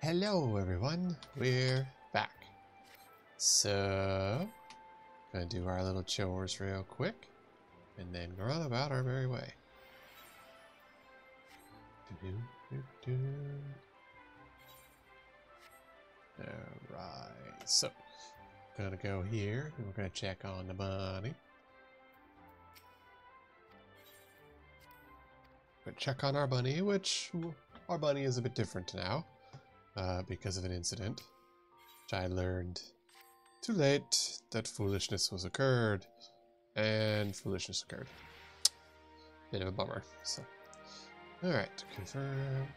Hello everyone, we're back. So, gonna do our little chores real quick, and then run about our merry way. Alright, so, gonna go here, and we're gonna check on the bunny. But check on our bunny, which our bunny is a bit different now. Because of an incident, which I learned too late that foolishness occurred. Bit of a bummer. So, alright, confirm.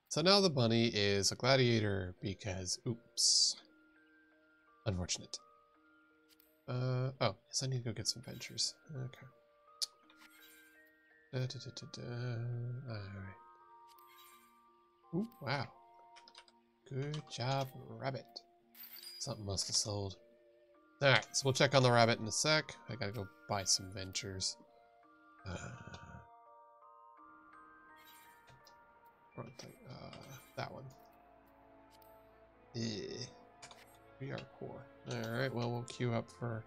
So now the bunny is a gladiator because, oops. Unfortunate. Oh, yes, I need to go get some ventures. Okay. Alright. Ooh, wow. Good job, rabbit. Something must have sold. Alright, so we'll check on the rabbit in a sec. I gotta go buy some ventures. That one. Yeah. We are poor. Alright, well, we'll queue up for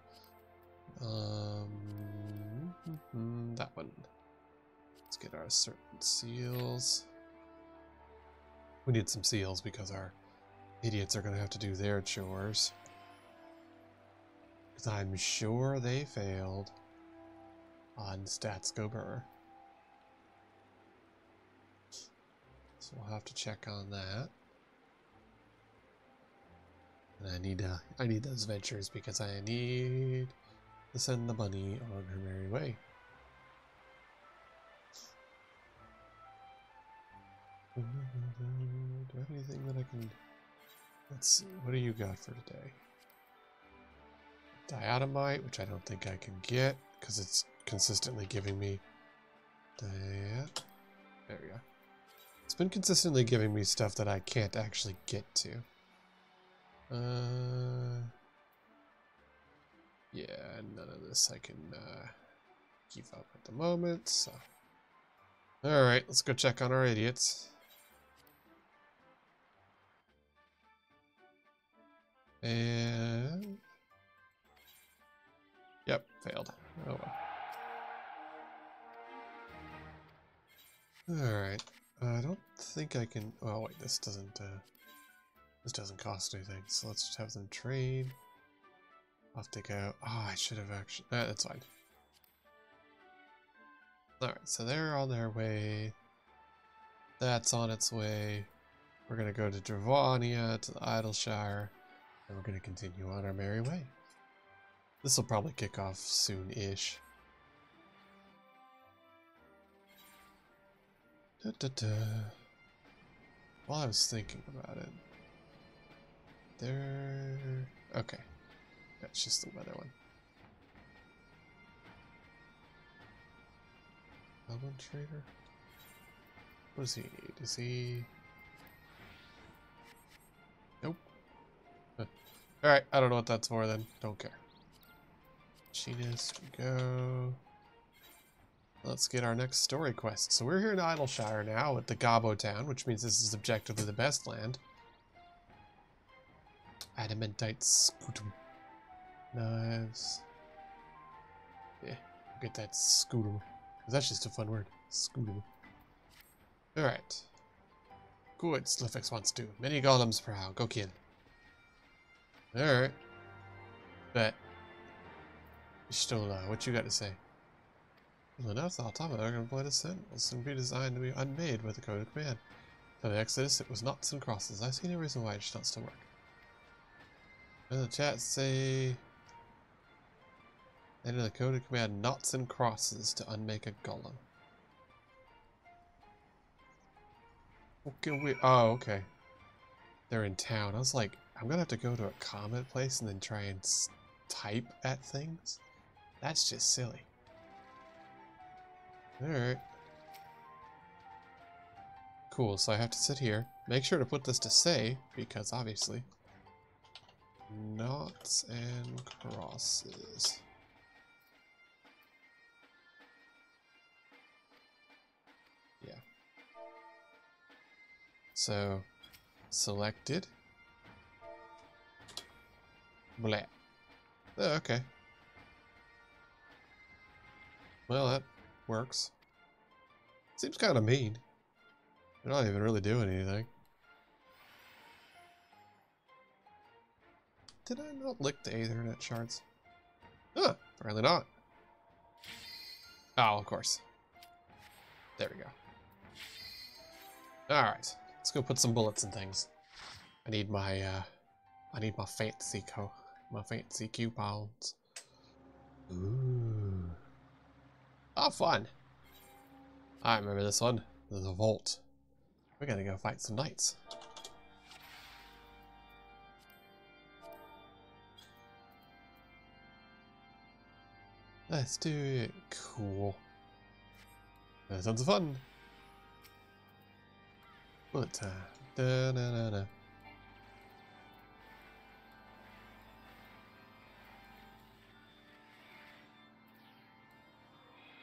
that one. Let's get our certain seals. We need some seals because our idiots are going to have to do their chores. Because I'm sure they failed on Stats Go Burr. So we'll have to check on that. And I need those ventures because I need to send the bunny on her merry way. Do I have anything that I can... Let's see, what do you got for today? Diatomite, which I don't think I can get, because it's consistently giving me... There we go. It's been consistently giving me stuff that I can't actually get to. Yeah, none of this I can keep up at the moment, so... Alright, let's go check on our idiots. And... Yep, failed. Oh well. Alright. I don't think I can... Oh wait, this doesn't cost anything, so let's just have them trade. Off they go. Oh, I should have actually... that's fine. Alright, so they're on their way. That's on its way. We're gonna go to Dravania, to the Idleshire. And we're going to continue on our merry way. This will probably kick off soon-ish. While I was thinking about it. Okay. That's just the weather one. Goblin Trader? What does he need? Is he... Nope. Alright, I don't know what that's for then. Don't care. Machinist, we go. Let's get our next story quest. So we're here in Idleshire now at the Gobbos town, which means this is objectively the best land. Adamantite scutum. Knives. Yeah, get that scutum. That's just a fun word. Scutum. Alright. Good, Slifix wants to. Many golems per hour. Go kill. Alright. Bet. Stola, what you got to say? Well enough, the automata are going to employ the scent. Will soon be designed to be unmade with the code of command. For the Exodus, it was knots and crosses. I see no reason why it should not still work. And the chat say... Enter the code of command knots and crosses to unmake a golem. Okay, oh, okay. They're in town. I was like, I'm gonna have to go to a comment place and then try and type at things? That's just silly. Alright. Cool, so I have to sit here. Make sure to put this to save, because obviously... Knots and crosses. Yeah. So, selected. Blah. Oh, okay. Well, that works. Seems kind of mean. They're not even really doing anything. Did I not lick the Aethernet shards? Huh, apparently not. Oh, of course. There we go. Alright, let's go put some bullets in things. I need my fancy coupons. Ooh. Oh, fun. I remember this one. The Vault. We're gonna go fight some knights. Let's do it. Cool. That sounds fun. Bullet time. Da, da, da, da.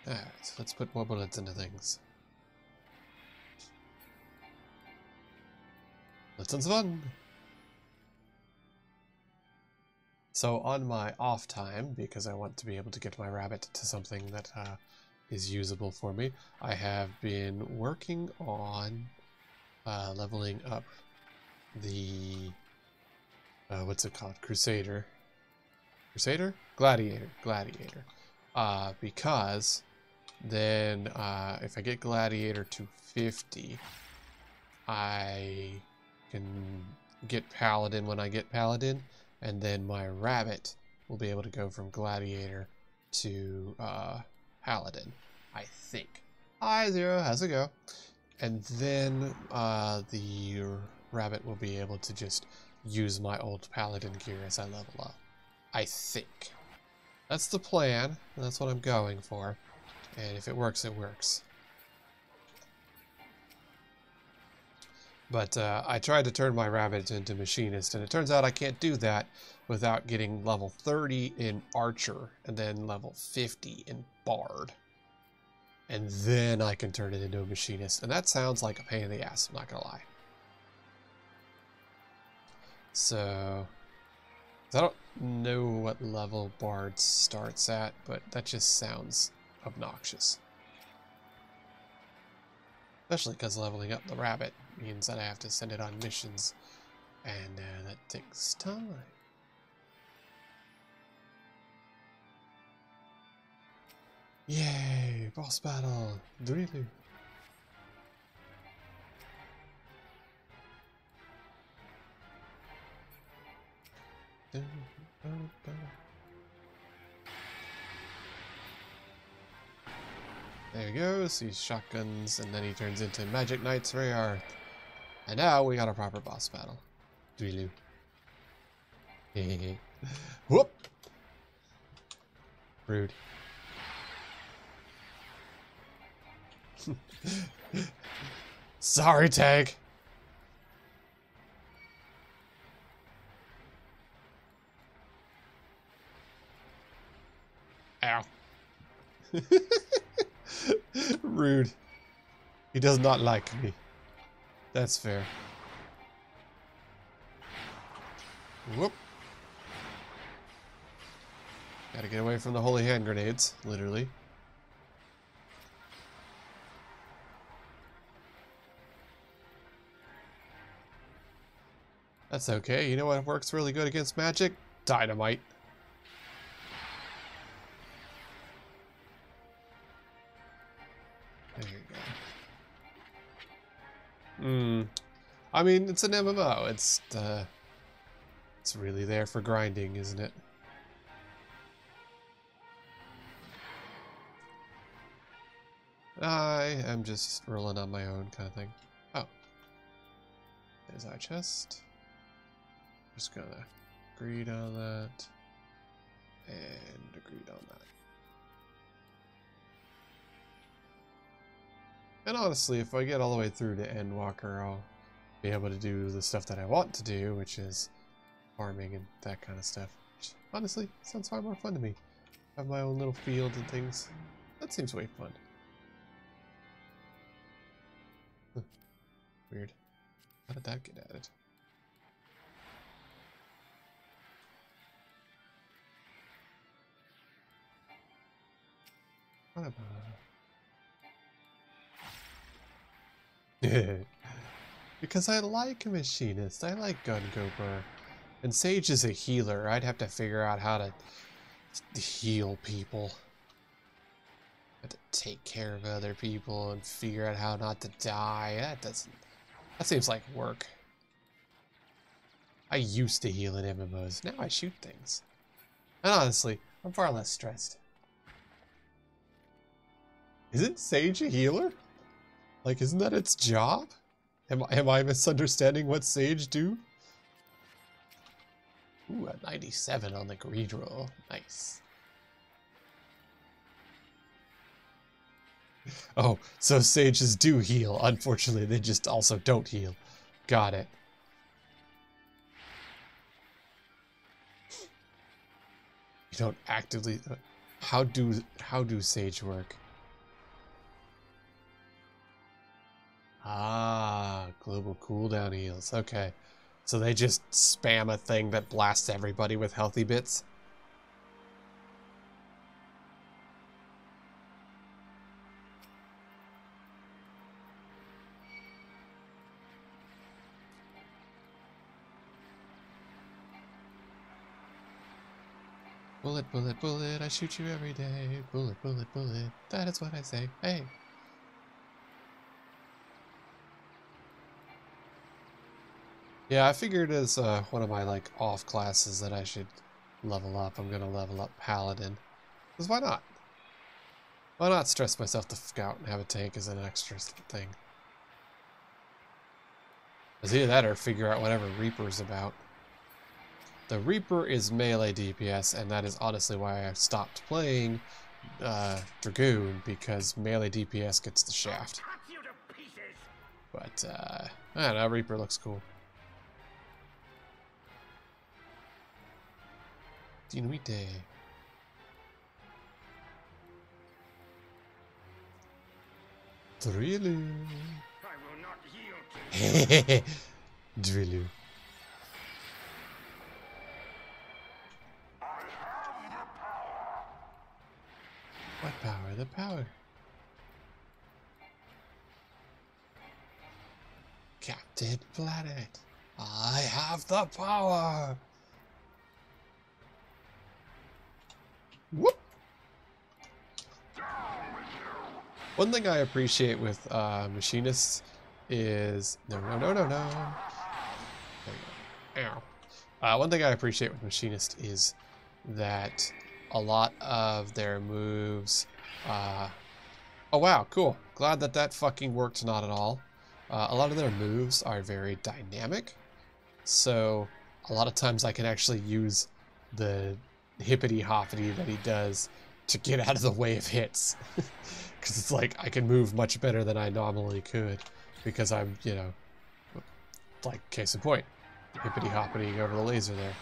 Alright, so let's put more bullets into things. That sounds fun. So on my off time, because I want to be able to get my rabbit to something that is usable for me, I have been working on leveling up the what's it called? Crusader? Gladiator. Because then if I get Gladiator to 50, I can get Paladin when I get Paladin, and then my rabbit will be able to go from Gladiator to Paladin, I think. Hi Zero, how's it go? And then the rabbit will be able to just use my old Paladin gear as I level up. I think. That's the plan. That's what I'm going for. And if it works, it works. But I tried to turn my rabbit into machinist, and it turns out I can't do that without getting level 30 in archer and then level 50 in bard. And then I can turn it into a machinist. And that sounds like a pain in the ass, I'm not gonna lie. So I don't know what level bard starts at, but that just sounds obnoxious. Especially because leveling up the rabbit means that I have to send it on missions, and that takes time. Yay! Boss battle! Really? There he goes, he's shotguns, and then he turns into Magic Knight's Rayarth. And now we got a proper boss battle. Dweeloo. Whoop! Rude. Sorry, Tag. Ow. Rude. He does not like me. That's fair. Whoop. Gotta get away from the holy hand grenades, literally. That's okay. You know what works really good against magic? Dynamite. There you go. I mean, it's an MMO. It's really there for grinding, isn't it? I am just rolling on my own kind of thing. Oh. There's our chest. Just gonna agreed on that. And agreed on that. And honestly, if I get all the way through to Endwalker, I'll be able to do the stuff that I want to do, which is farming and that kind of stuff. Which, honestly, sounds far more fun to me. Have my own little field and things. That seems way fun. Weird. How did that get added? What about... Because I like a machinist. I like gun goper. And Sage is a healer. I'd have to figure out how to heal people. Have to take care of other people and figure out how not to die. That seems like work. I used to heal in MMOs. Now I shoot things. And honestly, I'm far less stressed. Isn't Sage a healer? Like, isn't that its job? Am I misunderstanding what Sage do? Ooh, a 97 on the greed roll. Nice. Oh, so Sages do heal. Unfortunately, they just also don't heal. Got it. You don't actively... How do Sage work? Ah, global cooldown heals. Okay. So they just spam a thing that blasts everybody with healthy bits? Bullet, bullet, bullet, I shoot you every day. Bullet, bullet, bullet, that is what I say. Hey. Yeah, I figured as one of my like off classes that I should level up. I'm gonna level up Paladin. Because why not? Why not stress myself to fuck out and have a tank as an extra thing? It's either that or figure out whatever Reaper's about. The Reaper is melee DPS, and that is honestly why I stopped playing Dragoon, because melee DPS gets the shaft. But, I don't know, Reaper looks cool. Dinuite. Drillu. Hehehe. Drillu. What power? The power. Captain Planet. I have the power. Whoop. One thing I appreciate with machinists is no. There you go. Ow. One thing I appreciate with machinists is that a lot of their moves. Oh wow, cool. Glad that fucking worked not at all. A lot of their moves are very dynamic, so a lot of times I can actually use the hippity hoppity that he does to get out of the way of hits. Because it's like I can move much better than I normally could because I'm, you know, like case in point, hippity hoppity over the laser there.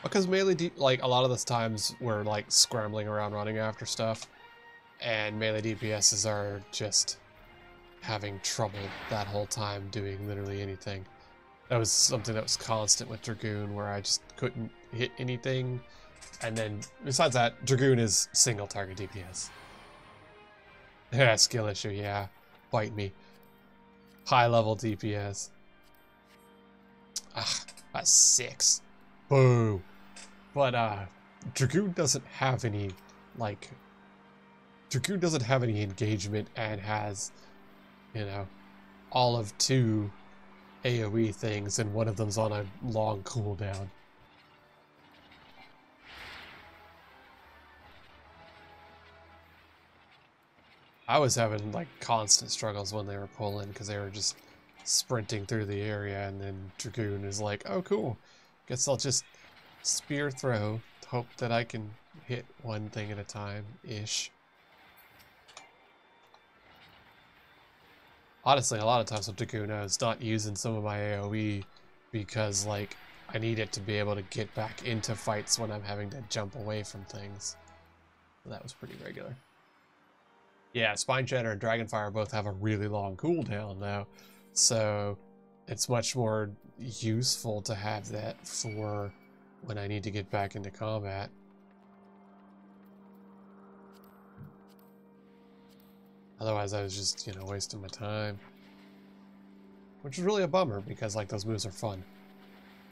Because melee, like a lot of those times we're like scrambling around running after stuff, and melee DPSs are just having trouble that whole time doing literally anything. That was something that was constant with Dragoon, where I just couldn't hit anything. And then, besides that, Dragoon is single target DPS. Yeah, skill issue, yeah. Bite me. High level DPS. Ah, a 6. Boo. But, Dragoon doesn't have any, like... Dragoon doesn't have any engagement and has, you know, all of 2 AoE things, and one of them's on a long cooldown. I was having like constant struggles when they were pulling because they were just sprinting through the area, and then Dragoon is like, oh cool, guess I'll just spear throw, hope that I can hit one thing at a time-ish. Honestly, a lot of times with Dragoon, I was not using some of my AoE because, like, I need it to be able to get back into fights when I'm having to jump away from things. So that was pretty regular. Yeah, Spine Shatter and Dragonfire both have a really long cooldown now, so it's much more useful to have that for when I need to get back into combat. Otherwise, I was just, you know, wasting my time. Which is really a bummer, because, like, those moves are fun.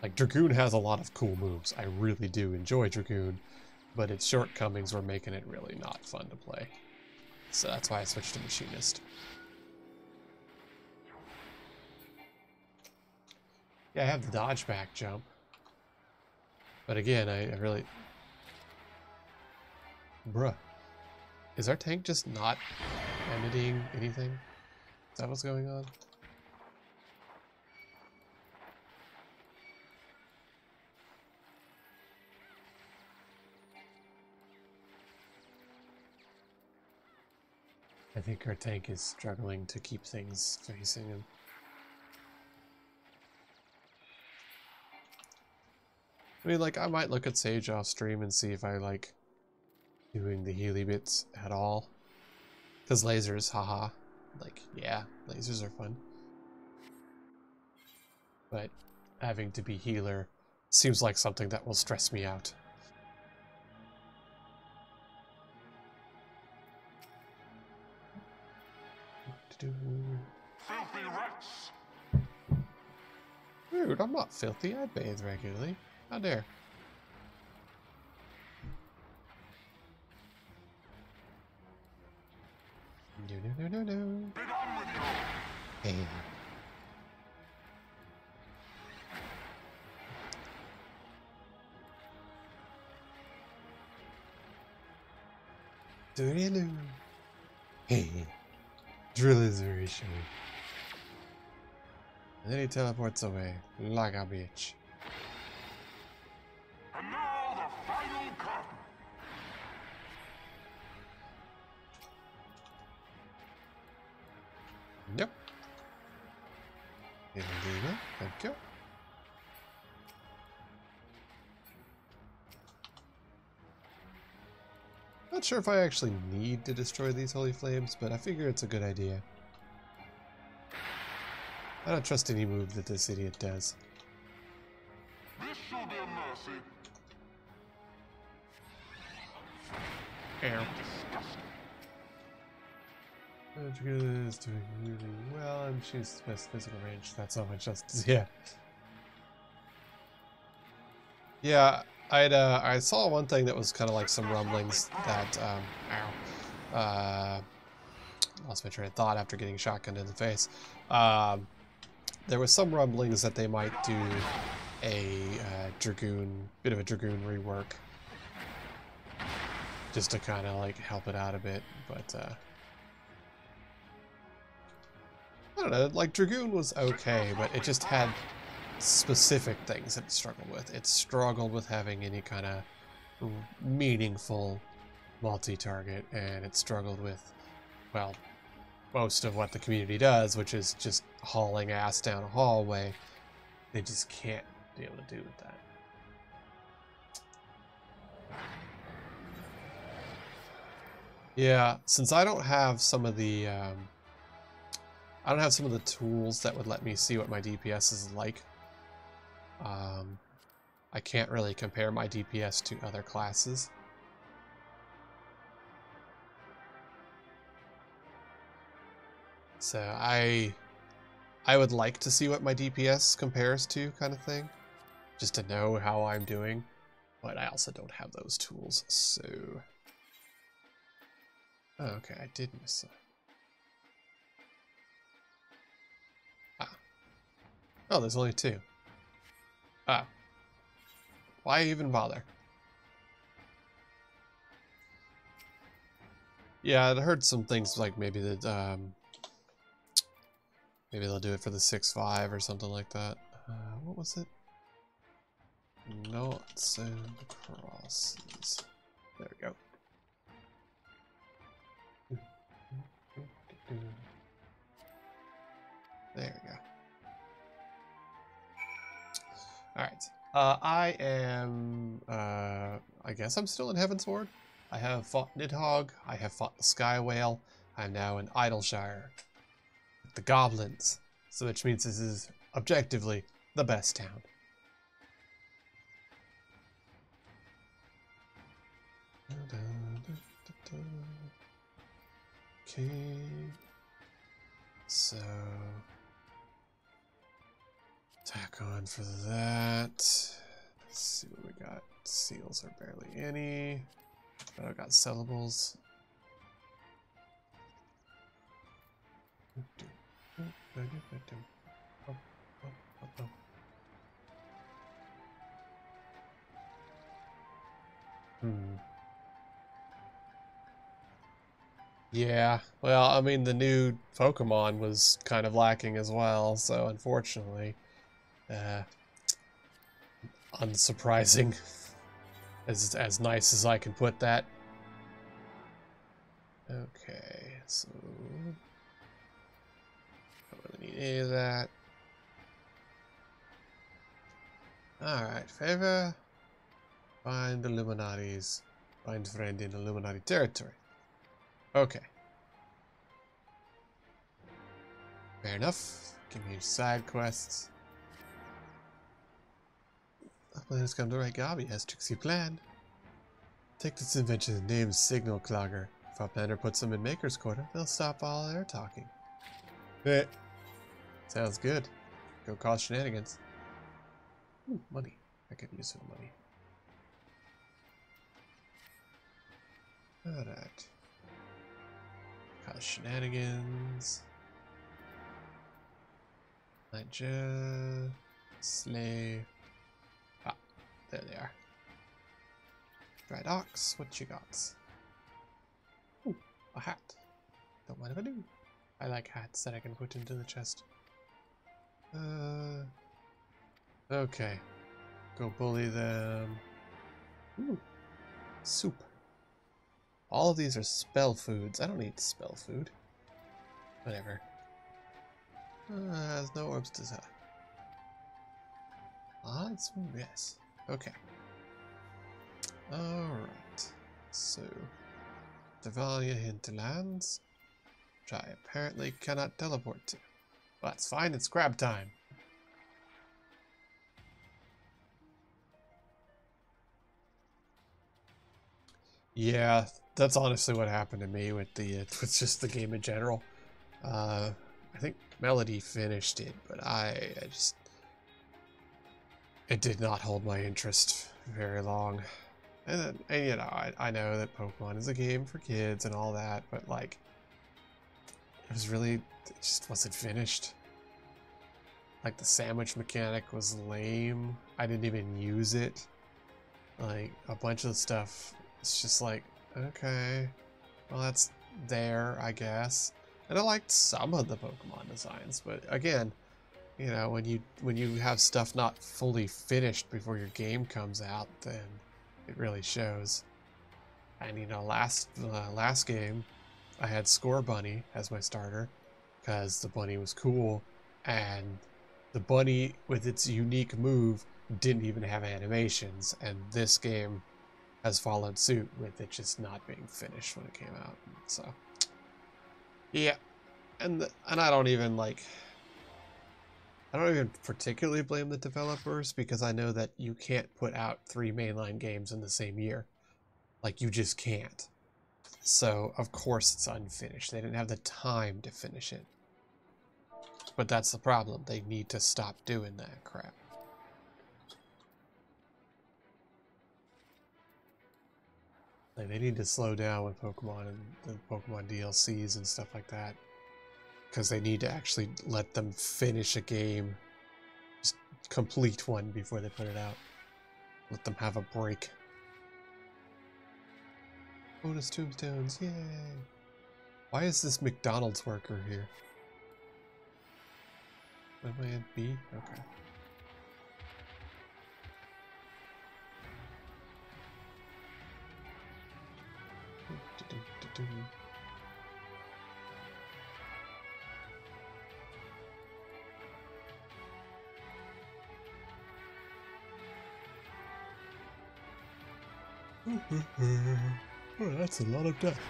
Like, Dragoon has a lot of cool moves. I really do enjoy Dragoon, but its shortcomings were making it really not fun to play. So that's why I switched to Machinist. Yeah, I have the dodge back jump. But again, I really... Bruh. Is our tank just not emitting anything? Is that what's going on? I think our tank is struggling to keep things facing him. I mean, like, I might look at Sage off stream and see if I like doing the Healy bits at all. Because lasers, haha. Like, yeah, lasers are fun. But having to be healer seems like something that will stress me out. Filthy rats! Rude, I'm not filthy. I bathe regularly. How dare. No. Be done with you! Hey. Do-do-do. Hey. Drill is very shy. And then he teleports away, like a bitch. And now the final curtain! Yep. Illegal. Thank you. Not sure if I actually need to destroy these holy flames, but I figure it's a good idea. I don't trust any move that this idiot does. This shall be a mercy. Ow. Disgusting. Is doing really well, and she's best physical range. That's not much justice. Yeah. Yeah, I saw one thing that was kind of like some rumblings that lost my train of thought after getting shotgunned in the face. There was some rumblings that they might do a bit of a Dragoon rework, just to kind of like help it out a bit, but I don't know, like Dragoon was okay, but it just had specific things that it struggled with. It struggled with having any kind of meaningful multi-target, and it struggled with, well, most of what the community does, which is just hauling ass down a hallway. They just can't be able to do with that. Yeah, since I don't have some of the tools that would let me see what my DPS is like. I can't really compare my DPS to other classes. So I would like to see what my DPS compares to, kind of thing, just to know how I'm doing, but I also don't have those tools, so... Oh, okay, I did miss it. Oh, there's only two. Ah. Why even bother? Yeah, I'd heard some things like maybe that, maybe they'll do it for the 6.5 or something like that. What was it? Noughts and crosses. There we go. There we go. Alright. I am, I guess I'm still in Heaven's Ward. I have fought Nidhogg, I have fought the Sky Whale, I'm now in Idleshire with the goblins, so which means this is objectively the best town. Okay, so tack on for that. Let's see what we got. Seals are barely any, but I've got sellables. Yeah, well, I mean, the new Pokemon was kind of lacking as well, so unfortunately, unsurprising, as nice as I can put that. Okay, so don't really need any of that. Alright, favor. Find Illuminati's. Find friend in Illuminati territory. Okay. Fair enough. Give me side quests. The plan has come to right, Gobby has tricksy plan. Take this invention named Signal Clogger. If our planner puts them in Maker's Quarter, they'll stop all their talking. Sounds good. Go cause shenanigans. Ooh, money. I could use some money. Alright. Cause shenanigans. Nigel. Slave. Ah, there they are. Dried ox, what you got? Ooh, a hat. Don't mind if I do. I like hats that I can put into the chest. Okay. Go bully them. Ooh, soup. All of these are spell foods. I don't need spell food. Whatever. Has no orbs to sell. Odds? Yes. Okay. Alright. So, Devalia hinterlands, which I apparently cannot teleport to. Well, that's fine. It's grab time. Yeah, that's honestly what happened to me with the with just the game in general. I think Melody finished it, but I just it did not hold my interest very long. And you know, I know that Pokemon is a game for kids and all that, but like, it just wasn't finished. Like, the sandwich mechanic was lame. I didn't even use it. Like, a bunch of the stuff, it's just like, okay, well, that's there, I guess. And I liked some of the Pokemon designs, but again, you know, when you have stuff not fully finished before your game comes out, then it really shows. And you know, last game, I had Score Bunny as my starter because the bunny was cool, and the bunny with its unique move didn't even have animations, and this game has followed suit with it just not being finished when it came out. So yeah, and I don't even particularly blame the developers, because I know that you can't put out 3 mainline games in the same year. Like, you just can't. So, of course it's unfinished. They didn't have the time to finish it. But that's the problem. They need to stop doing that crap. Like, they need to slow down with Pokemon and the Pokemon DLCs and stuff like that. Because they need to actually let them finish a game. Just complete one before they put it out. Let them have a break. Bonus tombstones, yay! Why is this McDonald's worker here? Am I at B? Okay. Oh, that's a lot of death.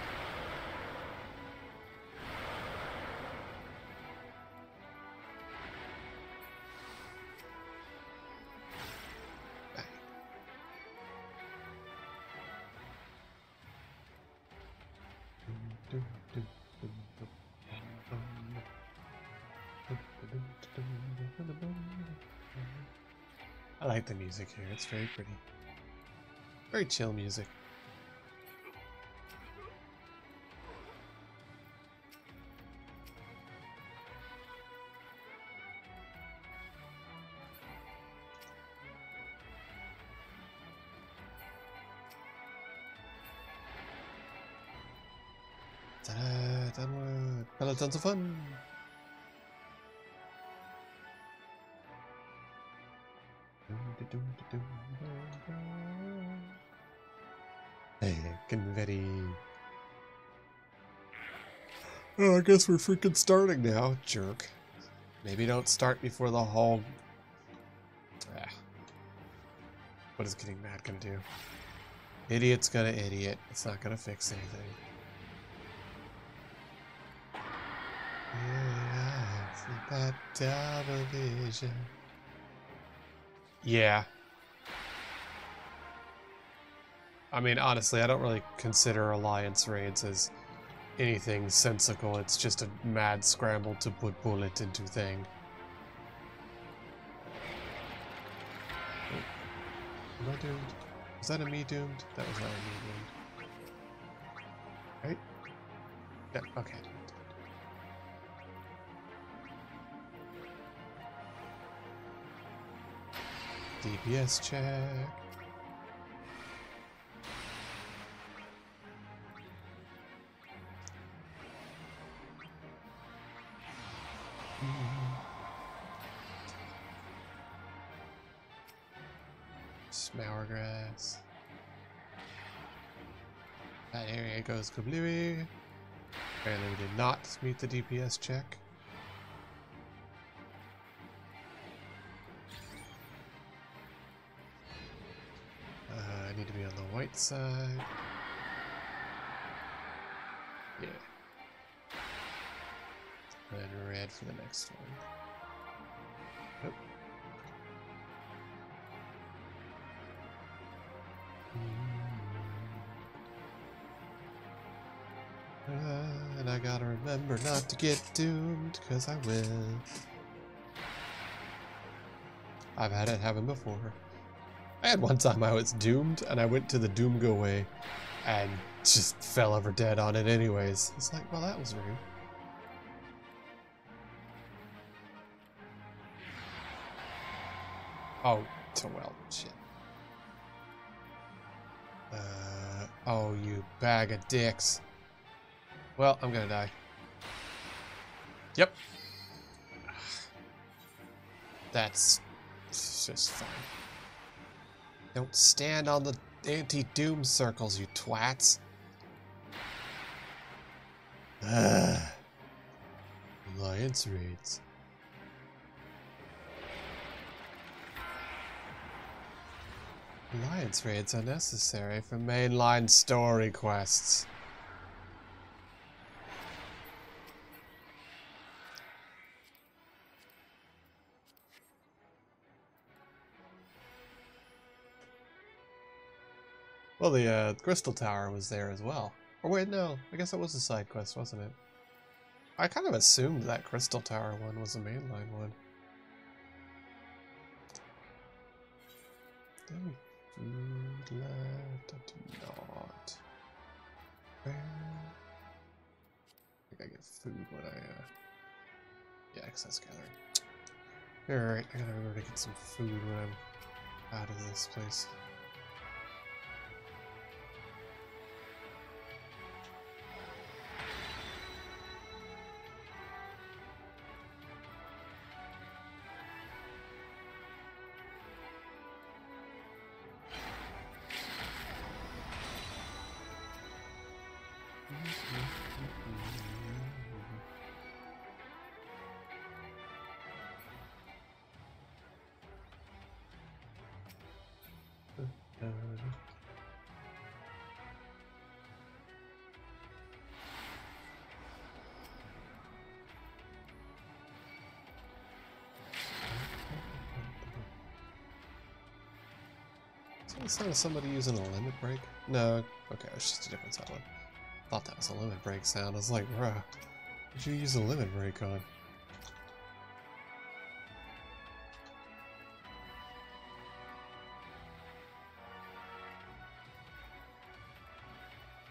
I like the music here. It's very pretty. Very chill music. Ta-da! Downward! Peloton's of fun! Hey, confetti. Oh, I guess we're freaking starting now, jerk. Maybe don't start before the whole... Ah. What is getting mad gonna do? Idiot's gonna idiot. It's not gonna fix anything. Yeah, I see that double vision. Yeah. I mean, honestly, I don't really consider Alliance raids as anything sensical. It's just a mad scramble to put bullet into thing. Oh. Am I doomed? Was that a me doomed? That was not a me doomed. Right? Yeah, okay. DPS check. Smourgrass. That area goes kablooey. Apparently we did not meet the DPS check. I need to be on the white side. Yeah. And red for the next one. Nope. And I gotta remember not to get doomed, because I will. I've had it happen before. I had one time I was doomed, and I went to the doom go away, and just fell over dead on it anyways. It's like, well, that was rude. Oh, well, shit. Oh, you bag of dicks. Well, I'm gonna die. Yep. That's just fine. Don't stand on the anti-doom circles, you twats. Alliance raids. Alliance raids are necessary for mainline story quests. Well, the Crystal Tower was there as well. Or wait, no. I guess it was a side quest, wasn't it? I kind of assumed that Crystal Tower one was a mainline one. Any food left? I do not. Where? I think I get food when I, yeah, access gathering. Alright, I gotta remember to get some food when I'm out of this place. Is that somebody using a limit break? No. Okay, it's just a different island. Thought that was a limit break sound. I was like, bruh, what did you use a limit break on?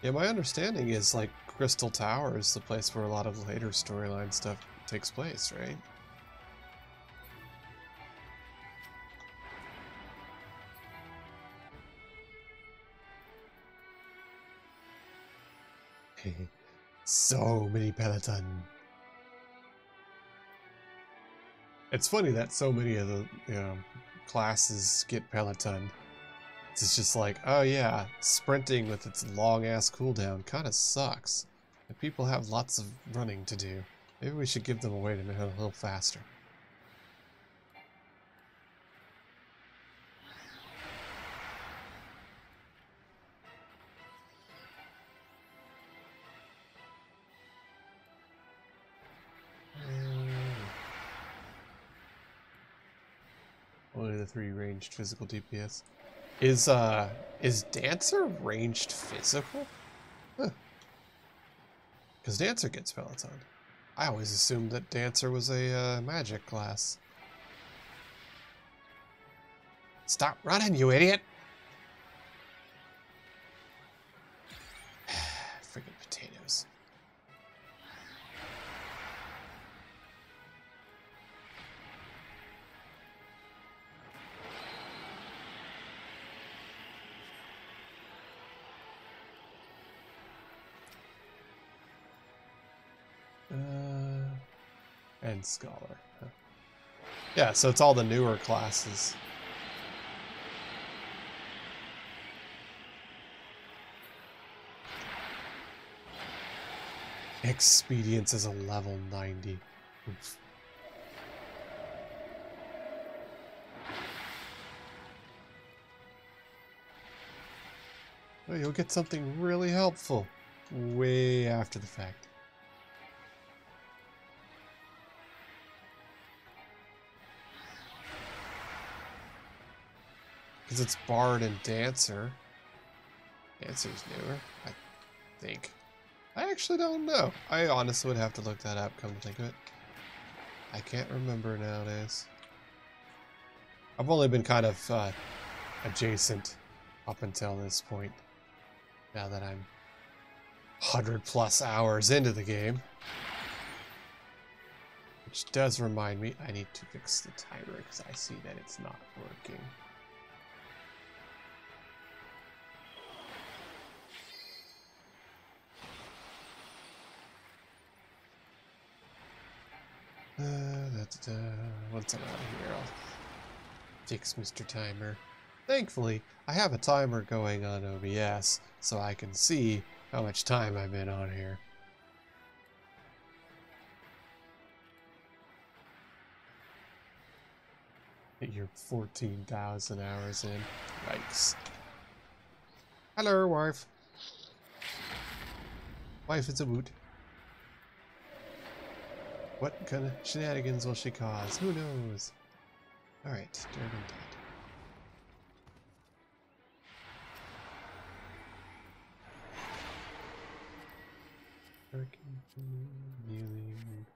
Yeah, my understanding is like Crystal Tower is the place where a lot of later storyline stuff takes place, right? So many Peloton. It's funny that so many of the classes get Peloton. It's just like, oh yeah, sprinting with its long-ass cooldown kind of sucks. And people have lots of running to do. Maybe we should give them a way to make it a little faster. Only the 3 ranged physical DPS. Is Dancer ranged physical? Huh. Because Dancer gets Peloton. I always assumed that Dancer was a magic class. Stop running, you idiot! Friggin' potatoes. And Scholar. Huh. Yeah, so it's all the newer classes. Expedience is a level 90. Oof. Well, you'll get something really helpful way after the fact. Because it's Bard and Dancer. Dancer's newer, I think. I actually don't know. I honestly would have to look that up, come to think of it. I can't remember nowadays. I've only been kind of adjacent up until this point. Now that I'm 100+ hours into the game. Which does remind me, I need to fix the timer because I see that it's not working. Once I'm out of here, I'll fix Mr. Timer. Thankfully, I have a timer going on OBS, so I can see how much time I've been on here. You're 14,000 hours in. Yikes. Hello, wife. Wife is a woot. What kind of shenanigans will she cause? Who knows? Alright, Durban dead. Kneeling.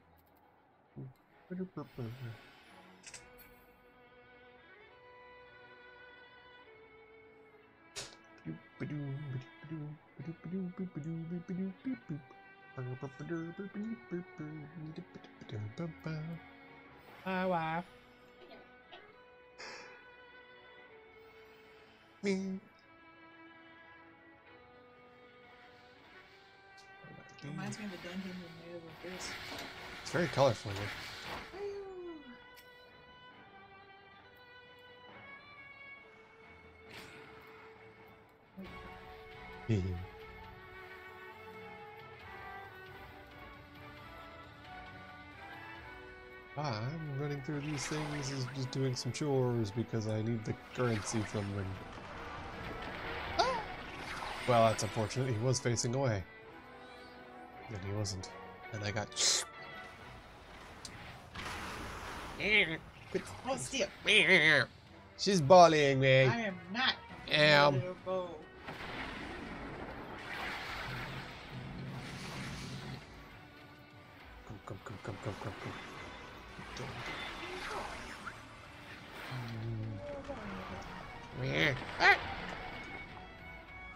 Hi, wife. Me. Reminds me of a dungeon in Middle of this. It's very colorful here. I'm running through these things as just doing some chores because I need the currency from them. Ah! Well, that's unfortunate. He was facing away. Then he wasn't. And I got... Oh, still. She's bullying me. I am not. come, come, come, come.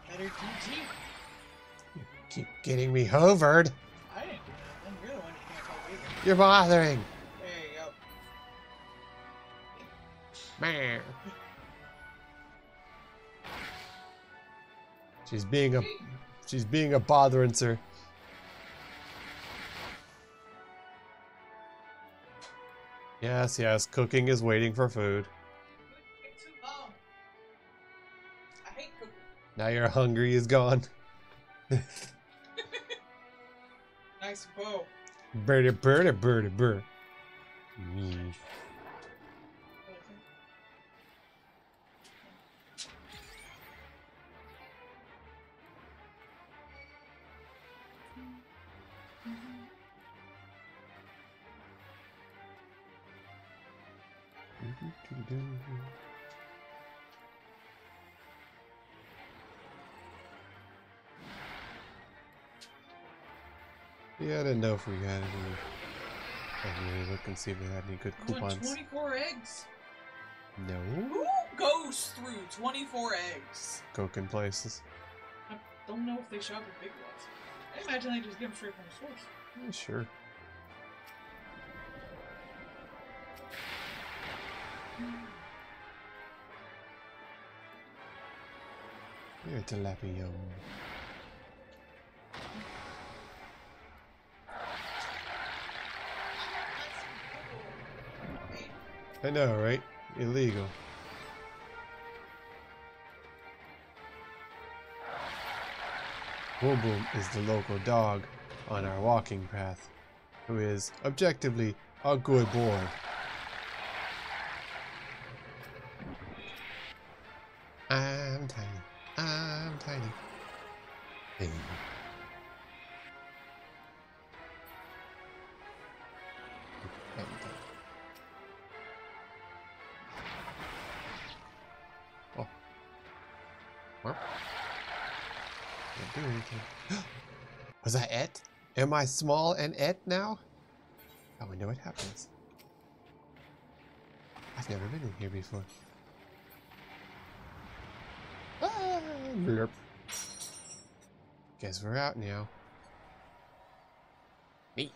Better GG. Keep getting me hovered. I didn't do nothing. You're the one who can't help either. You're bothering. There you go. Meh. She's being a botherincer. Yes, yes, cooking is waiting for food. It's too long. I hate cooking. Now your hungry is gone. Nice bow. Birdie, birdie, birdie, bird. Me. Yeah, I didn't know if we had any. Let me look and see if we had any good You want coupons. 24 eggs? No. Who goes through 24 eggs? Cooking places. I don't know if they shop at Big Lots. I imagine they just get them straight from the source. Yeah, sure. You're a tilapia. I know, right? Illegal. Boom Boom is the local dog on our walking path, who is, objectively, a good boy. I'm tiny. I'm tiny. Hey. Oh. Well. Can't do anything. Was that it? Am I small and it now? I wonder what happens. I've never been in here before. Ah, blurp. Guess we're out now. Me.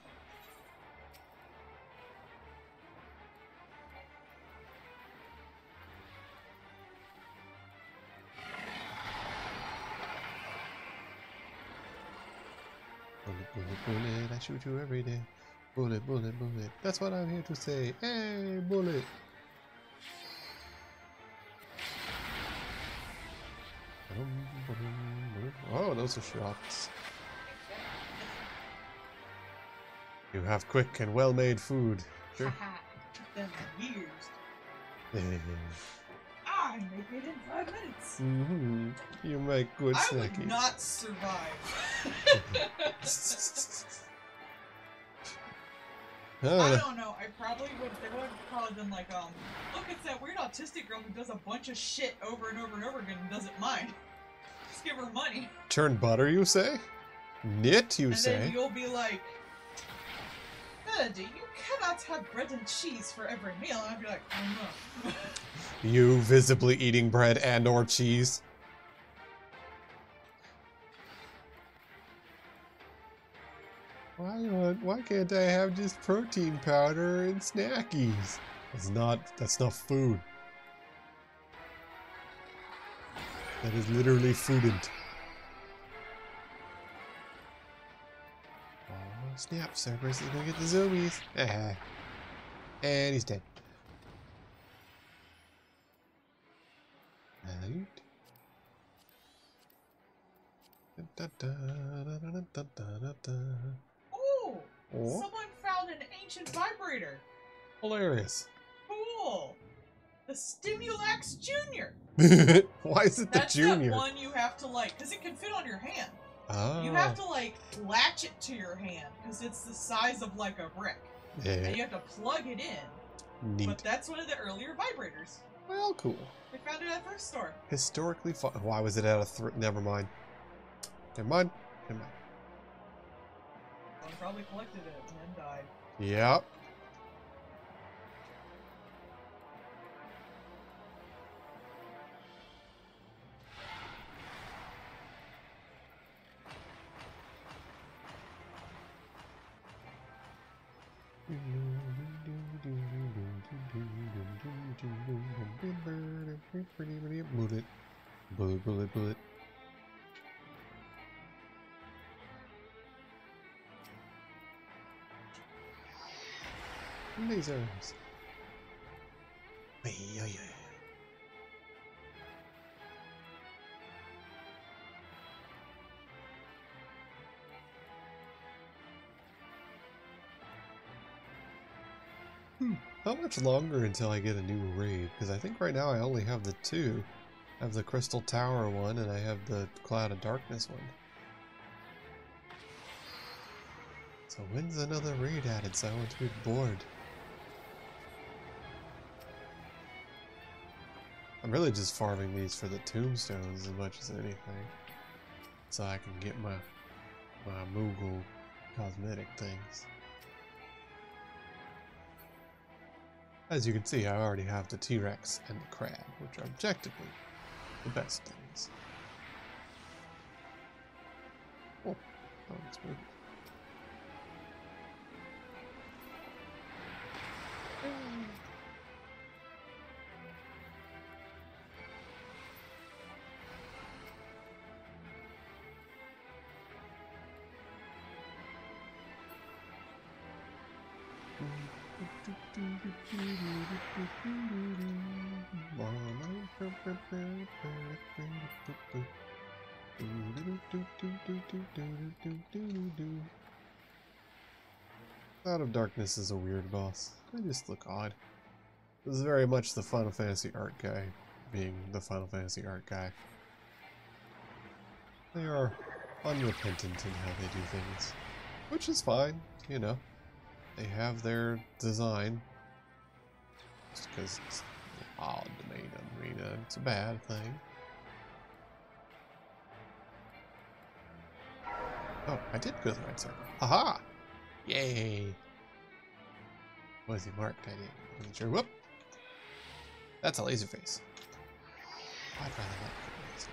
Bullet, bullet, bullet, I shoot you every day. Bullet, bullet, bullet. That's what I'm here to say. Hey, bullet. Oh, those are shots. You have quick and well-made food. Sure. Haha. Took them years. Mm-hmm. I make it in 5 minutes. You make good I snackies. would not survive. I don't know. I probably would. They would have probably been like, look, it's that weird autistic girl who does a bunch of shit over and over and over again and doesn't mind. Just give her money. Churn butter, you say? Knit, you And say? then you'll be like, Melody, you cannot have bread and cheese for every meal. And I'd be like, oh no. You visibly eating bread and or cheese. Why can't I have just protein powder and snackies? That's not food. That is literally foodant. Oh snap, Cerberus is gonna get the zoomies. Ah. And he's dead. Right. Ooh! Oh. Someone found an ancient vibrator. Hilarious. Cool. The Stimulax Junior. Why is it the That's junior? that one you have to because it can fit on your hand. Oh. You have to latch it to your hand because it's the size of like a brick. Yeah. And you have to plug it in. Neat. But that's one of the earlier vibrators. Well, cool. They found it at the thrift store. Historically fun. Why was it out of Never mind. Never mind. Never mind. Someone probably collected it and then died. Yep. Bullet. Bullet, bullet, bullet. Lasers. Ay, ay, ay. How much longer until I get a new raid? Because I think right now I only have the two. I have the Crystal Tower one and I have the Cloud of Darkness one. So when's another raid added? So I want to be bored. I'm really just farming these for the tombstones as much as anything. So I can get my Moogle cosmetic things. As you can see, I already have the T-Rex and the crab, which are objectively the best things. Oh, that looks good. Cloud of Darkness is a weird boss. They just look odd. This is very much the Final Fantasy art guy being the Final Fantasy art guy. They are unrepentant in how they do things, which is fine, you know. They have their design. Just because it's odd to me doesn't mean it's a bad thing. Oh, I did go to the right circle. Haha! Yay! Was he marked? I wasn't sure. Whoop! That's a laser face. I'd rather not get lasered.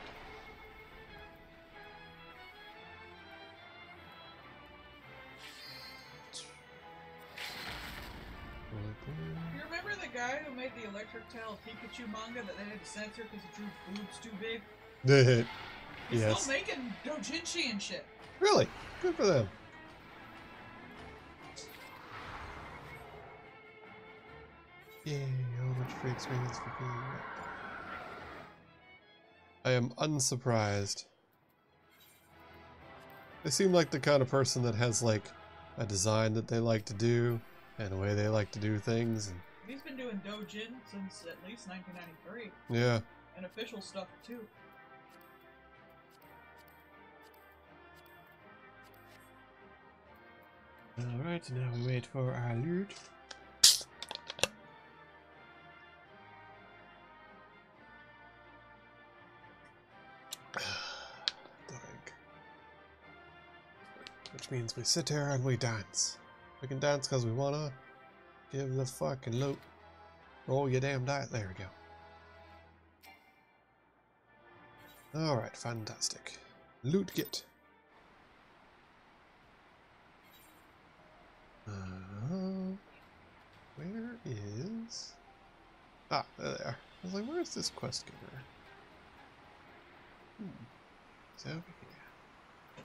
You remember the guy who made the Electric Tail Pikachu manga that they had to censor because he drew boobs too big? He's Yes. still making doujinshi and shit. Really? Good for them. Yay, how much free experience for being that. I am unsurprised. They seem like the kind of person that has like a design that they like to do and a way they like to do things. And He's been doing doujin since at least 1993. yeah. And official stuff too. Alright, now we wait for our loot. Which means we sit here and we dance. We can dance because we wanna. Give the fucking loot. Roll your damn diet. There we go. Alright, fantastic. Loot get. Where is... Ah, there they are. I was like, where's this quest giver? It's over here.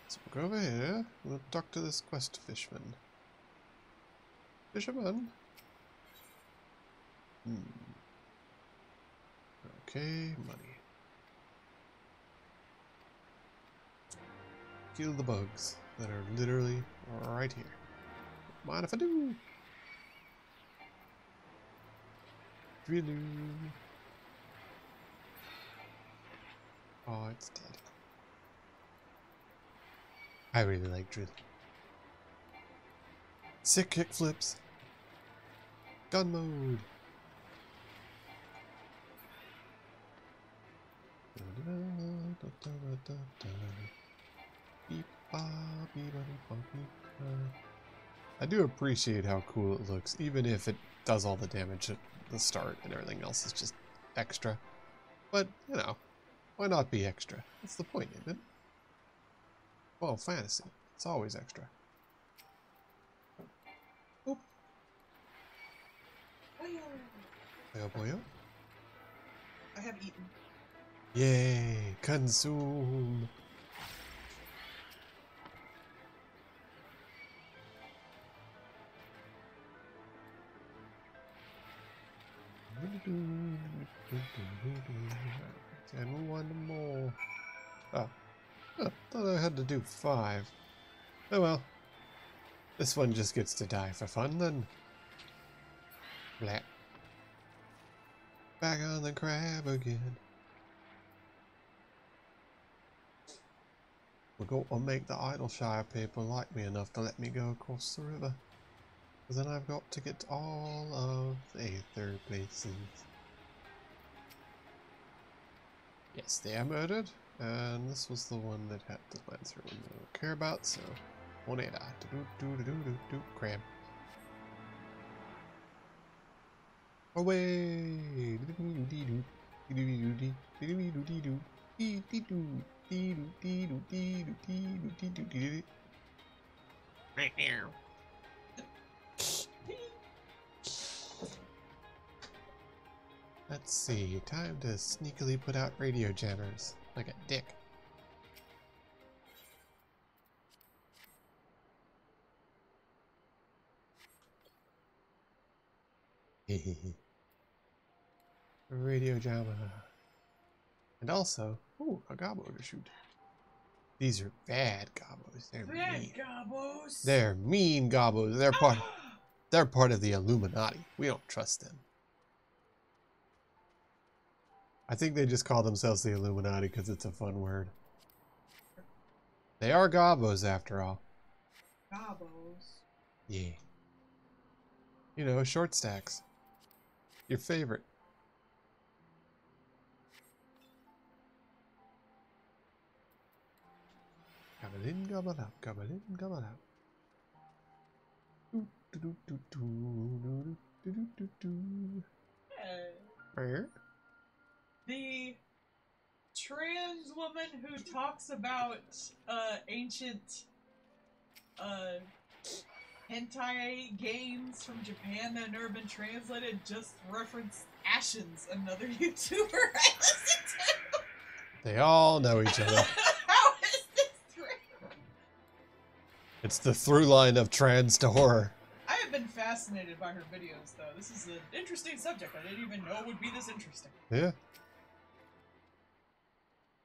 So we'll go over here. We'll talk to this quest fishman. Fisherman? Okay, money. Kill the bugs that are literally right here. Mind if I do? Drillu. Oh, it's dead. I really like drill. Sick kickflips. Gun mode. I do appreciate how cool it looks, even if it does all the damage at the start and everything else is just extra. But, you know, why not be extra? That's the point, isn't it? Well, fantasy. It's always extra. Oop. Boyo boyo. I have eaten. Yay! Consume! And one more. Oh. Oh, thought I had to do 5. Oh well. This one just gets to die for fun then. Blah. Back on the crab again. We're going to make the Idleshire people like me enough to let me go across the river. Because then I've got to get to all of the Aether places. Yes, they are murdered. And this was the one that had the Lancer one that I don't care about, so Moneda. Do crab. Away! Let's see, time to sneakily put out radio jammers like a dick. Radio jammer. And also, ooh, a Gobbo to shoot. These are bad Gobbos. They're mean. Gobbos. They're mean Gobbos. They're part of the Illuminati. We don't trust them. I think they just call themselves the Illuminati because it's a fun word. They are Gobbos after all. Gobbos. Yeah. You know, short stacks. Your favorite. Gobble in, gobble out, gobble in, gobble out. Where? The trans woman who talks about ancient hentai games from Japan that have never been translated just referenced Ashens, another YouTuber I listen to. They all know each other. How is this true? It's the through line of trans to horror. I have been fascinated by her videos, though. This is an interesting subject. I didn't even know it would be this interesting. Yeah.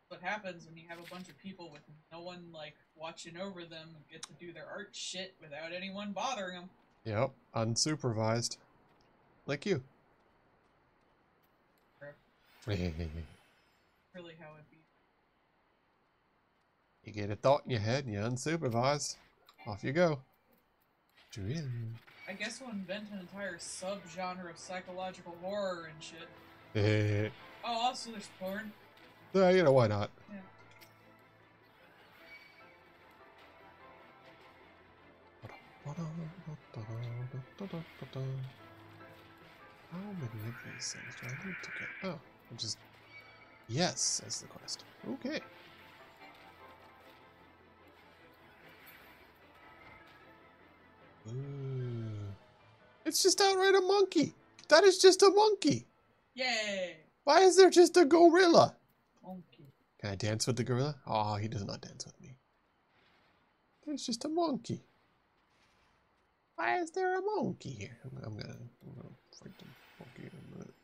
What happens when you have a bunch of people with no one, like, watching over them and get to do their art shit without anyone bothering them. Yep, unsupervised. Like you. Really how it be. You get a thought in your head and you're unsupervised. Off you go. I guess we'll invent an entire subgenre of psychological horror and shit. Oh, also there's porn. You know, why not? Yeah. How many of these things do I need to get? Oh, I'm just... Yes, says the quest. Okay. Ooh. It's just outright a monkey. That is just a monkey. Yay! Why is there just a gorilla? Monkey. Can I dance with the gorilla? Oh, he does not dance with me. There's just a monkey. Why is there a monkey here? I'm gonna fight the monkey in a minute.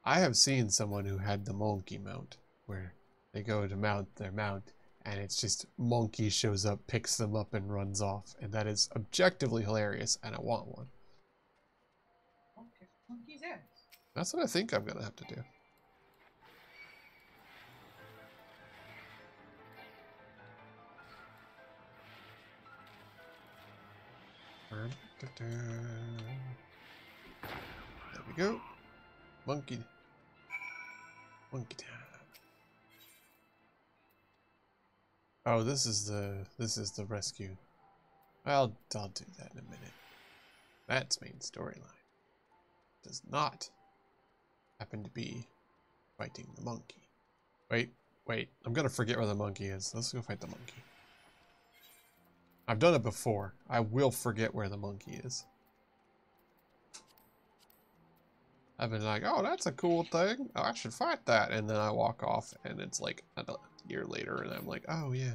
I have seen someone who had the monkey mount, where they go to mount their mount, and it's just monkey shows up, picks them up, and runs off. And that is objectively hilarious, and I want one. Monkey's ass. That's what I think I'm gonna have to do. There we go. Monkey. Monkey time. Oh, this is the rescue. I'll do that in a minute. That's main storyline. Does not happen to be fighting the monkey. Wait, I'm gonna forget where the monkey is. Let's go fight the monkey. I've done it before. I will forget where the monkey is. I've been like, oh, that's a cool thing. Oh, I should fight that. And then I walk off and it's like a year later and I'm like, oh yeah.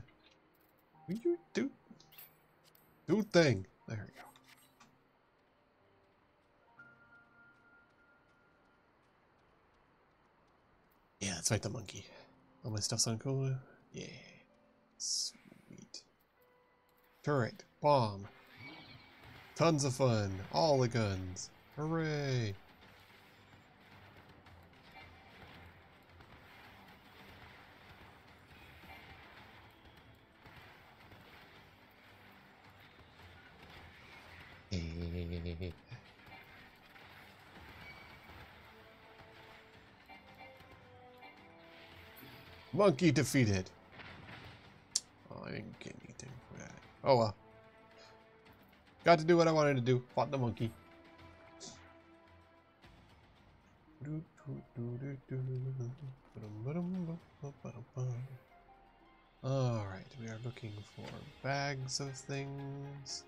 Will you do thing. There we go. Yeah, let's fight the monkey. All my stuff's on cool. Yeah. Sweet. Turret. Bomb. Tons of fun. All the guns. Hooray. Monkey defeated. Oh, I didn't get anything for that. Oh well. Got to do what I wanted to do. Fought the monkey. Alright, we are looking for bags of things.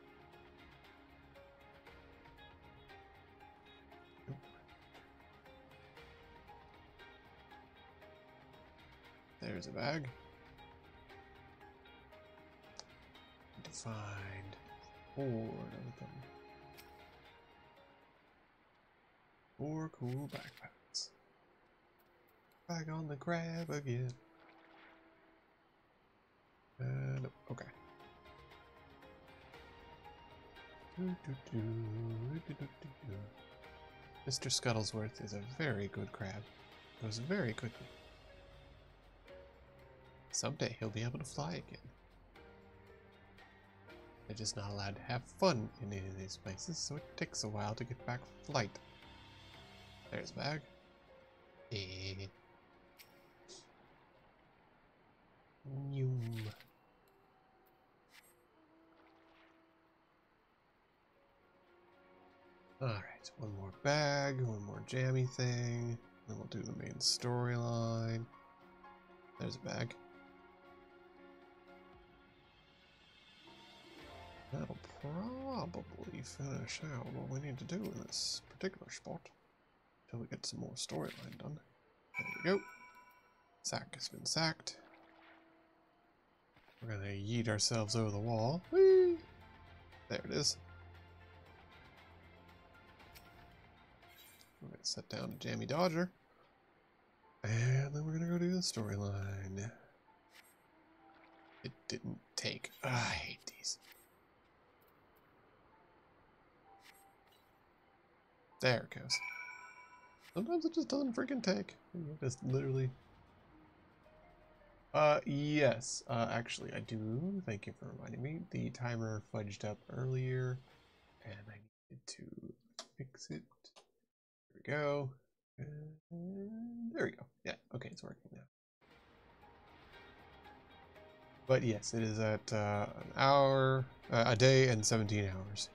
There's a bag. Need to find 4 of them. 4 cool backpacks. Back on the grab again. Okay. Mr. Scuttlesworth is a very good crab. It was very good. Someday he'll be able to fly again. They're just not allowed to have fun in any of these places, so it takes a while to get back flight. There's a bag. Alright, one more bag, one more jammy thing, then we'll do the main storyline. There's a bag. That'll probably finish out what we need to do in this particular spot until we get some more storyline done. There we go. Sack has been sacked. We're gonna yeet ourselves over the wall. Whee! There it is. We're gonna set down a Jammy Dodger. And then we're gonna go do the storyline. It didn't take. I hate these. There it goes. Sometimes it just doesn't freaking take. You just literally. Yes. Actually, I do. Thank you for reminding me. The timer fudged up earlier, and I needed to fix it. There we go. And there we go. Yeah. Okay, it's working now. But yes, it is at an hour, a day, and 17 hours.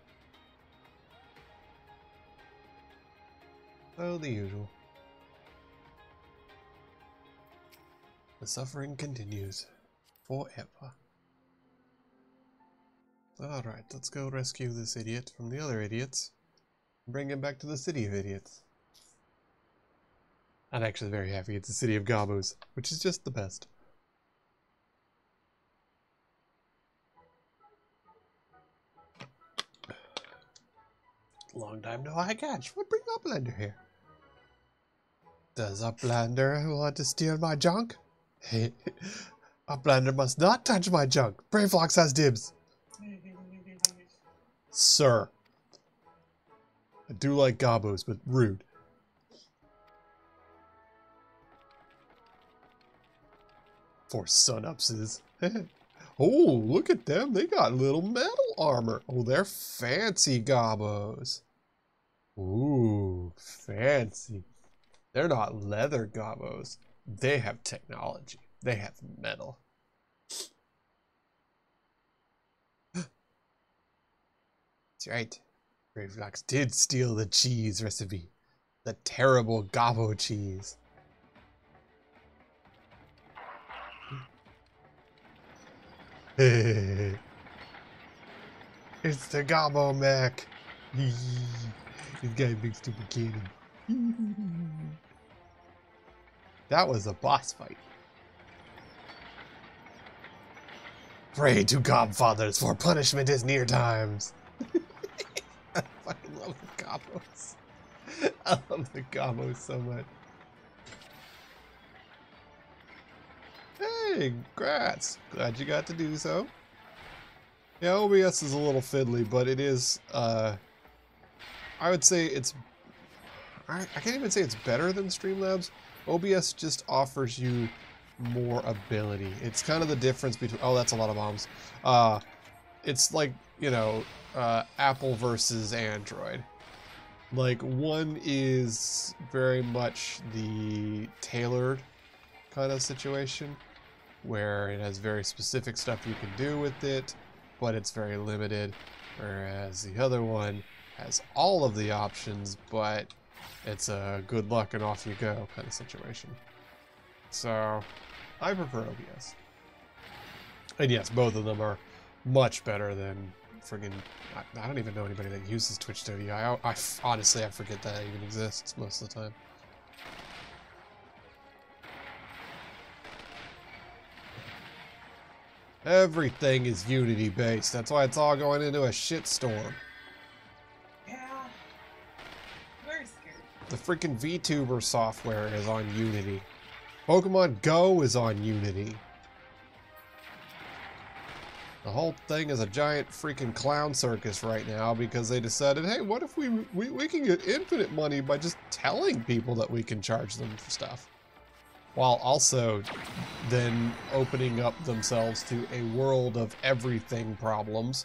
So the usual. The suffering continues forever. Alright, let's go rescue this idiot from the other idiots and bring him back to the city of idiots. I'm actually very happy it's the city of Gobbos, which is just the best. Long time no I catch. What bring Uplander here? Does Uplander want to steal my junk? Uplander must not touch my junk. Brayflox has dibs. Sir. I do like Gobbos, but rude. For sun-upses. Oh, look at them. They got little metal armor. Oh, they're fancy Gobbos. Ooh, fancy. They're not leather Gobbos. They have technology. They have metal. That's right. Gravefox did steal the cheese recipe. The terrible Gobbo cheese. It's the Gobbo Mac. This guy big stupid cannon. That was a boss fight. Pray to Godfathers, for punishment is near times. I fucking love the Gobbos. I love the Gobbos so much. Hey, congrats. Glad you got to do so. Yeah, OBS is a little fiddly, but it is, I would say it's, I can't even say it's better than Streamlabs. OBS just offers you more ability. It's kind of the difference between, oh, that's a lot of bombs. It's like, you know, Apple versus Android. Like, one is very much the tailored kind of situation, where it has very specific stuff you can do with it, but it's very limited, whereas the other one has all of the options, but it's a good luck and off you go kind of situation. So I prefer OBS. And yes, both of them are much better than friggin', I don't even know anybody that uses Twitch TV. Honestly, I forget that even exists most of the time. Everything is Unity based. That's why it's all going into a shitstorm. Yeah. Very scary. The freaking VTuber software is on Unity. Pokemon Go is on Unity. The whole thing is a giant freaking clown circus right now because they decided, hey, what if we can get infinite money by just telling people that we can charge them for stuff? While also then opening up themselves to a world of everything problems,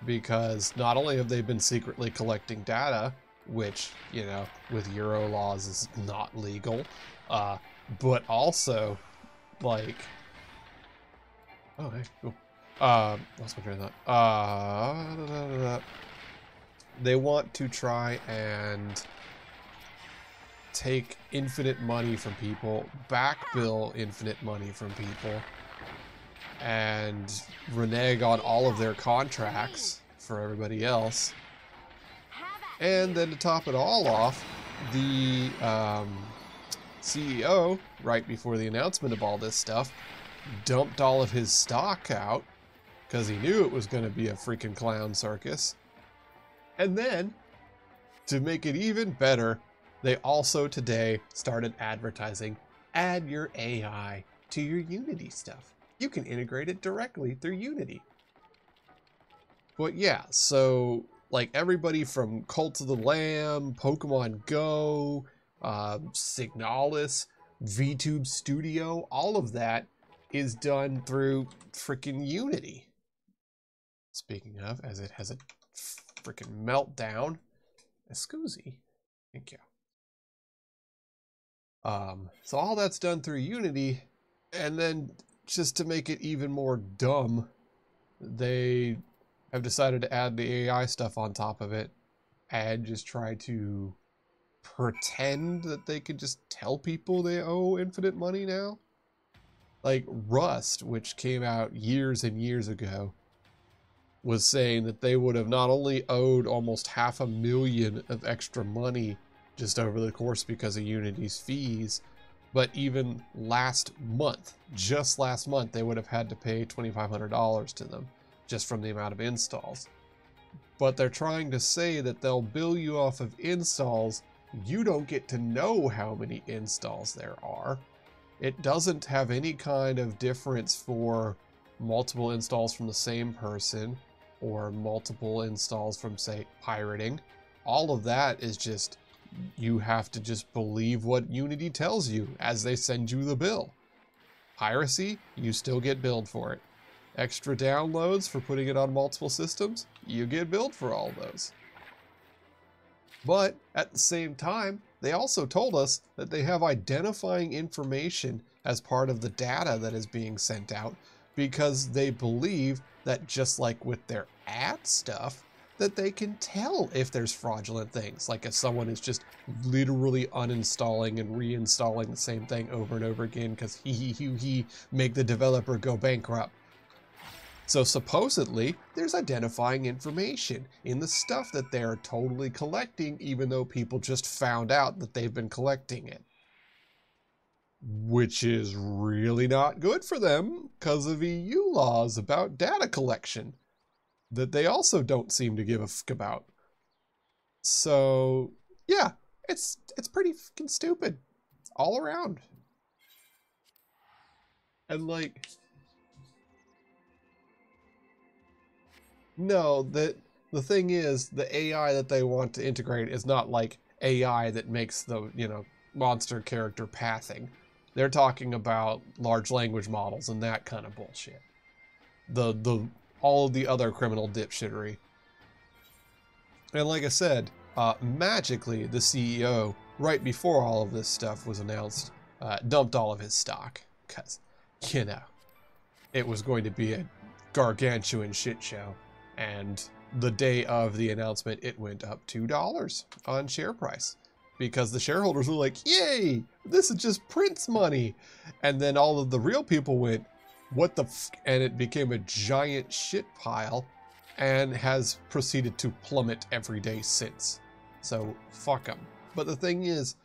because not only have they been secretly collecting data, which, you know, with Euro laws is not legal, but also, like, oh, hey, cool. Lost my train of thought. They want to try and take infinite money from people, backbill infinite money from people, and renege on all of their contracts for everybody else. And then to top it all off, the CEO, right before the announcement of all this stuff, dumped all of his stock out because he knew it was going to be a freaking clown circus. And then, to make it even better, they also today started advertising, add your AI to your Unity stuff. You can integrate it directly through Unity. But yeah, so like everybody from Cult of the Lamb, Pokemon Go, Signalis, VTube Studio, all of that is done through freaking Unity. Speaking of, as it has a freaking meltdown, Escusi, thank you. So all that's done through Unity, and then just to make it even more dumb, they have decided to add the AI stuff on top of it and just try to pretend that they could just tell people they owe infinite money now. Like Rust, which came out years and years ago, was saying that they would have not only owed almost $500,000 of extra money just over the course because of Unity's fees, but even just last month, they would have had to pay $2,500 to them just from the amount of installs. But they're trying to say that they'll bill you off of installs. You don't get to know how many installs there are. It doesn't have any kind of difference for multiple installs from the same person or multiple installs from, say, pirating. All of that is just, you have to just believe what Unity tells you as they send you the bill. Piracy, you still get billed for it. Extra downloads for putting it on multiple systems, you get billed for all those. But at the same time, they also told us that they have identifying information as part of the data that is being sent out, because they believe that just like with their ad stuff, that they can tell if there's fraudulent things. Like if someone is just literally uninstalling and reinstalling the same thing over and over again because he make the developer go bankrupt. So supposedly there's identifying information in the stuff that they're totally collecting, even though people just found out that they've been collecting it. Which is really not good for them because of EU laws about data collection that they also don't seem to give a fuck about. So yeah, it's pretty fucking stupid all around. And like, no, the thing is, the AI that they want to integrate is not like AI that makes the, you know, monster character pathing. They're talking about large language models and that kind of bullshit. All of the other criminal dipshittery. And like I said, magically the CEO, right before all of this stuff was announced, dumped all of his stock. Because, you know, it was going to be a gargantuan shit show. And the day of the announcement, it went up $2 on share price. Because the shareholders were like, yay, this is just Prince money. And then all of the real people went, what the f? And it became a giant shit pile and has proceeded to plummet every day since. So fuck them. But the thing is,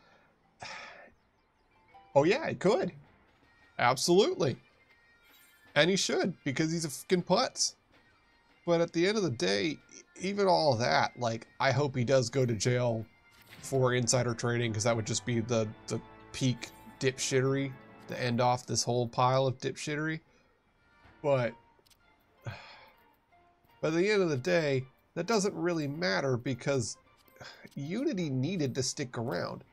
oh yeah, it could. Absolutely. And he should, because he's a fucking putz. But at the end of the day, even all that, like, I hope he does go to jail for insider trading, because that would just be the peak dipshittery to end off this whole pile of dipshittery. But at the end of the day, that doesn't really matter, because Unity needed to stick around.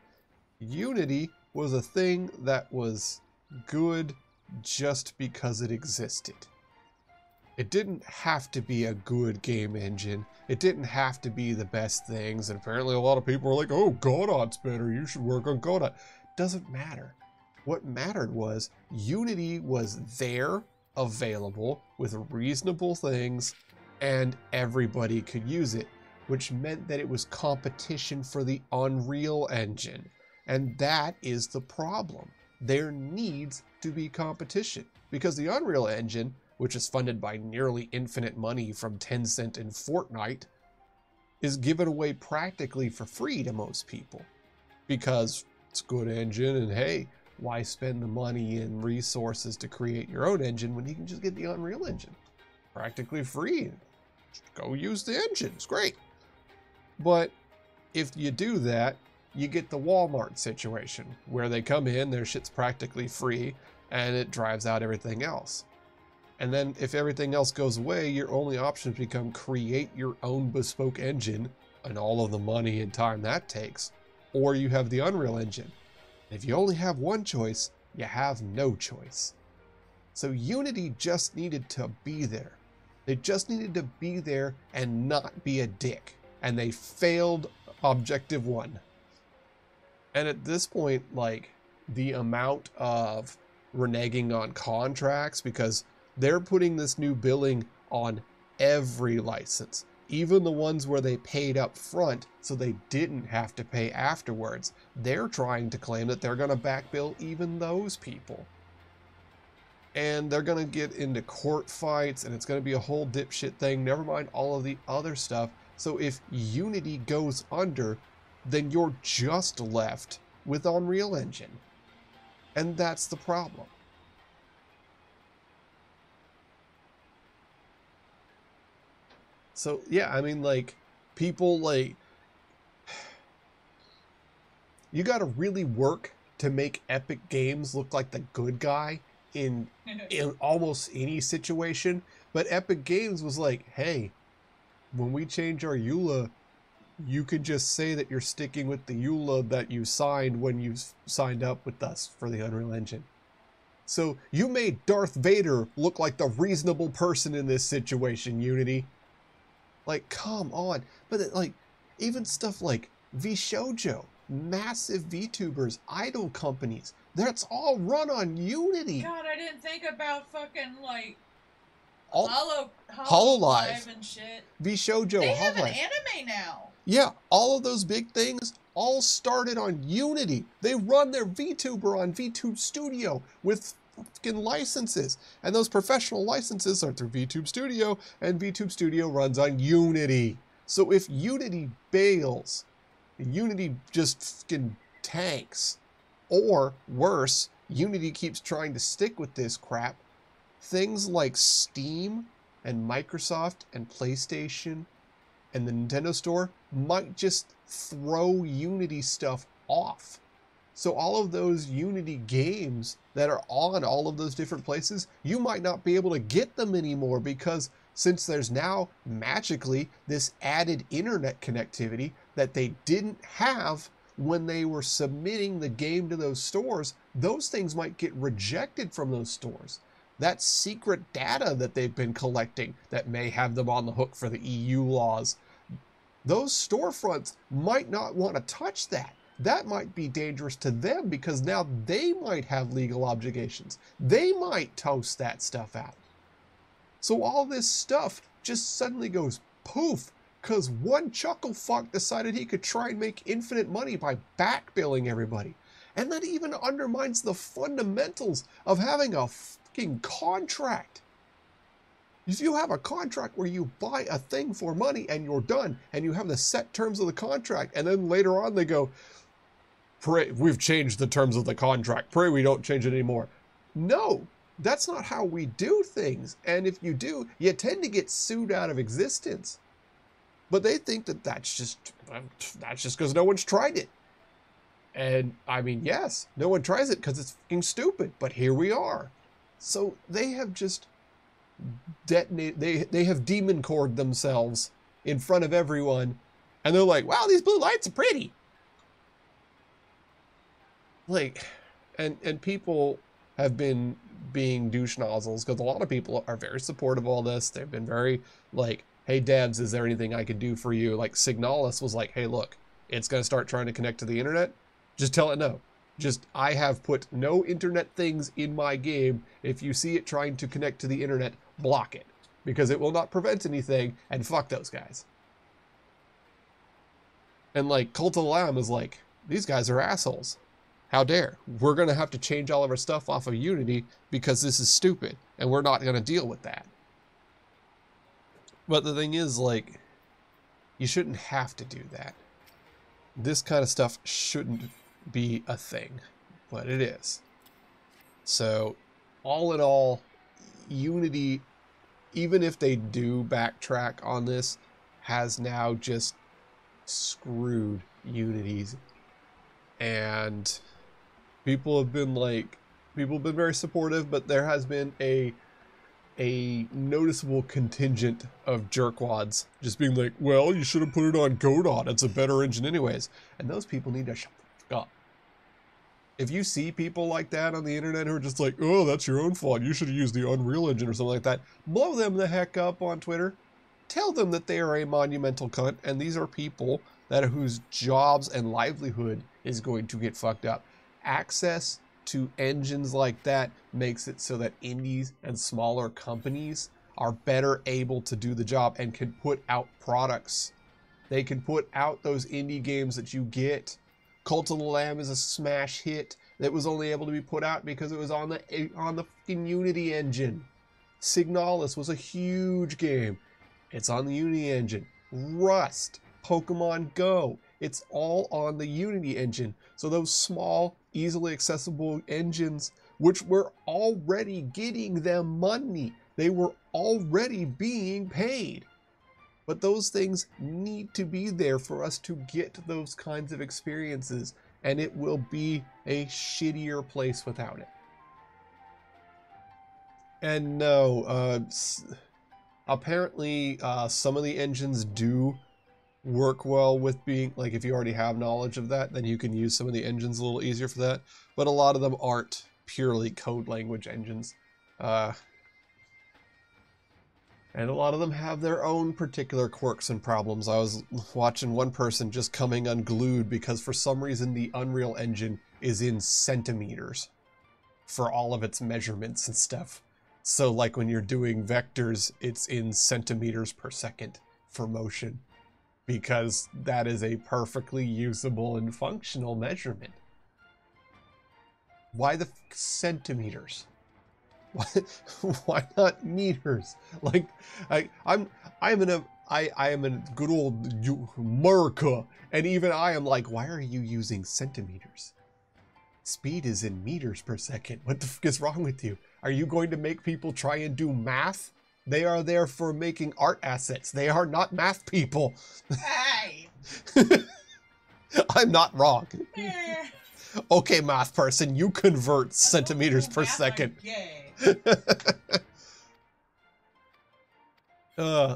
Unity was a thing that was good just because it existed. It didn't have to be a good game engine. It didn't have to be the best things. And apparently a lot of people are like, oh, Godot's better. You should work on Godot. Doesn't matter. What mattered was Unity was there, available, with reasonable things, and everybody could use it, which meant that it was competition for the Unreal Engine. And that is the problem. There needs to be competition, because the Unreal Engine, which is funded by nearly infinite money from Tencent and Fortnite, is given away practically for free to most people. Because it's a good engine, and hey, why spend the money and resources to create your own engine when you can just get the Unreal Engine? Practically free. Just go use the engine, it's great. But if you do that, you get the Walmart situation, where they come in, their shit's practically free, and it drives out everything else. And then if everything else goes away, your only options become create your own bespoke engine and all of the money and time that takes, or you have the Unreal Engine. If you only have one choice, you have no choice. So Unity just needed to be there. They just needed to be there and not be a dick. And they failed Objective 1. And at this point, like, the amount of reneging on contracts, because they're putting this new billing on every license, even the ones where they paid up front so they didn't have to pay afterwards. They're trying to claim that they're going to backbill even those people. And they're going to get into court fights, and it's going to be a whole dipshit thing, never mind all of the other stuff. So if Unity goes under, then you're just left with Unreal Engine. And that's the problem. So, yeah, I mean, like, people, like, you gotta really work to make Epic Games look like the good guy in almost any situation. But Epic Games was like, hey, when we change our EULA, you can just say that you're sticking with the EULA that you signed when you signed up with us for the Unreal Engine. So you made Darth Vader look like the reasonable person in this situation, Unity. Like, come on. But, like, even stuff like VShojo, massive VTubers, idol companies, that's all run on Unity. God, I didn't think about fucking, like, all Hololive and shit. VShojo, They have an Hololive. anime now. Yeah, all of those big things all started on Unity. They run their VTuber on VTube Studio with fucking licenses. And those professional licenses are through VTube Studio, and VTube Studio runs on Unity. So if Unity bails, Unity just fucking tanks, or worse, Unity keeps trying to stick with this crap, things like Steam and Microsoft and PlayStation and the Nintendo Store might just throw Unity stuff off. So all of those Unity games that are on all of those different places, you might not be able to get them anymore, because since there's now magically this added internet connectivity that they didn't have when they were submitting the game to those stores, those things might get rejected from those stores. That secret data that they've been collecting that may have them on the hook for the EU laws, those storefronts might not want to touch that. That might be dangerous to them, because now they might have legal obligations. They might toast that stuff out. So all this stuff just suddenly goes poof, because one chuckle fuck decided he could try and make infinite money by back-billing everybody. And that even undermines the fundamentals of having a fucking contract. If you have a contract where you buy a thing for money and you're done, and you have the set terms of the contract, and then later on they go, "Pray, we've changed the terms of the contract. Pray we don't change it anymore." No, that's not how we do things. And if you do, you tend to get sued out of existence. But they think that that's just because no one's tried it. And I mean, yes, no one tries it because it's fucking stupid, but here we are. So they have just they have demon cored themselves in front of everyone, and they're like, "Wow, these blue lights are pretty." Like, and people have been being douche nozzles, because a lot of people are very supportive of all this. They've been very like, "Hey devs, is there anything I can do for you?" Like Signalis was like, "Hey, look, it's going to start trying to connect to the internet. Just tell it no. Just, I have put no internet things in my game. If you see it trying to connect to the internet, block it, because it will not prevent anything, and fuck those guys." And like Cult of the Lamb is like, "These guys are assholes. How dare? We're going to have to change all of our stuff off of Unity because this is stupid, and we're not going to deal with that." But the thing is, like, you shouldn't have to do that. This kind of stuff shouldn't be a thing, but it is. So, all in all, Unity, even if they do backtrack on this, has now just screwed Unity's. And people have been very supportive, but there has been a noticeable contingent of jerkwads just being like, "Well, you should have put it on Godot. It's a better engine anyways." And those people need to shut the fuck up. If you see people like that on the internet who are just like, "Oh, that's your own fault. You should have used the Unreal Engine," or something like that, blow them the heck up on Twitter. Tell them that they are a monumental cunt, and these are people whose jobs and livelihood is going to get fucked up. Access to engines like that makes it so that indies and smaller companies are better able to do the job and can put out products. They can put out those indie games that you get. Cult of the Lamb is a smash hit that was only able to be put out because it was on the fucking Unity engine. Signalis was a huge game. It's on the Unity engine. Rust, Pokemon Go, it's all on the Unity engine. So those small, easily accessible engines, which were already getting them money, they were already being paid. But those things need to be there for us to get those kinds of experiences, and it will be a shittier place without it. And no, apparently some of the engines do work well with being, like, if you already have knowledge of that, then you can use some of the engines a little easier for that. But a lot of them aren't purely code language engines. And a lot of them have their own particular quirks and problems. I was watching one person just coming unglued because for some reason the Unreal Engine is in centimeters for all of its measurements and stuff. So like when you're doing vectors, it's in centimeters per second for motion, because that is a perfectly usable and functional measurement. Why the centimeters? Why not meters? Like I am in good old America, and even I am like, why are you using centimeters? Speed is in meters per second. What the fuck is wrong with you? Are you going to make people try and do math? They are there for making art assets. They are not math people. Hey! I'm not wrong. Eh. Okay, math person, you convert centimeters per Math, second. I'm gay.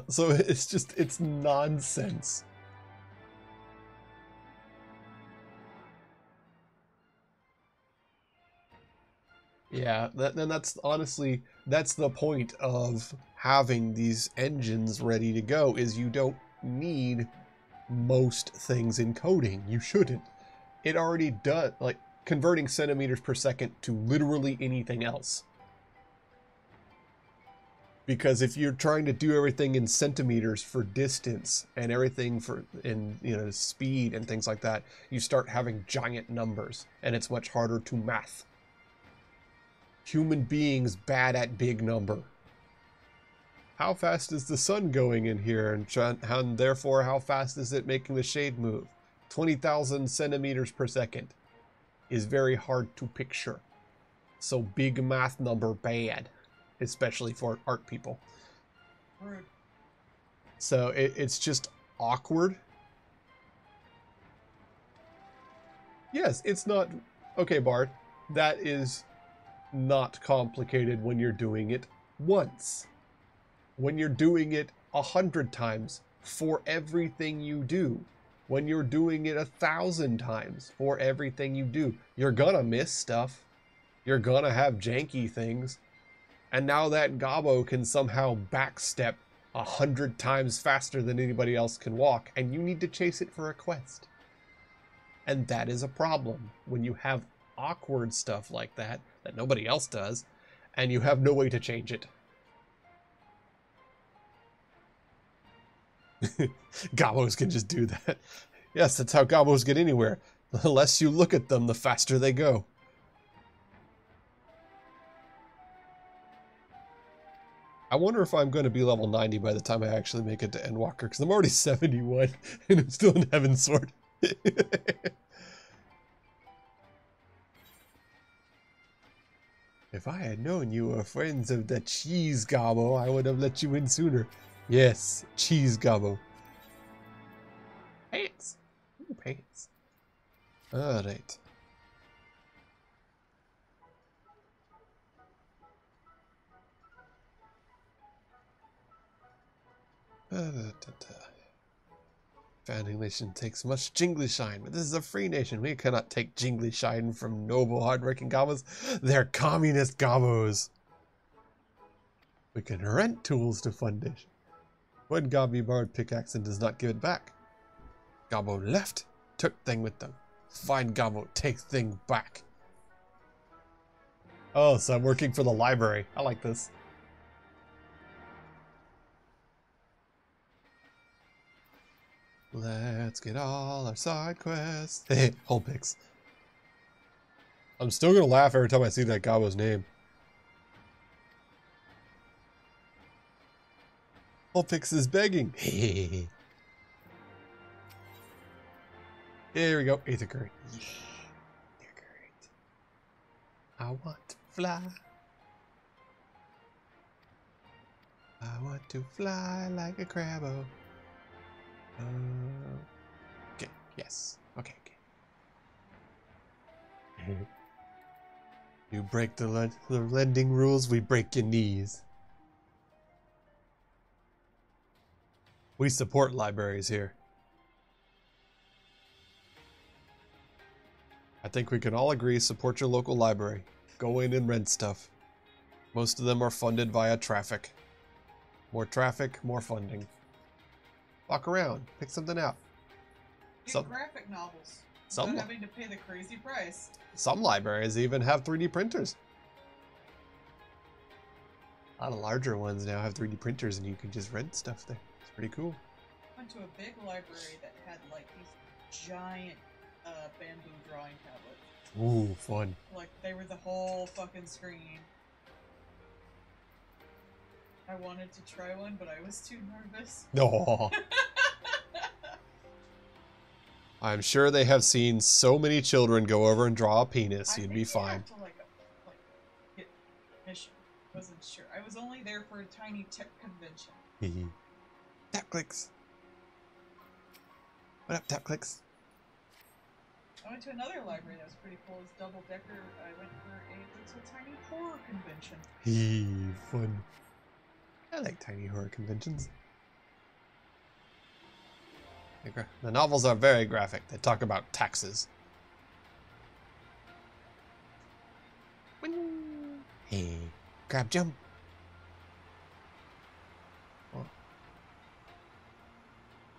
So it's nonsense. Yeah, that's honestly, that's the point of having these engines ready to go, is you don't need most things in coding. You shouldn't. It already does, like converting centimeters per second to literally anything else. Because if you're trying to do everything in centimeters for distance and everything for speed and things like that, you start having giant numbers, and it's much harder to math. Human beings bad at big number. How fast is the sun going in here, and therefore how fast is it making the shade move? 20,000 centimeters per second is very hard to picture. So big math number bad, especially for art people. Rude. So it's just awkward. Yes, it's not... Okay, Bart, that is not complicated when you're doing it once. When you're doing it 100 times for everything you do. When you're doing it 1,000 times for everything you do. You're gonna miss stuff. You're gonna have janky things. And now that Gobbo can somehow backstep 100 times faster than anybody else can walk, and you need to chase it for a quest. And that is a problem when you have awkward stuff like that nobody else does, and you have no way to change it. Gobbos can just do that. Yes, that's how Gobbos get anywhere. The less you look at them, the faster they go. I wonder if I'm going to be level 90 by the time I actually make it to Endwalker, because I'm already 71, and I'm still in Heavensward. If I had known you were friends of the cheese Gobbo, I would have let you in sooner. Yes, cheese Gobbo. Pants. Ooh, pants. Alright. Founding nation takes much jingly shine, but this is a free nation. We cannot take jingly shine from noble, hardworking Gobbos. They're communist Gobbos. We can rent tools to Foundation. When Gobby borrowed pickaxe and does not give it back, Gobbo left, took thing with them. Find Gobbo, take thing back. Oh, so I'm working for the library. I like this. Let's get all our side quests. Hey, whole picks. I'm still gonna laugh every time I see that Gobbo's name. Whole picks is begging. Hey. There we go. Aether current. Yeah. Aether current. I want to fly. I want to fly like a crabbo. Okay, yes. Okay. You break the lending rules, we break your knees. We support libraries here. I think we can all agree, support your local library. Go in and rent stuff. Most of them are funded via traffic. More traffic, more funding. Walk around, pick something out. Get graphic novels. Some Without having to pay the crazy price. Some libraries even have 3D printers. A lot of larger ones now have 3D printers and you can just rent stuff there. It's pretty cool. I went to a big library that had like these giant bamboo drawing tablets. Ooh, fun. Like they were the whole fucking screen. I wanted to try one, but I was too nervous. No. I'm sure they have seen so many children go over and draw a penis. You'd be fine. To, like get permission. Wasn't sure. I was only there for a tiny tech convention. Tap clicks. What up, tap clicks? I went to another library that was pretty cool. It was double decker. I went for a little tiny horror convention. Fun. I like tiny horror conventions. The novels are very graphic. They talk about taxes. Hey, grab jump. Oh.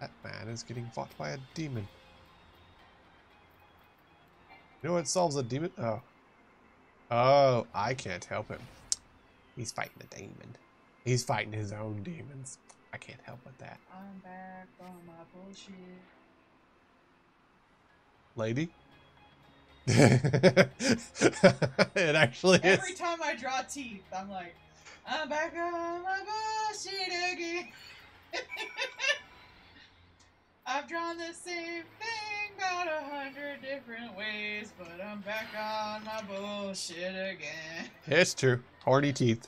That man is getting fought by a demon. You know what solves a demon? Oh. Oh, I can't help him. He's fighting a demon. He's fighting his own demons. I can't help with that. I'm back on my bullshit. Lady? It actually is. Every time I draw teeth, I'm like, I'm back on my bullshit again. I've drawn the same thing about 100 different ways, but I'm back on my bullshit again. It's true. Horny teeth.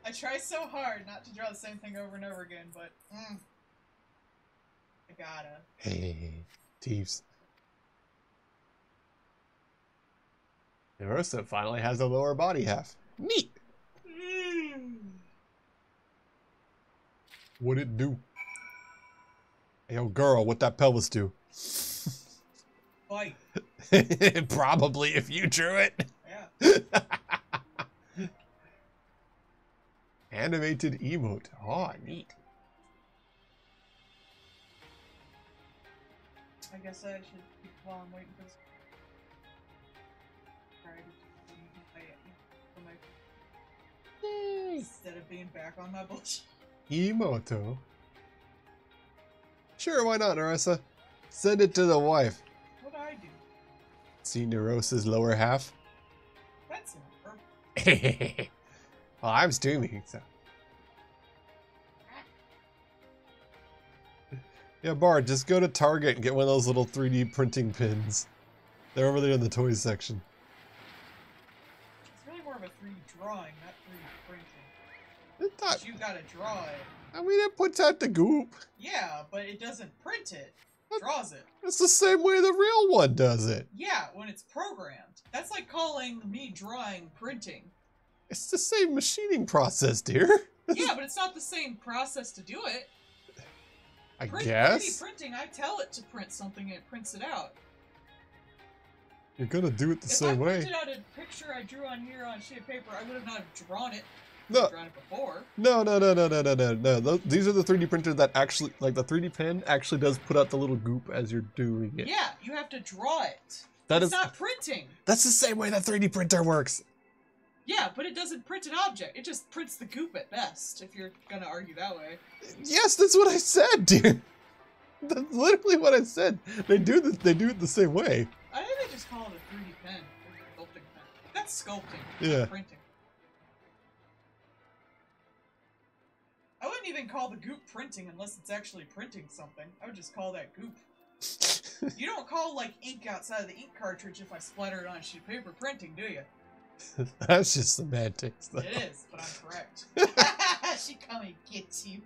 I try so hard not to draw the same thing over and over again, but I gotta. Hey, thieves. Narosa finally has a lower body half. Neat. What'd it do? Hey, yo, girl, what that pelvis do? Fight. Probably if you drew it. Yeah. Animated emote. Oh, neat. I guess I should keep while I'm waiting for this. Instead of being back on my bullshit. Emoto. Sure, why not, Narissa? Send it to the wife. What'd I do? See Nerosa's lower half? That's inappropriate. Well, I'm streaming, so. Yeah, Bard, just go to Target and get one of those little 3D printing pins. They're over there in the toys section. It's really more of a 3D drawing, not 3D printing. It's not, But you gotta draw it. I mean, it puts out the goop. Yeah, but it doesn't print it. It draws it. It's the same way the real one does it. Yeah, when it's programmed. That's like calling me drawing printing. It's the same machining process, dear. Yeah, but it's not the same process to do it. I guess. 3D printing, I tell it to print something and it prints it out. You're gonna do it the same way. If I printed out a picture I drew on here on a sheet of paper, I would have not have drawn it. No. Drawn it before. No. These are the 3D printers that actually, like the 3D pen, actually does put out the little goop as you're doing it. Yeah, you have to draw it. That It's is not printing. That's the same way that 3D printer works. Yeah, but it doesn't print an object. It just prints the goop at best, if you're gonna argue that way. Yes, that's what I said, dude. That's literally what I said. They do it the same way. I think they just call it a 3D pen. Or sculpting pen. That's sculpting, Yeah. not printing. I wouldn't even call the goop printing unless it's actually printing something. I would just call that goop. You don't call, like, ink outside of the ink cartridge if I splatter it on a sheet of paper printing, do you? That's just semantics, though. It is, but I'm correct. She come and gets you.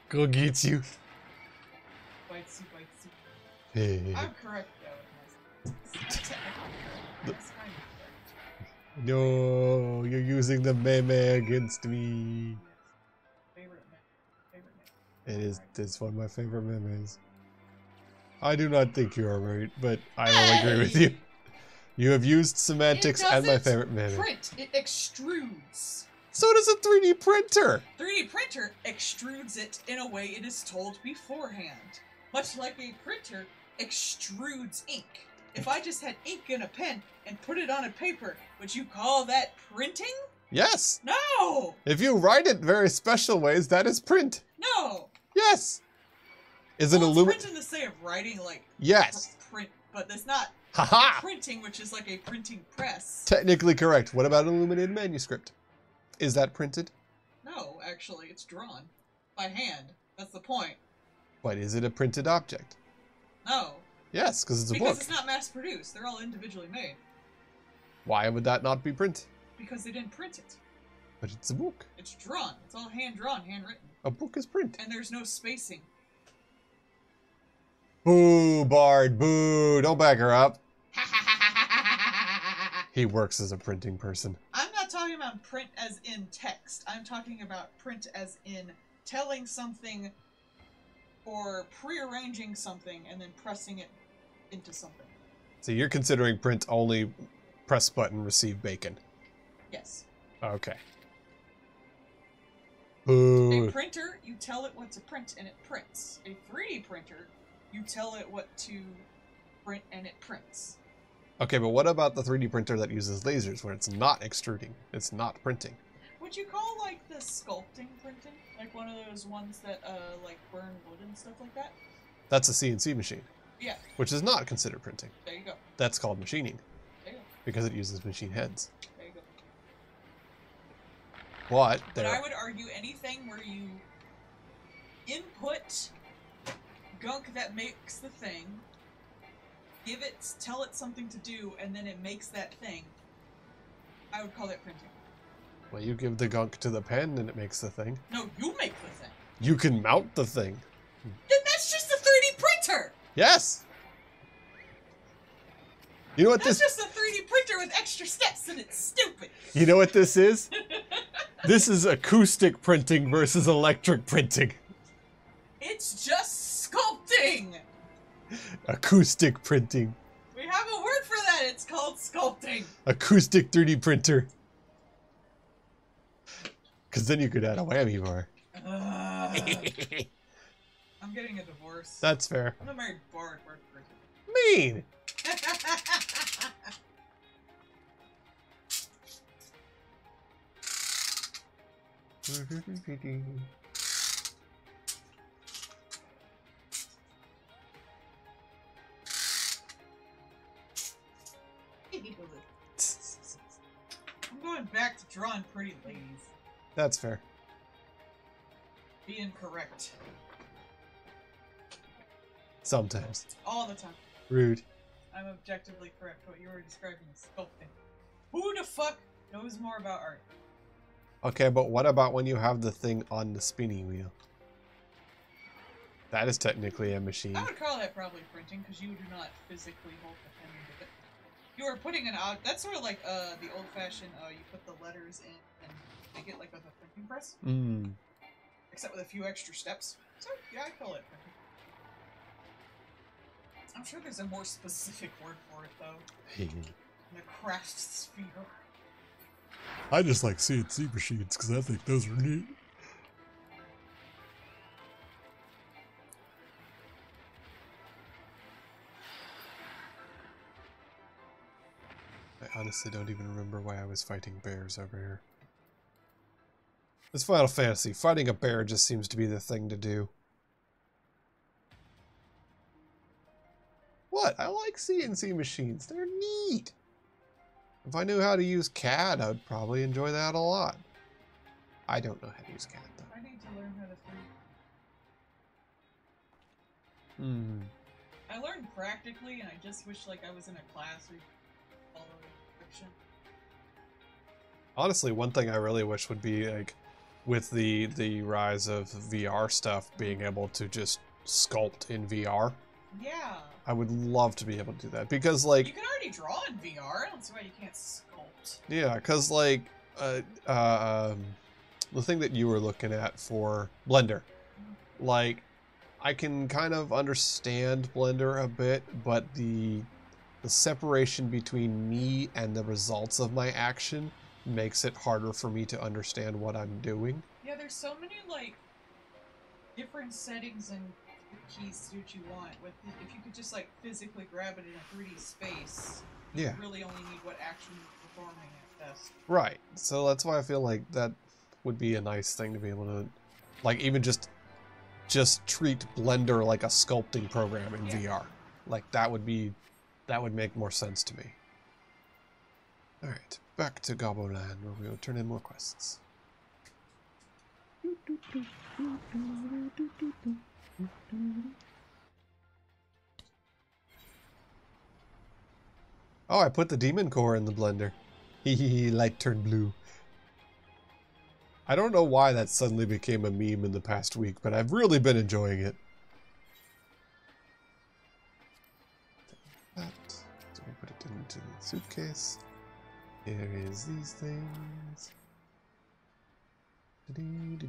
Go get you. Bites you, bites you. Hey. I'm correct, though. I'm technically correct. That's kind of correct. No, you're using the meme against me. Favorite meme. It's one of my favorite memes. I do not think you are right, but I will agree with you. You have used semantics and my favorite meme. Print. It extrudes. So does a 3D printer. 3D printer extrudes it in a way it is told beforehand. Much like a printer extrudes ink. If I just had ink and a pen and put it on a paper, would you call that printing? Yes. No! If you write it very special ways, that is print. No! Yes. Is an Well, it's illuminate? print in the say of writing, like Yes. print, but that's not Haha. printing, which is like a printing press. Technically correct. What about an illuminated manuscript? Is that printed? No, actually, it's drawn by hand. That's the point. But is it a printed object? No, Yes, because it's a because book. it's not mass-produced. They're all individually made. Why would that not be print? Because they didn't print it. But it's a book. It's drawn. It's all hand-drawn, handwritten. A book is print. And there's no spacing. Boo, Bard, boo. Don't back her up. He works as a printing person. I'm not talking about print as in text. I'm talking about print as in telling something or prearranging something and then pressing it into something. So you're considering print only press button, receive bacon. Yes. Okay. A Boo. printer, you tell it what to print and it prints. A 3D printer, you tell it what to print and it prints. Okay, but what about the 3D printer that uses lasers where it's not extruding? It's not printing. Would you call, like, the sculpting printing? Like one of those ones that, like, burn wood and stuff like that? That's a CNC machine. Yeah. Which is not considered printing. There you go. That's called machining. There you go. Because it uses machine heads. There you go. But But I would argue anything where you input gunk that makes the thing, tell it something to do, and then it makes that thing, I would call that printing. Well, you give the gunk to the pen and it makes the thing. No, you make the thing. You can mount the thing. Then that's just a 3D printer! Yes! You know what That's this... just a 3D printer with extra steps, and it's stupid! You know what this is? This is acoustic printing versus electric printing. It's just sculpting! Acoustic printing. We have a word for that, it's called sculpting! Acoustic 3D printer. Because then you could add a whammy bar. I'm getting a divorce. That's fair. I'm a married bard, word printing. Mean. I'm going back to drawing pretty ladies. That's fair. Being correct. Sometimes. All the time. Rude. I'm objectively correct. What you were describing is sculpting. Who the fuck knows more about art? Okay, but what about when you have the thing on the spinning wheel? That is technically a machine. I would call that probably printing, because you do not physically hold the pen into it. You are putting an odd... That's sort of like the old-fashioned, you put the letters in and make it like with a printing press. Mm. Except with a few extra steps. So, yeah, I call it printing. I'm sure there's a more specific word for it, though. In the craft sphere. I just like CNC machines because I think those are neat. I honestly don't even remember why I was fighting bears over here. It's Final Fantasy. Fighting a bear just seems to be the thing to do. What? I like CNC machines. They're neat. If I knew how to use CAD, I would probably enjoy that a lot. I don't know how to use CAD, though. I need to learn how to 3D. Hmm. I learned practically, and I just wish like I was in a class or follow fiction. Honestly, one thing I really wish would be like, with the rise of VR stuff, being able to just sculpt in VR. Yeah. I would love to be able to do that because, like, You can already draw in VR. I don't see why you can't sculpt. yeah, because like, the thing that you were looking at for Blender, like, I can kind of understand Blender a bit, but the separation between me and the results of my action makes it harder for me to understand what I'm doing. Yeah, there's so many like different settings and keys to do what you want. If you could just like physically grab it in a 3D space, Yeah. you really only need what action you're performing at best. Right. So that's why I feel like that would be a nice thing to be able to, like, even just treat Blender like a sculpting program in VR. Like that would make more sense to me. All right, back to Gobbos Land where we will turn in more quests. Oh, I put the demon core in the blender. Hehe, light turned blue. I don't know why that suddenly became a meme in the past week, but I've really been enjoying it. That. So we put it into the suitcase. Here is these things. And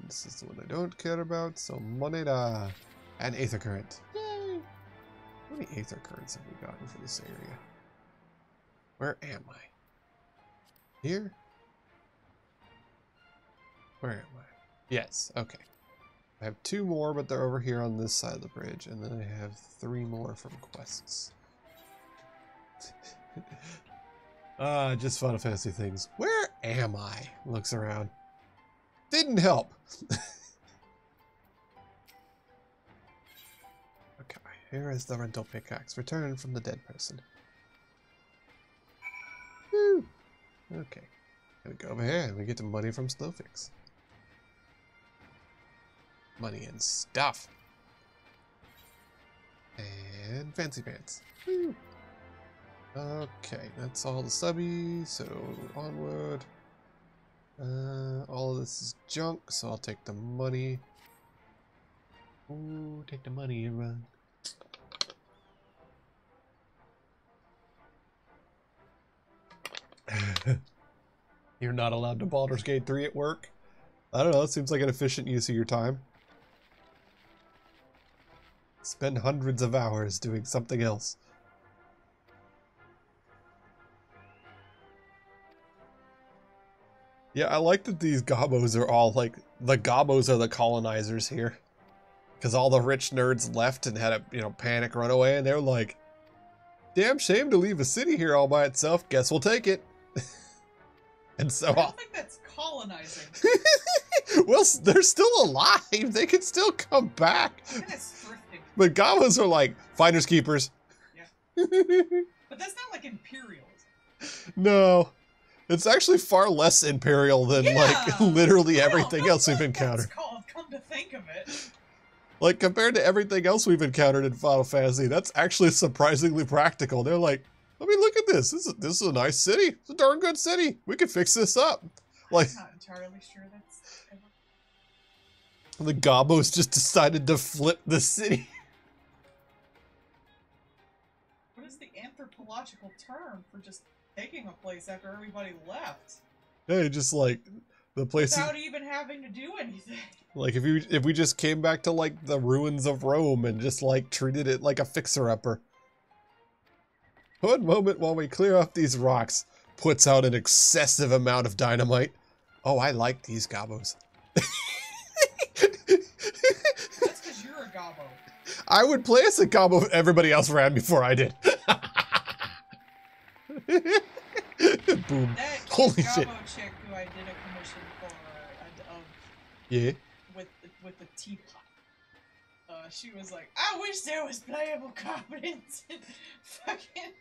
this is the one I don't care about, so moneda and aether current. Yay! How many aether currents have we gotten for this area? Where am I? Here? Where am I? Yes, okay. I have 2 more, but they're over here on this side of the bridge, and then I have 3 more from quests. Just Final Fantasy things. Where am I? Looks around. Didn't help. Okay, here is the rental pickaxe. Returned from the dead person. Woo! Okay. Then we go over here and we get the money from Snowfix. Money and stuff. And fancy pants. Woo! Okay, that's all the subbies, so onward. All of this is junk, so I'll take the money. Ooh, take the money and run. You're not allowed to Baldur's Gate 3 at work? I don't know, it seems like an efficient use of your time. Spend hundreds of hours doing something else. Yeah, I like that these Gobbos are all like, the Gobbos are the colonizers here. Because all the rich nerds left and had a, panic runaway, and they're like, damn shame to leave a city here all by itself, guess we'll take it. And so I don't think that's colonizing. well, they're still alive, they can still come back. I think that's thrifting. But Gobbos are like, finders keepers. Yeah. But that's not like imperialism. No. It's actually far less imperial than, like, literally everything else we've encountered. Come to think of it. Like, compared to everything else we've encountered in Final Fantasy, that's actually surprisingly practical. They're like, I mean, look at this. This is a nice city. It's a darn good city. We could fix this up. Like, I'm not entirely sure that's ever... The Gobbos just decided to flip the city. What is the anthropological term for just taking a place after everybody left? Hey, just like the place without even having to do anything. Like if we just came back to like the ruins of Rome and just like treated it like a fixer-upper. One moment while we clear off these rocks. Puts out an excessive amount of dynamite. Oh, I like these Gobbos. That's because you're a Gobbo. I would play as a Gobbo if everybody else ran before I did. Boom. That Holy Gobbo shit. chick who I did a commission for Yeah. with the teapot. She was like, I wish there was playable confidence in fucking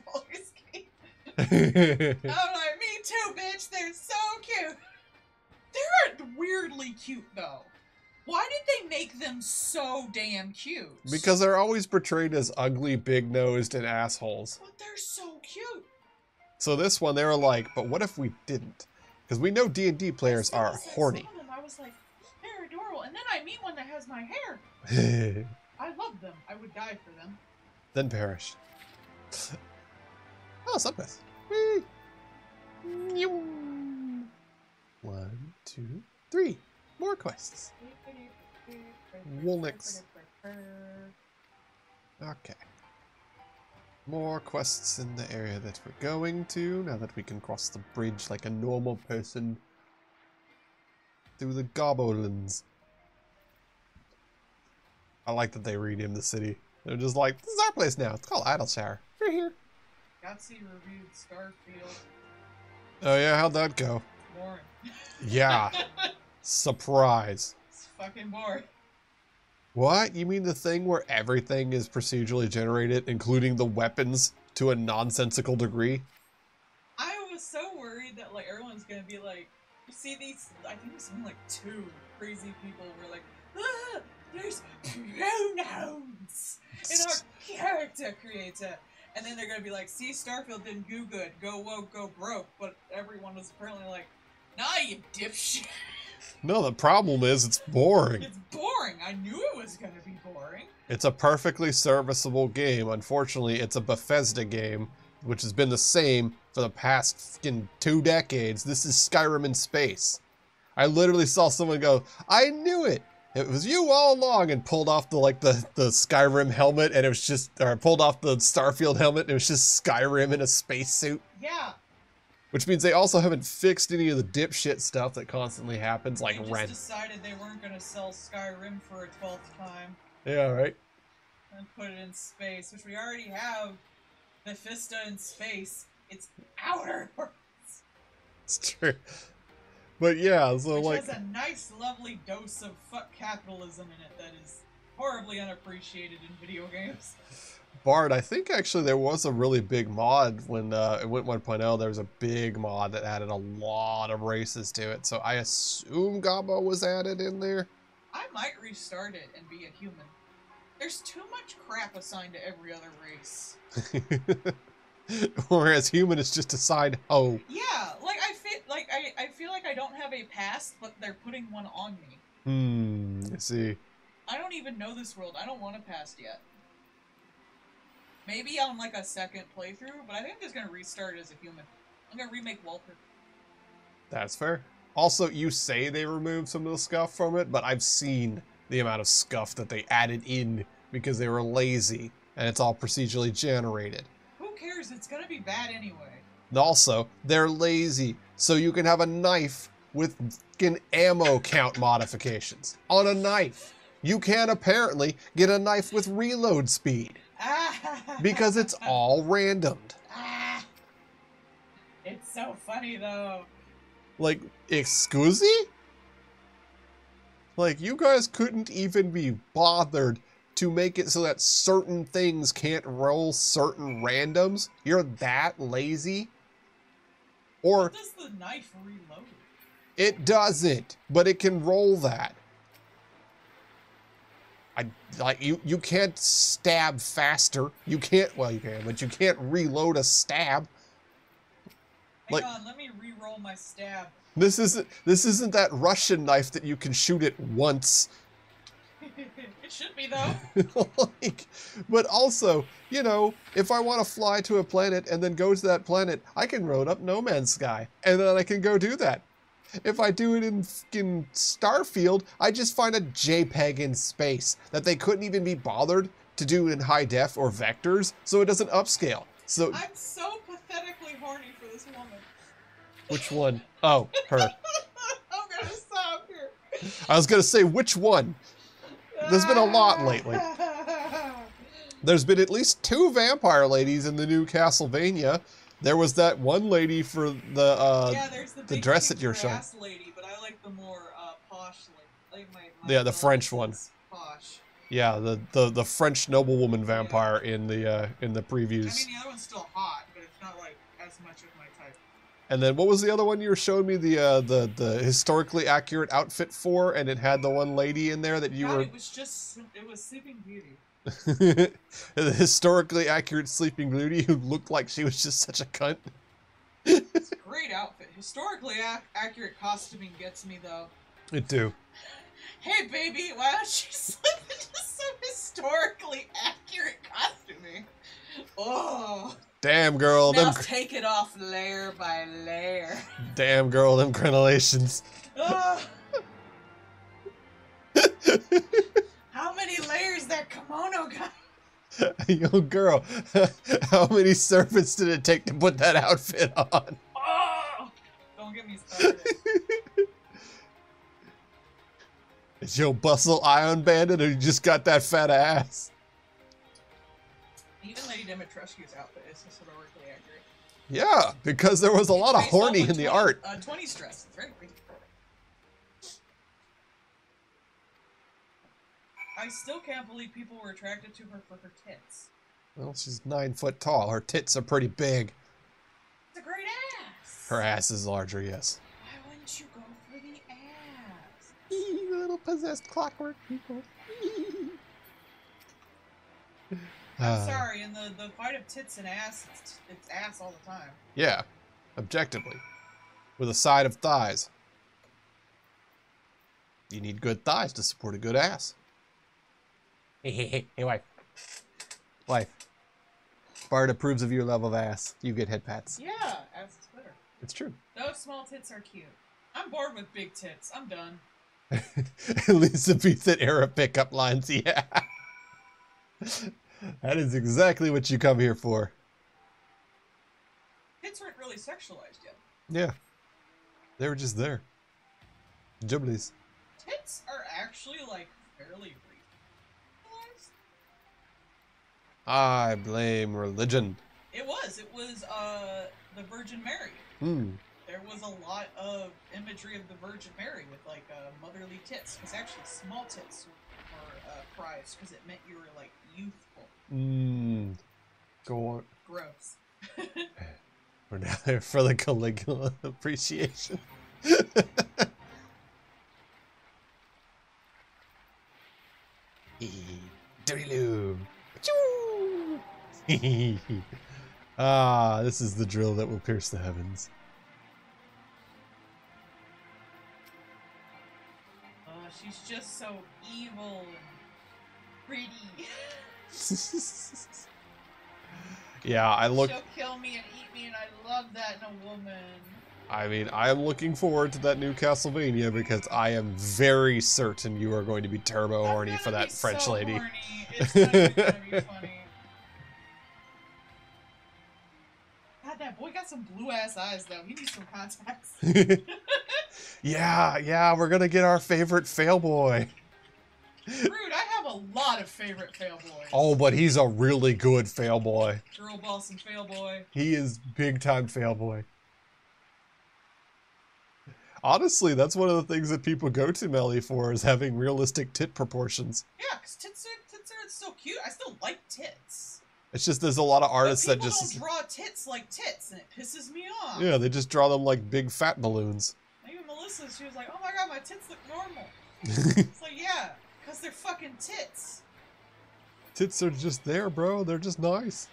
Baldur's Gate. I'm like, me too, bitch. They're so cute. They're weirdly cute, though. Why did they make them so damn cute? Because they're always portrayed as ugly, big-nosed, and assholes. But they're so cute. So this one, they were like, but what if we didn't? Because we know D&D players are horny. Some of them, I was like, they're adorable. And then I meet one that has my hair. I love them. I would die for them. Then perish. Oh, subquest. 1, 2, 3. More quests. Woolnix. Okay. More quests in the area that we're going to, now that we can cross the bridge like a normal person through the Goblins. I like that they renamed the city. They're just like, this is our place now. It's called Idleshire. We're here. Gotsy reviewed Starfield. Oh yeah, how'd that go? Boring. Yeah. Surprise. It's fucking boring. What? You mean the thing where everything is procedurally generated, including the weapons, to a nonsensical degree? I was so worried that like everyone's gonna be like, you see these, I think it's something like 2 crazy people were like, ah, there's pronouns in our character creator. And then they're gonna be like, see, Starfield didn't do good, go woke, go broke. But everyone was apparently like, nah, you dipshit. No, the problem is it's boring. It's boring. I knew it was gonna be boring. It's a perfectly serviceable game. Unfortunately, it's a Bethesda game, which has been the same for the past fucking 2 decades. This is Skyrim in space. I literally saw someone go, I knew it. It was you all along, and pulled off the Skyrim helmet, and it was just, or pulled off the Starfield helmet, and it was just Skyrim in a spacesuit. Yeah. Which means they also haven't fixed any of the dipshit stuff that constantly happens, like They rent. just decided they weren't gonna sell Skyrim for a 12th time Yeah, right. and put it in space, which we already have. Mephisto in space. It's outer worlds. It's true. But yeah, so Which like, has a nice, lovely dose of fuck capitalism in it that is horribly unappreciated in video games. Bard, I think actually there was a really big mod when it went 1.0. There was a big mod that added a lot of races to it. So I assume Gobbos was added in there. I might restart it and be a human. There's too much crap assigned to every other race. Whereas human is just assigned ho. Yeah, like I feel like I don't have a past, but they're putting one on me. I see. I don't even know this world. I don't want a past yet. Maybe on like a second playthrough, but I think I'm just gonna restart it as a human. I'm gonna remake Walter. That's fair. Also, you say they removed some of the scuff from it, but I've seen the amount of scuff that they added in because they were lazy, and it's all procedurally generated. Who cares? It's gonna be bad anyway. And also, they're lazy, so you can have a knife with fucking ammo count modifications on a knife. You can apparently get a knife with reload speed because it's all randomed. It's so funny though. Like, excuse me? Like, you guys couldn't even be bothered to make it so that certain things can't roll certain randoms? You're that lazy? Or Does the knife reload? it doesn't, but it can roll that. You can't stab faster. You can't, well, you can, but you can't reload a stab. Hang Like, on, let me re-roll my stab. this isn't that Russian knife that you can shoot it once. It should be though. Like, but also, you know, if I want to fly to a planet and then go to that planet, I can road up No Man's Sky, and then I can go do that. If I do it in fucking Starfield, I just find a JPEG in space that they couldn't even be bothered to do in high def or vectors, so it doesn't upscale. So I'm so pathetically horny for this woman. which one? Oh, her. I'm gonna stop here. I was gonna say which one. There's been a lot lately. There's been at least 2 vampire ladies in the new Castlevania. There was that one lady for the Yeah, there's the dress that you're showing. lady, but I like the more posh lady. Like Yeah, the French one. Posh. Yeah, the French noblewoman vampire in the previews. I mean, the other one's still hot, but it's not like as much of my type. And then what was the other one you were showing me? The historically accurate outfit for, and it had the one lady in there that you God, were. it was Sleeping Beauty. The historically accurate Sleeping Beauty who looked like she was just such a cunt. It's a great outfit. Historically accurate costuming gets me though. It do. Hey baby, why don't you slip into some historically accurate costuming? Oh. Damn girl, Now them. take it off layer by layer. Damn girl, them crenellations. Oh. How many layers that kimono got? Yo, girl, how many servants did it take to put that outfit on? Oh! Don't get me started. Is your bustle Iron Bandit or you just got that fat ass? Even Lady Dimitrescu's outfit is historically accurate. Yeah, because there was a lot of Based off horny in the art. 20's dress. It's very pretty. I still can't believe people were attracted to her for her tits. Well, she's 9 foot tall. Her tits are pretty big. It's a great ass. Her ass is larger, yes. Why wouldn't you go for the ass? You little possessed clockwork people. I'm sorry, in the fight of tits and ass, it's ass all the time. Yeah, objectively. With a side of thighs. You need good thighs to support a good ass. Hey, wife. Wife. Bart approves of your love of ass. You get head pats. Yeah, ass is better. It's true. Those small tits are cute. I'm bored with big tits. I'm done. At least it beats that era pickup lines, yeah. That is exactly what you come here for. Tits weren't really sexualized yet. Yeah. They were just there. Jubblies. Tits are actually, like, fairly reasonalized. I blame religion. It was the Virgin Mary. Hmm. There was a lot of imagery of the Virgin Mary with, like, motherly tits. Because actually, small tits were prized because it meant you were, like, youthful. Mmm. Go on. Gross. We're now there for the Caligula appreciation. Dirty lube. Ah, this is the drill that will pierce the heavens. She's just so evil and pretty. Yeah, I look. She'll kill me and eat me, and I love that in a woman. I mean, I am looking forward to that new Castlevania because I am very certain you are going to be turbo horny for that French lady. Horny. It's gonna be funny. God, that boy got some blue ass eyes though. He needs some contacts. Yeah, we're gonna get our favorite fail boy. Rude, I have a lot of favorite fail boys. Oh, but he's a really good fail boy. Girl boss and fail boy. He is big time fail boy. Honestly, that's one of the things that people go to Melly for is having realistic tit proportions. Yeah, because tits are so cute. I still like tits. It's just there's a lot of artists that just don't draw tits like tits, and it pisses me off. Yeah, they just draw them like big fat balloons. Even Melissa, she was like, "Oh my god, my tits look normal." It's like, yeah, because they're fucking tits. Tits are just there, bro. They're just nice.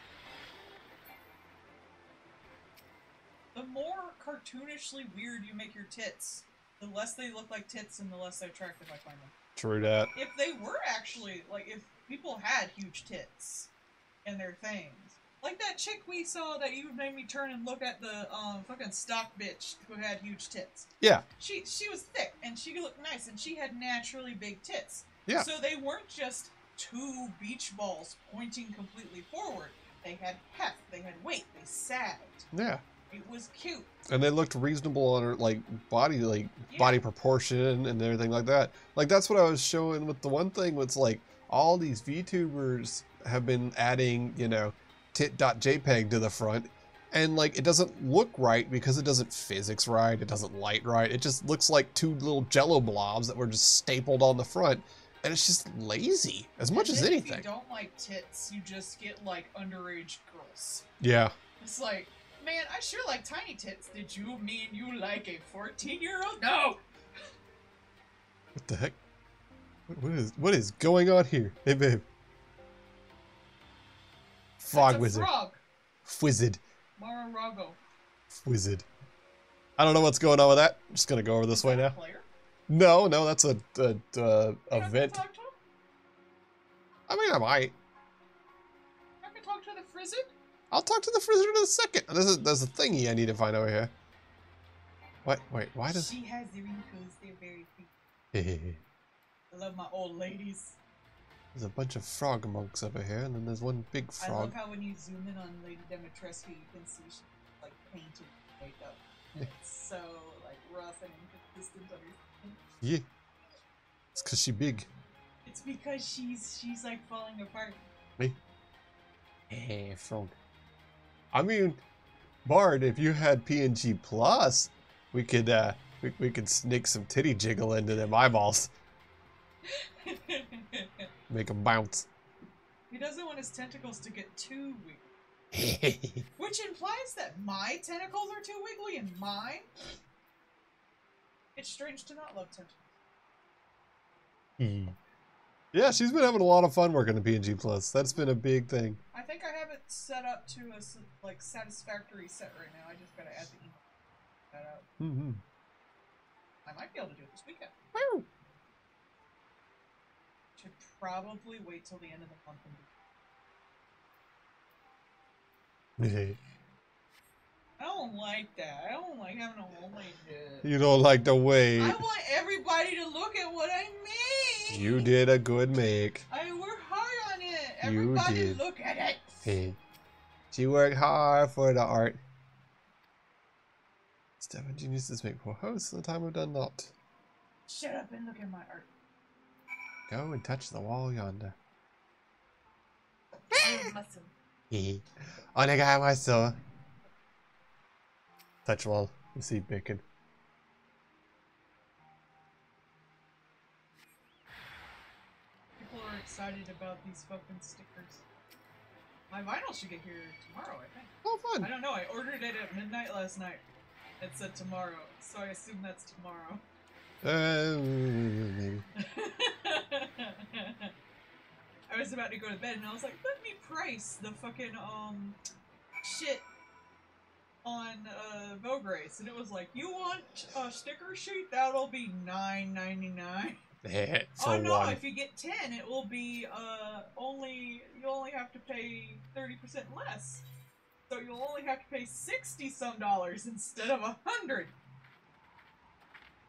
The more cartoonishly weird you make your tits, the less they look like tits and the less attractive I find them. True that. If they were actually, like, if people had huge tits in their things, like that chick we saw that you made me turn and look at the fucking stock bitch who had huge tits. Yeah. She was thick and she looked nice and she had naturally big tits. Yeah. So they weren't just two beach balls pointing completely forward. They had heft, they had weight, they sagged. Yeah. It was cute. And they looked reasonable on her body body proportion and everything like that. Like that's what I was showing with the one thing was like all these VTubers have been adding, you know, tit.jpg to the front, and like it doesn't look right because it doesn't physics right, it doesn't light right, it just looks like two little jello blobs that were just stapled on the front, and it's just lazy as much as anything. If you don't like tits, you just get like underage girls. Yeah. It's like, man, I sure like tiny tits. Did you mean you like a 14-year-old? No! What the heck? What is going on here? Hey babe. Frog wizard. Frog. Fwizzard. Mar-a-Rago. Fwizzard. I don't know what's going on with that. I'm just gonna go over this way now. Player? No, that's a event. Talk to him? I mean, I might. I can talk to the Frizzard? I'll talk to the Frizzard in a second. There's a thingy I need to find over here. What? Wait, why does... She has the wrinkles. They're very pretty. I love my old ladies. There's a bunch of frog monks over here, and then there's one big frog. I love how when you zoom in on Lady Dimitrescu, you can see she's like painted makeup. It's so like rough and inconsistent. Yeah. It's because she big. It's because she's like falling apart. Me? Hey, frog. I mean, Bard, if you had PNG Plus, we could we could sneak some titty jiggle into them eyeballs. Make them bounce. He doesn't want his tentacles to get too wiggly. Which implies that my tentacles are too wiggly and mine? It's strange to not love tentacles. Yeah, she's been having a lot of fun working at PNG Plus. That's been a big thing. I think I have it set up to a like satisfactory set right now. I just gotta add the email. That out. Mm-hmm. I might be able to do it this weekend. Woo! Should probably wait till the end of the month and do it. I don't like that. I don't like having a whole like that. You don't like the way. I want everybody to look at what I made. You did a good make. I worked hard on it. You Everybody did. look at it. Hey. She worked hard for the art. Stephen geniuses make poor hosts in the time of done not. Shut up and look at my art. Go and touch the wall yonder. I mustn't. Hee. Onegai touch wall. You see bacon. People are excited about these fucking stickers. My vinyl should get here tomorrow, I think. Oh, fun. I don't know. I ordered it at midnight last night. It said tomorrow, so I assume that's tomorrow. Maybe. I was about to go to bed and I was like, let me price the fucking shit on Vogue Race, and it was like, you want a sticker sheet? That'll be $9.99. For oh no, one. if you get 10, it will be you only have to pay 30% less. So you'll only have to pay $60-some instead of $100.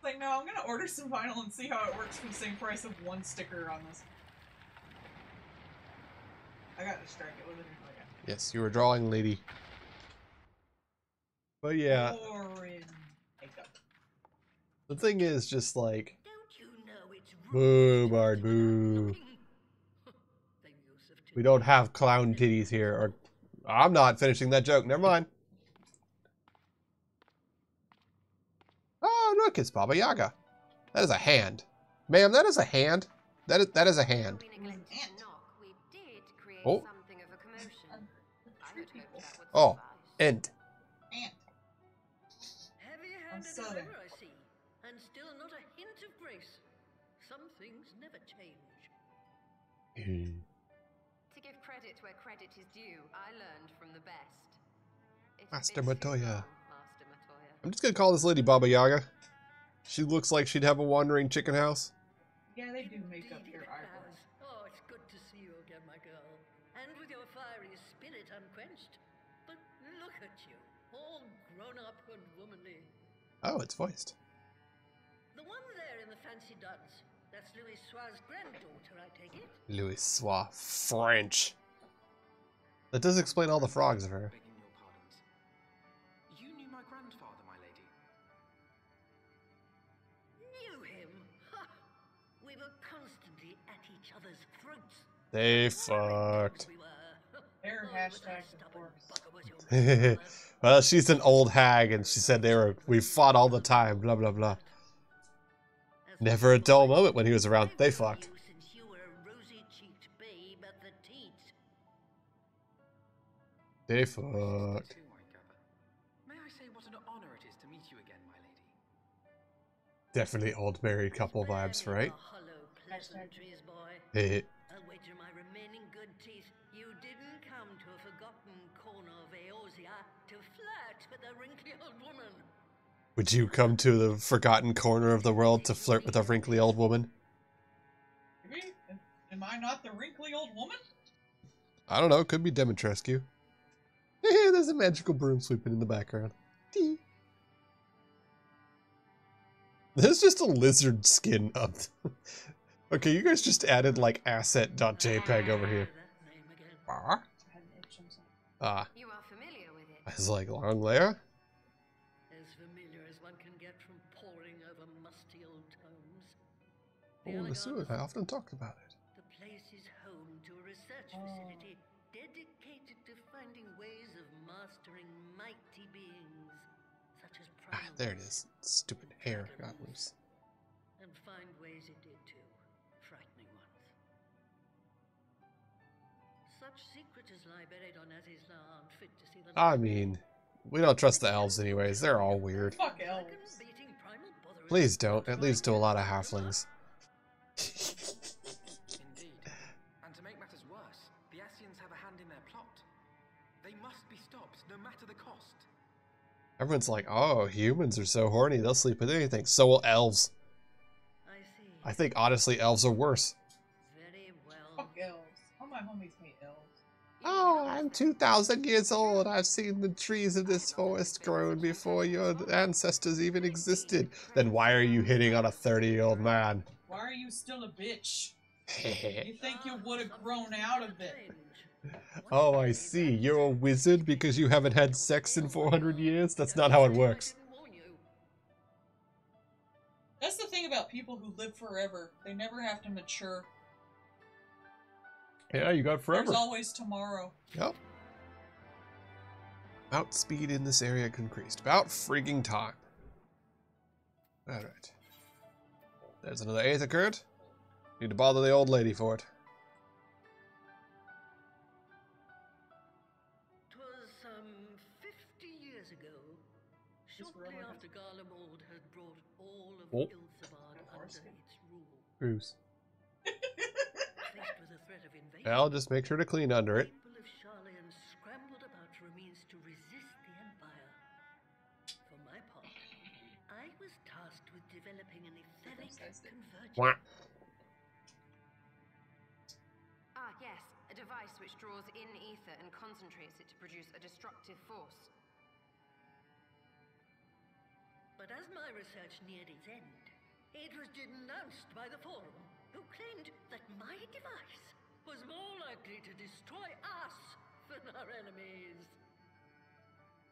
Like, no, I'm gonna order some vinyl and see how it works for the same price of one sticker on this. I got distracted with it. Yes, you were drawing, lady. But yeah, Orange makeup. the thing is just like, Don't you know it's boo, Bard, boo. We don't have clown titties here, or I'm not finishing that joke. Never mind. Oh, look, it's Baba Yaga. That is a hand. Ma'am, that is a hand. That is a hand. Oh. Oh, end. Ant. Heavy-handed as Southern. ever, I see, and still not a hint of grace. Some things never change. To give credit where credit is due, I learned from the best. It's Master a bit Matoya. too long, Master Matoya. I'm just gonna call this lady Baba Yaga. She looks like she'd have a wandering chicken house. Yeah, they do make up Indeed your it eyebrows. has. Oh, it's good to see you again, my girl. And with your fiery spirit unquenched. But look at you, all grown up and womanly. Oh, it's voiced. The one there in the fancy duds, that's Louis Soir's granddaughter, I take it? Louis Soir, French. That does explain all the frogs of her. Begging your pardons. You knew my grandfather, my lady. Knew him? Ha! We were constantly at each other's throats. They fucked. We were. They're Oh, but hashtag that divorce. stubborn bugger was your mother. Well, she's an old hag, and she said we fought all the time, blah, blah, blah. As Never a for dull you, moment when he was around. I've They known fucked. you since you were a rosy-cheeked babe at the teat. They fucked. Too, I gather. May I say what an honor it is to meet you again, my lady? Definitely old married couple vibes, Rarely right? are hollow pleasantries, boy. Hey, I'll wager my remaining good teeth you didn't come to a forgotten corner of Eosia to flirt with a wrinkly old woman. would you come to the forgotten corner of the world to flirt with a wrinkly old woman? Maybe? Am I not the wrinkly old woman? I don't know. Could be Demetrescu. Hey, there's a magical broom sweeping in the background. Tee. There's just a lizard skin up. Okay, you guys just added like asset.jpg over here. That name again. Ah. I had an itch, I'm sorry. Ah. You are familiar with it. I was like, long layer? As familiar as one can get from poring over musty old tomes. Oh, the sewer. I often talked about it. The place is home to a research facility dedicated to finding ways of mastering mighty beings, such as Ah, primal there it beasts, is. Stupid hair got loose. and find ways it did too, frightening ones. Such secrets as lie buried on Azizla aren't fit to see the I mean, we don't trust the elves anyways. They're all weird. Fuck elves. Please don't. It leads to a lot of halflings. Indeed. And to make matters worse, the Asians have a hand in their plot. They must be stopped, no matter the cost. Everyone's like, oh, humans are so horny, they'll sleep with anything. So will elves. I see. I think, honestly, elves are worse. Very well. Fuck elves. All my homies hate elves. Oh, I'm 2,000 years old. I've seen the trees of this forest grown before your ancestors even existed. Then why are you hitting on a 30-year-old man? Why are you still a bitch? You think you would have grown out of it? Oh, I see. You're a wizard because you haven't had sex in 400 years? That's not how it works. That's the thing about people who live forever. They never have to mature. Yeah, you got forever. There's always tomorrow. Yep. Outspeed in this area increased. About freaking time. Alright. There's another eighth current. Need to bother the old lady for it. 'Twas some 50 years ago, shortly after Garlemald had brought all of Oh. Ilsabard under its rule. Bruce. Faced with the threat of invasion, Well, just make sure to clean under it. people of Charlian scrambled about for a means to resist the Empire. For my part, I was tasked with developing an etheric convergence. Wah. Ah, yes, a device which draws in ether and concentrates it to produce a destructive force. But as my research neared its end, it was denounced by the Forum, who claimed that my device was more likely to destroy us than our enemies.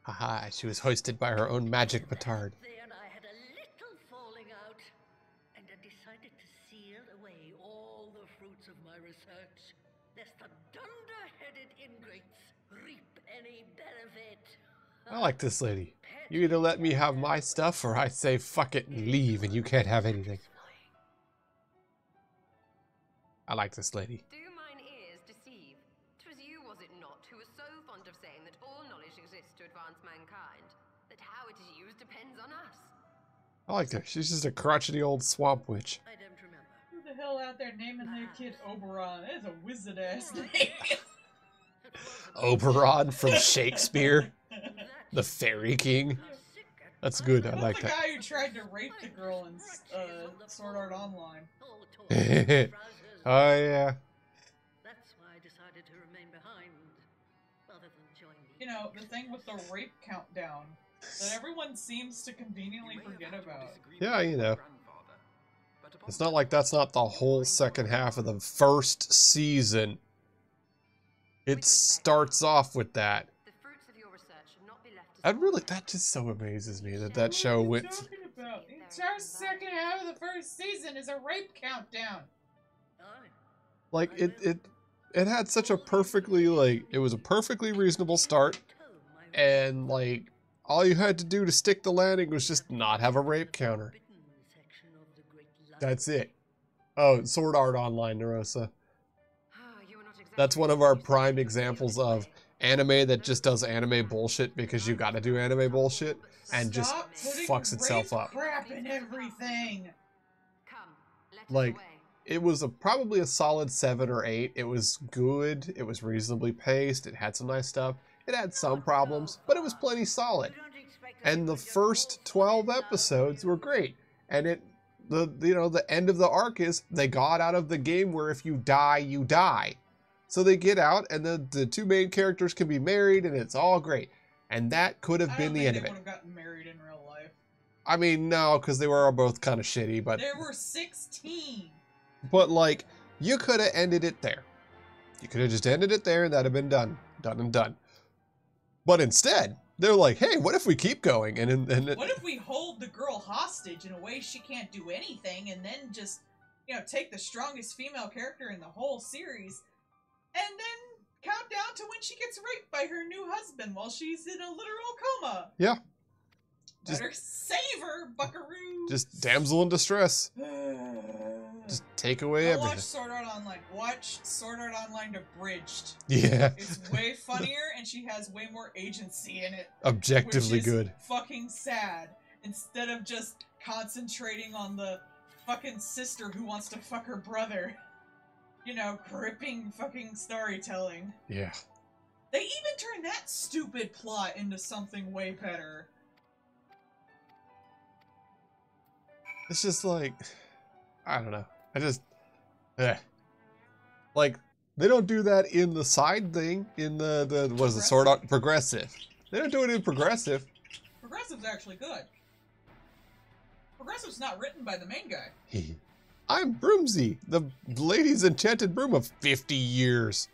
Haha, she was hoisted by her own magic petard. They and I had a little falling out, and I decided to seal away all the fruits of my research, lest the dunder-headed ingrates reap any benefit. I like this lady. You either let me have my stuff or I say fuck it and leave and you can't have anything. I like this lady. Do mine ears deceive? 'Twas you, was it not, who was so fond of saying that all knowledge exists to advance mankind, that how it is used depends on us. I like her. She's just a crotchety old swamp witch. I don't remember. Who the hell out there naming their kid Oberon? That is a wizard ass name. Oberon from Shakespeare. The Fairy King. That's good. I like the that. guy who tried to rape the girl in Sword Art Online. Oh, yeah. That's why I decided to remain behind, rather than join You know, the thing with the rape countdown that everyone seems to conveniently forget about. Yeah, you know. It's not like that's not the whole second half of the first season. It starts off with that. The fruits of your research should not be left to And really, that just so amazes me that that show went. What are you talking about? The entire second half of the first season is a rape countdown. Like it had such a perfectly it was a perfectly reasonable start, and like all you had to do to stick the landing was just not have a rape counter. That's it. Oh, Sword Art Online, Narosa. That's one of our prime examples of anime that just does anime bullshit because you gotta do anime bullshit and just Stop putting fucks itself rape up. crap in everything. Come, let us Like, away. it was probably a solid 7 or 8. It was good. It was reasonably paced. It had some nice stuff. It had some problems, but it was plenty solid. And the first 12 episodes were great. And the end of the arc is they got out of the game where if you die, you die. So they get out, and the two main characters can be married, and it's all great. And that could have been the end of They it. would have gotten married in real life. I mean, no, because they were both kind of shitty, but... They were 16. But, like, you could have ended it there. You could have just ended it there, and that'd have been done. Done and done. But instead, they're like, hey, what if we keep going? And What if we hold the girl hostage in a way she can't do anything, and then just you know, take the strongest female character in the whole series, and then count down to when she gets raped by her new husband while she's in a literal coma. Yeah. Better save her, buckaroo. Just damsel in distress. Just take away Don't everything. watch Sword Art Online. Watch Sword Art Online Abridged. Yeah. It's way funnier, and she has way more agency in it. Objectively which is good. Fucking sad. Instead of just concentrating on the fucking sister who wants to fuck her brother. You know, gripping fucking storytelling. Yeah. They even turned that stupid plot into something way better. It's just like, I don't know. Like, they don't do that in the side thing, in the what is it, Sword Art? Progressive. They don't do it in Progressive. Progressive's actually good. Progressive's not written by the main guy. I'm Broomsy, the lady's enchanted broom of 50 years.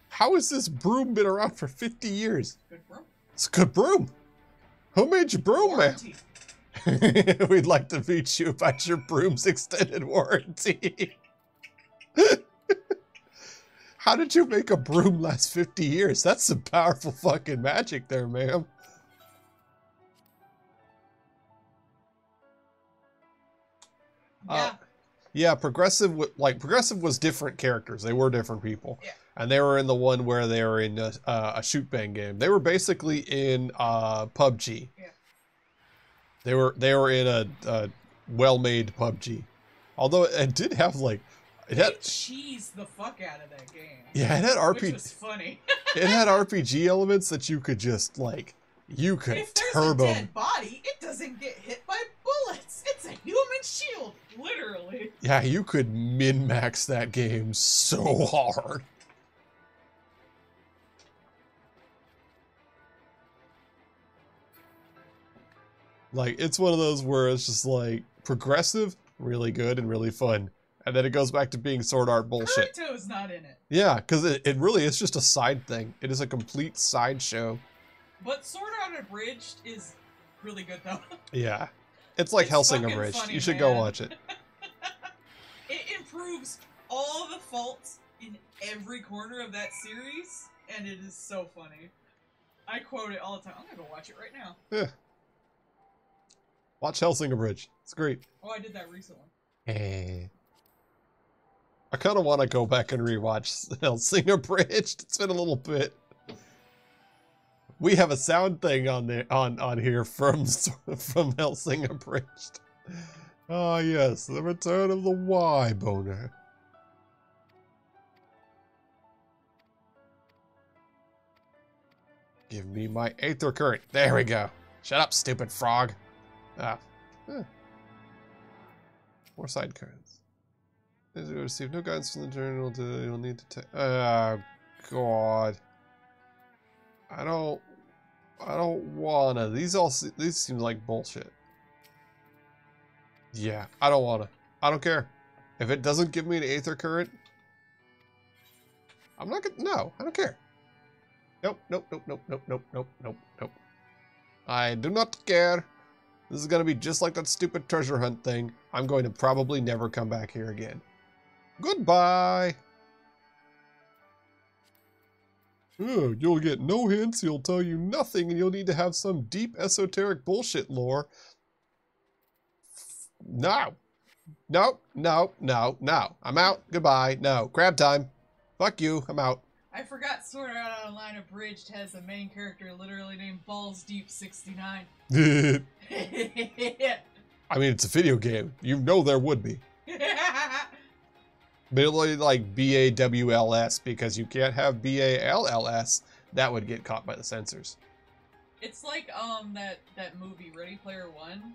How has this broom been around for 50 years? Good broom. It's a good broom. Who made your broom, man? Warranty. We'd like to meet you about your broom's extended warranty. How did you make a broom last 50 years? That's some powerful fucking magic there, ma'am. Yeah. Yeah, Progressive was different characters. They were different people. Yeah. And they were in the one where they were in a shoot bang game. They were basically in PUBG. Yeah. They were in a well-made PUBG. Although it did have like it They had cheesed the fuck out of that game. yeah, it had Which was funny. it had RPG elements that you could just like you could If there's turbo. a dead body, it doesn't get hit by bullets. It's a human shield, literally. Yeah, you could min-max that game so hard. Like, it's one of those where it's just like progressive, really good and really fun. And then it goes back to being Sword Art bullshit. Naruto's not in it. Yeah, because it really is just a side thing. It is a complete sideshow. But Sword Art Abridged is really good, though. Yeah. It's like It's Hellsing fucking Abridged. funny, You should go man. watch it. It improves all the faults in every corner of that series, and it is so funny. I quote it all the time. I'm gonna go watch it right now. Yeah. Watch Hellsing Abridged. It's great. Oh, I did that recently. I kind of want to go back and rewatch Hellsing Abridged. It's been a little bit. We have a sound thing on there on here from Hellsing Abridged. Ah, yes, the return of the Y boner. Give me my aether current. There we go. Shut up, stupid frog. Ah. More side currents. As we receive no guidance from the journal, you'll need to take. God. I don't wanna. These seem like bullshit. Yeah, I don't wanna. I don't care. If it doesn't give me an aether current, I'm not gonna. No, I don't care. Nope, nope, nope, nope, nope, nope, nope, nope, nope. I do not care. This is gonna be just like that stupid treasure hunt thing. I'm going to probably never come back here again. Goodbye. You'll get no hints, he'll tell you nothing, and you'll need to have some deep esoteric bullshit lore. No. No, no, no, no. I'm out. Goodbye. No. Crab time. Fuck you. I'm out. I forgot Sword Art Online Abridged has a main character literally named Balls Deep 69. I mean, it's a video game. You know there would be. But it'll be like BAWLS because you can't have BALLS. That would get caught by the censors. It's like that movie Ready Player One.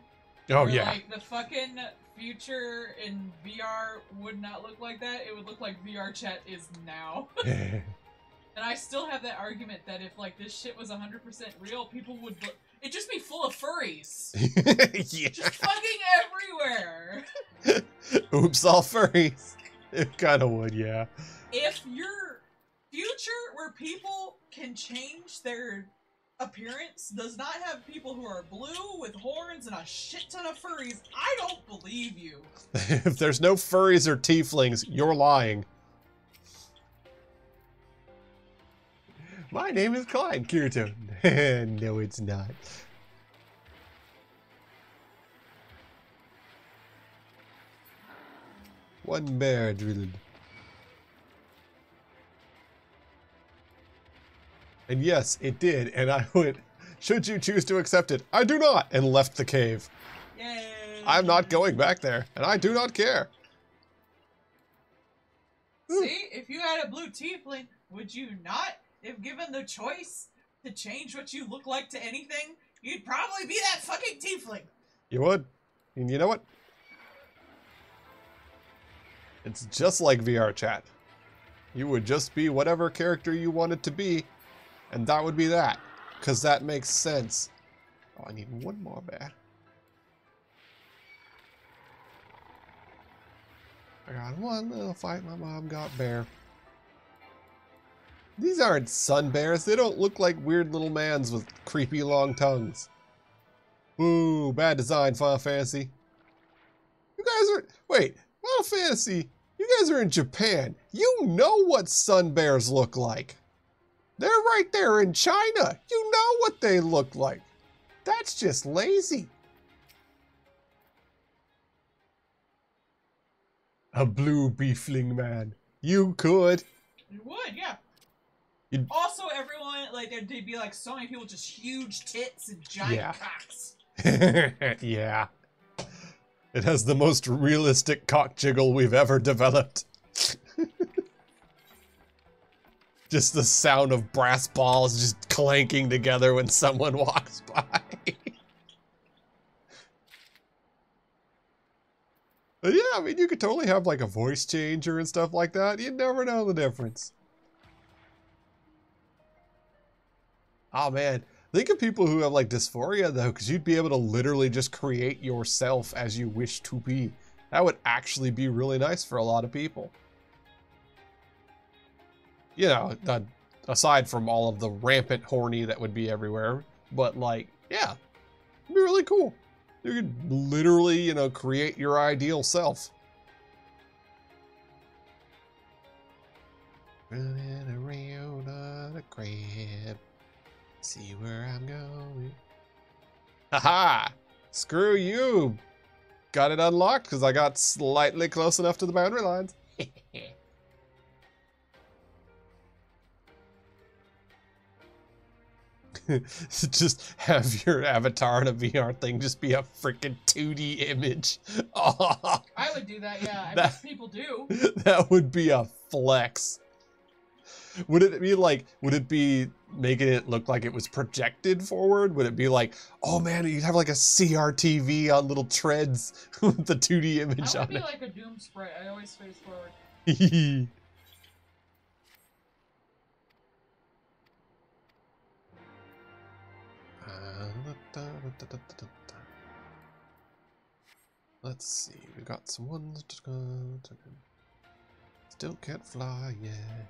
Oh, where, yeah. like the fucking future in VR would not look like that. It would look like VR chat is now. And I still have that argument that if like this shit was 100% real, people would it'd just be full of furries. Yeah. Just fucking everywhere. Oops, all furries. It kind of would, yeah. If your future where people can change their appearance does not have people who are blue with horns and a shit ton of furries, I don't believe you. If there's no furries or tieflings, you're lying. My name is Klein, Kirito. No, it's not. One bear drilled. And yes, it did, and I went, should you choose to accept it? I do not, and left the cave. Yay. I'm not going back there, and I do not care. See, if you had a blue tiefling, would you not, if given the choice to change what you look like to anything, you'd probably be that fucking tiefling. You would. And you know what? It's just like VR chat. You would just be whatever character you wanted to be, and that would be that. Because that makes sense. Oh, I need one more bear. I got one little fight, my mom got bear. These aren't sun bears. They don't look like weird little mans with creepy long tongues. Ooh, bad design, Final Fantasy. You guys are... Wait, Final Fantasy, you guys are in Japan. You know what sun bears look like. They're right there in China. You know what they look like. That's just lazy. A blue beefling man. You could. You would, yeah. You'd... Also, everyone, like, there'd be, like, so many people with just huge tits and giant cocks. Yeah. It has the most realistic cock jiggle we've ever developed. Just the sound of brass balls just clanking together when someone walks by. But yeah, I mean, you could totally have like a voice changer and stuff like that. You'd never know the difference. Oh man, think of people who have like dysphoria though, because you'd be able to literally just create yourself as you wish to be. That would actually be really nice for a lot of people. You know, aside from all of the rampant horny that would be everywhere, but like, yeah, it'd be really cool. You could literally, you know, create your ideal self. Running around on a crab, see where I'm going. Haha! Screw you! Got it unlocked because I got slightly close enough to the boundary lines. Just have your avatar in a VR thing just be a freaking 2D image. Oh, I would do that, yeah. I guess people do. That would be a flex. Would it be like, would it be making it look like it was projected forward? Would it be like, oh man, you'd have like a CRTV on little treads with the 2D image I on would be it? like a Doom sprite. I always face forward. Let's see, we got some ones to go. Still can't fly yet.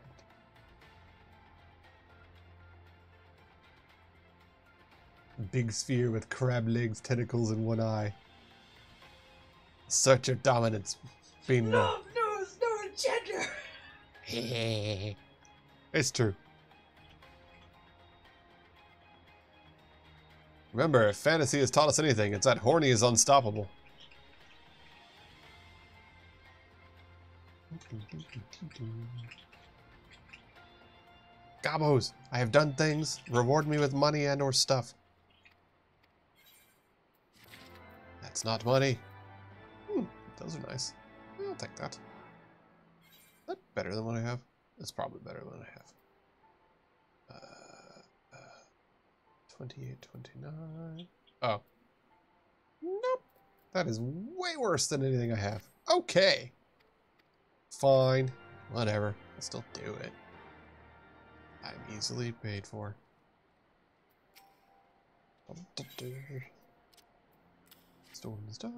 Big sphere with crab legs, tentacles, and one eye. Search your dominance. Being No gender. It's true. Remember, if fantasy has taught us anything, it's that horny is unstoppable. Gobbos, I have done things. Reward me with money and or stuff. That's not money. Those are nice. I'll take that. Is that better than what I have? That's probably better than what I have. 28, 29. Oh. Nope. That is way worse than anything I have. Okay. Fine. Whatever. I'll still do it. I'm easily paid for. Storm stuff.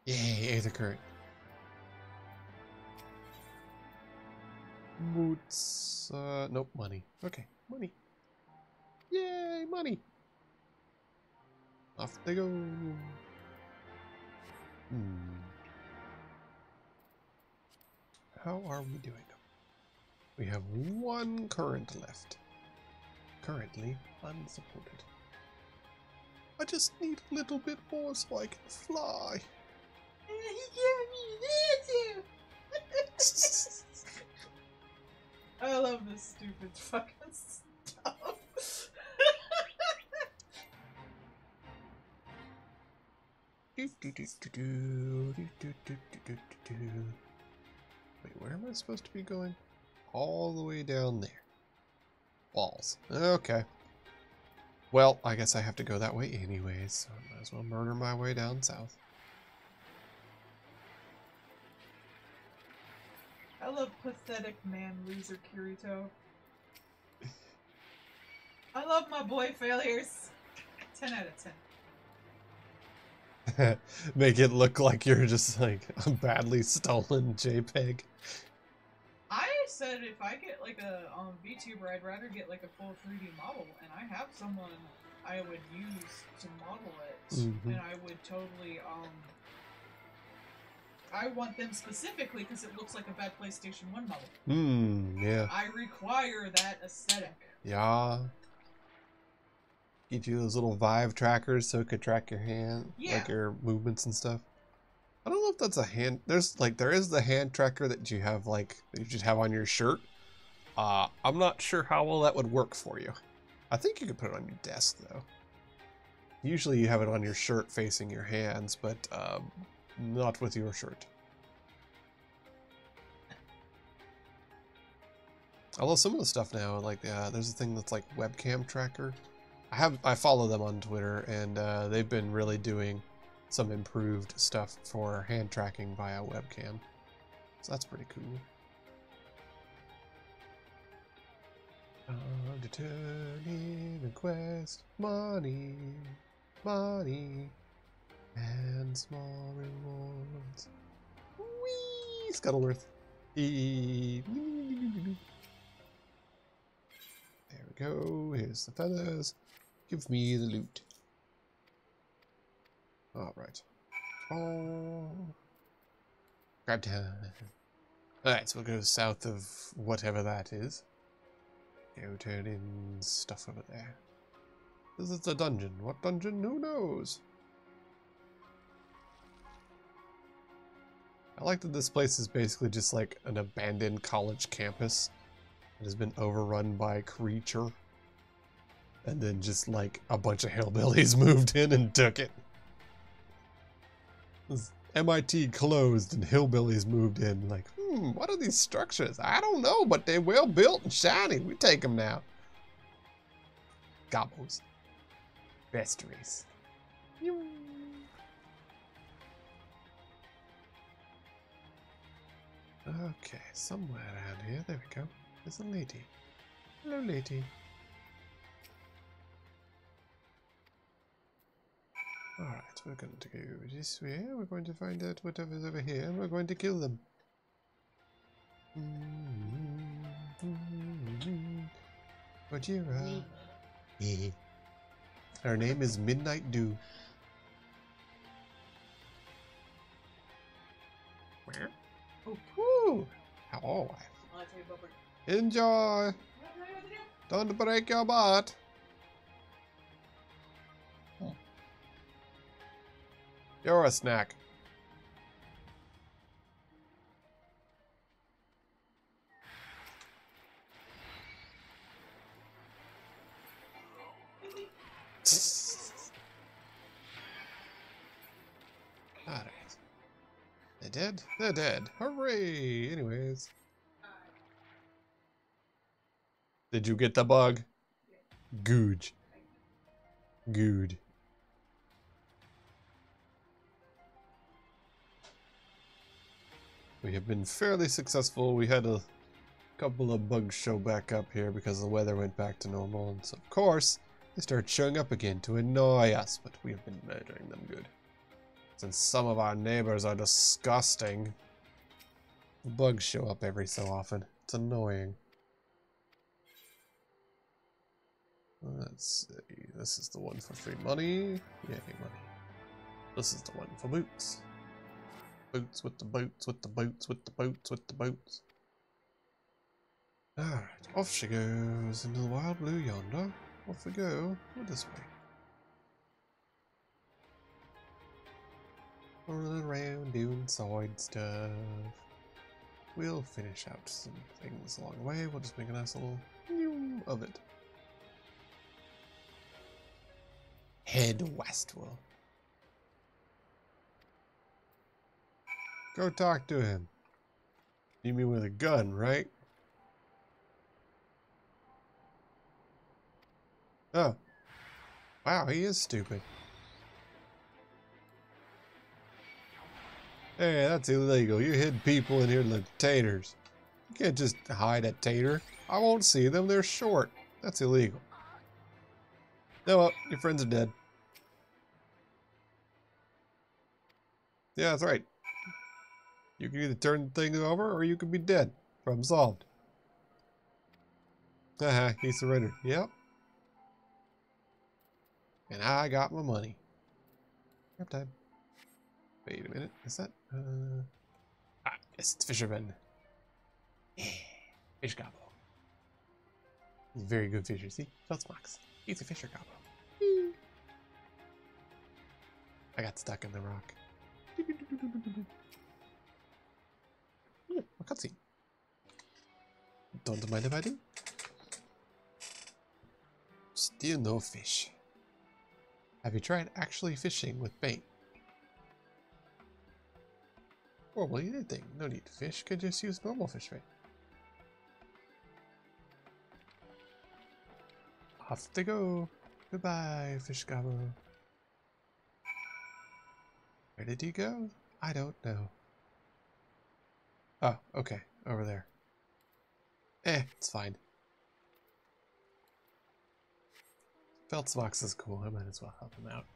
Yay, Aether Current. Boots. Nope, money. Okay, money. Yay, money. Off they go. How are we doing? We have one current left. Currently unsupported. I just need a little bit more so I can fly. I love this stupid fucking stuff. Wait, where am I supposed to be going? All the way down there. Balls. Okay. Well, I guess I have to go that way anyways, so I might as well murder my way down south. I love pathetic man loser Kirito. I love my boy failures. 10 out of 10. Make it look like you're just like a badly stolen JPEG. I said if I get like a VTuber, I'd rather get like a full 3D model, and I have someone I would use to model it, and I would totally I want them specifically because it looks like a bad PlayStation 1 model. Yeah. I require that aesthetic. Yeah. Get you those little Vive trackers so it could track your hand, like your movements and stuff. I don't know if that's a hand. There is the hand tracker that you have that you just have on your shirt. I'm not sure how well that would work for you. I think you could put it on your desk though. Usually you have it on your shirt facing your hands, but not with your shirt. Although some of the stuff now, there's a thing that's like webcam tracker. I follow them on Twitter, and they've been really doing some improved stuff for hand tracking via webcam. So that's pretty cool. On to turning the quest, money, money, and small rewards. Whee! Scuttleworth. There we go. Here's the feathers. Give me the loot. Alright. Oh. Grab time. Alright, so we'll go south of whatever that is. Go turn in stuff over there. This is a dungeon. What dungeon? Who knows? I like that this place is basically just like an abandoned college campus. It has been overrun by a creature. And then just like a bunch of hillbillies moved in and took it. MIT closed and hillbillies moved in. Like, what are these structures? I don't know, but they're well built and shiny. We take them now. Gobbos. Best race. Okay, somewhere around here. There we go. There's a lady. Hello, lady. Alright, we're going to go this way. We're going to find out whatever's over here, and we're going to kill them. Gojira. Her name is Midnight Dew. Woo! How are I? Enjoy! Don't break your butt! You're a snack. Alright. They're dead? They're dead. Hooray! Anyways. Did you get the bug? Good. Good. We have been fairly successful. We had a couple of bugs show back up here because the weather went back to normal. And so, of course, they start showing up again to annoy us. But we have been murdering them good. Since some of our neighbors are disgusting, bugs show up every so often. It's annoying. Let's see. This is the one for free money. Yay, money. This is the one for boots. Boots with the boots, with the boots, with the boots, with the boots. Alright, off she goes into the wild blue yonder. Off we go. Go this way. Running around doing side stuff. We'll finish out some things along the way. We'll just make a nice little of it. Head westward. Go talk to him. You mean with a gun, right? Oh. Wow, he is stupid. Hey, that's illegal. You hid people in here like taters. You can't just hide a tater. I won't see them. They're short. That's illegal. No, well, your friends are dead. Yeah, that's right. You can either turn things over or you can be dead. Problem solved. Haha, he surrendered. Yep. And I got my money. Grab time. Wait a minute. Is that? Yes, it's Fisherman. Yeah. Fish Gobbo. He's a very good fisher. See? Feltzmax. He's a fisher Gobbo. I got stuck in the rock. Ooh, a cutscene. Don't mind if I do. Still no fish. Have you tried actually fishing with bait? Or will you anything? No need to fish, could just use normal fish bait. Off to go. Goodbye, Fish Gobbo. Where did he go? I don't know. Oh, okay. Over there. It's fine. Feltzmax is cool. I might as well help him out.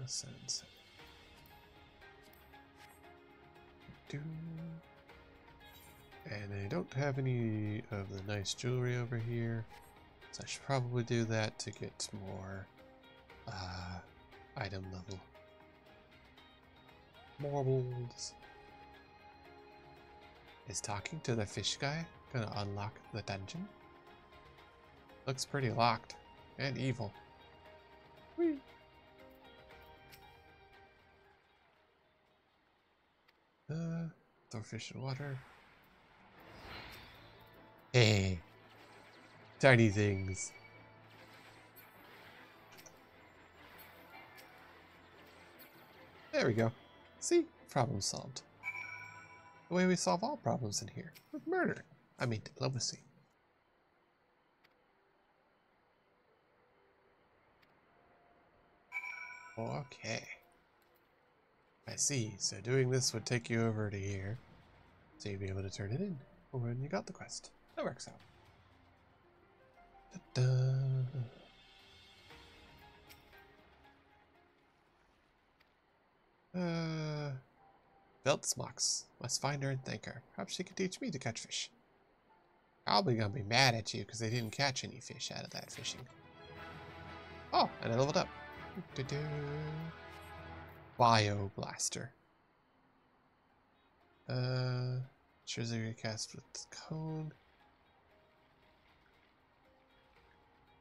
Sunset. And I don't have any of the nice jewelry over here, so I should probably do that to get more item level marbles. Is talking to the fish guy gonna unlock the dungeon? Looks pretty locked and evil. Whee! Throw fish in water. Hey, tiny things. There we go. See? Problem solved. The way we solve all problems in here. With murder. I mean, diplomacy. Okay. I see. So doing this would take you over to here. So you'd be able to turn it in when you got the quest. That works out. Da-da. Feltzmax. Must find her and thank her. Perhaps she could teach me to catch fish. Probably gonna be mad at you because they didn't catch any fish out of that fishing. Oh, and I leveled up. Do-do. Bio Blaster. Choose a cast with cone.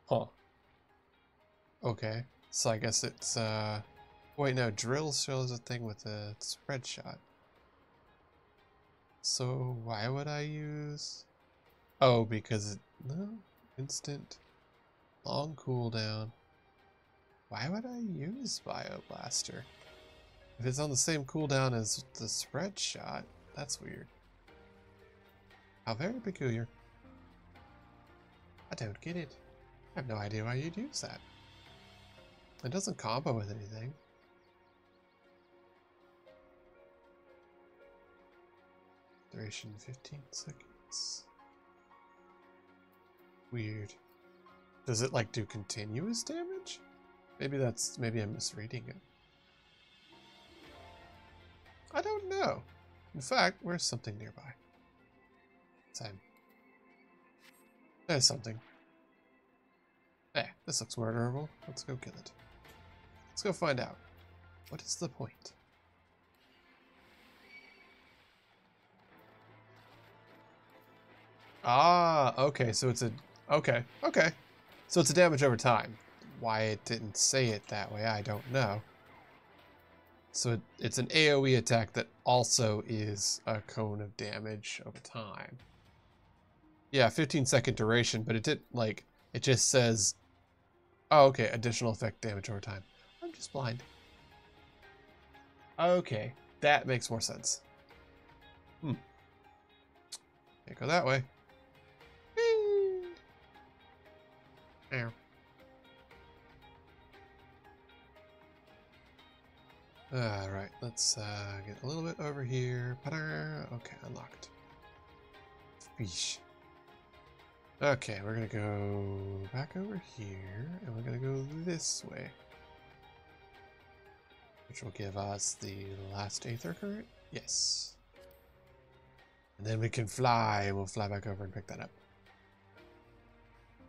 Huh. Okay. So I guess it's wait, no, drill shows a thing with a spread shot. So why would I use? Oh, because it no instant long cooldown. Why would I use Bio Blaster? If it's on the same cooldown as the spread shot, that's weird. How very peculiar. I don't get it. I have no idea why you'd use that. It doesn't combo with anything. Duration 15 seconds. Weird. Does it like do continuous damage? Maybe I'm misreading it. I don't know. In fact, where's something nearby? Same. There's something. Eh, this looks murderable. Let's go kill it. Let's go find out. What is the point? Ah, okay, so it's a... Okay. So it's a damage over time. Why it didn't say it that way, I don't know. So it's an AoE attack that also is a cone of damage over time. Yeah, 15-second duration, but it didn't, like, it just says... Oh, okay, additional effect damage over time. I'm just blind. Okay, that makes more sense. Can't go that way. Whee! Ow. Alright, let's get a little bit over here. Okay, unlocked. Yeesh. Okay, we're gonna go back over here, and we're gonna go this way. Which will give us the last Aether Current? Yes. And then we can fly, and we'll fly back over and pick that up.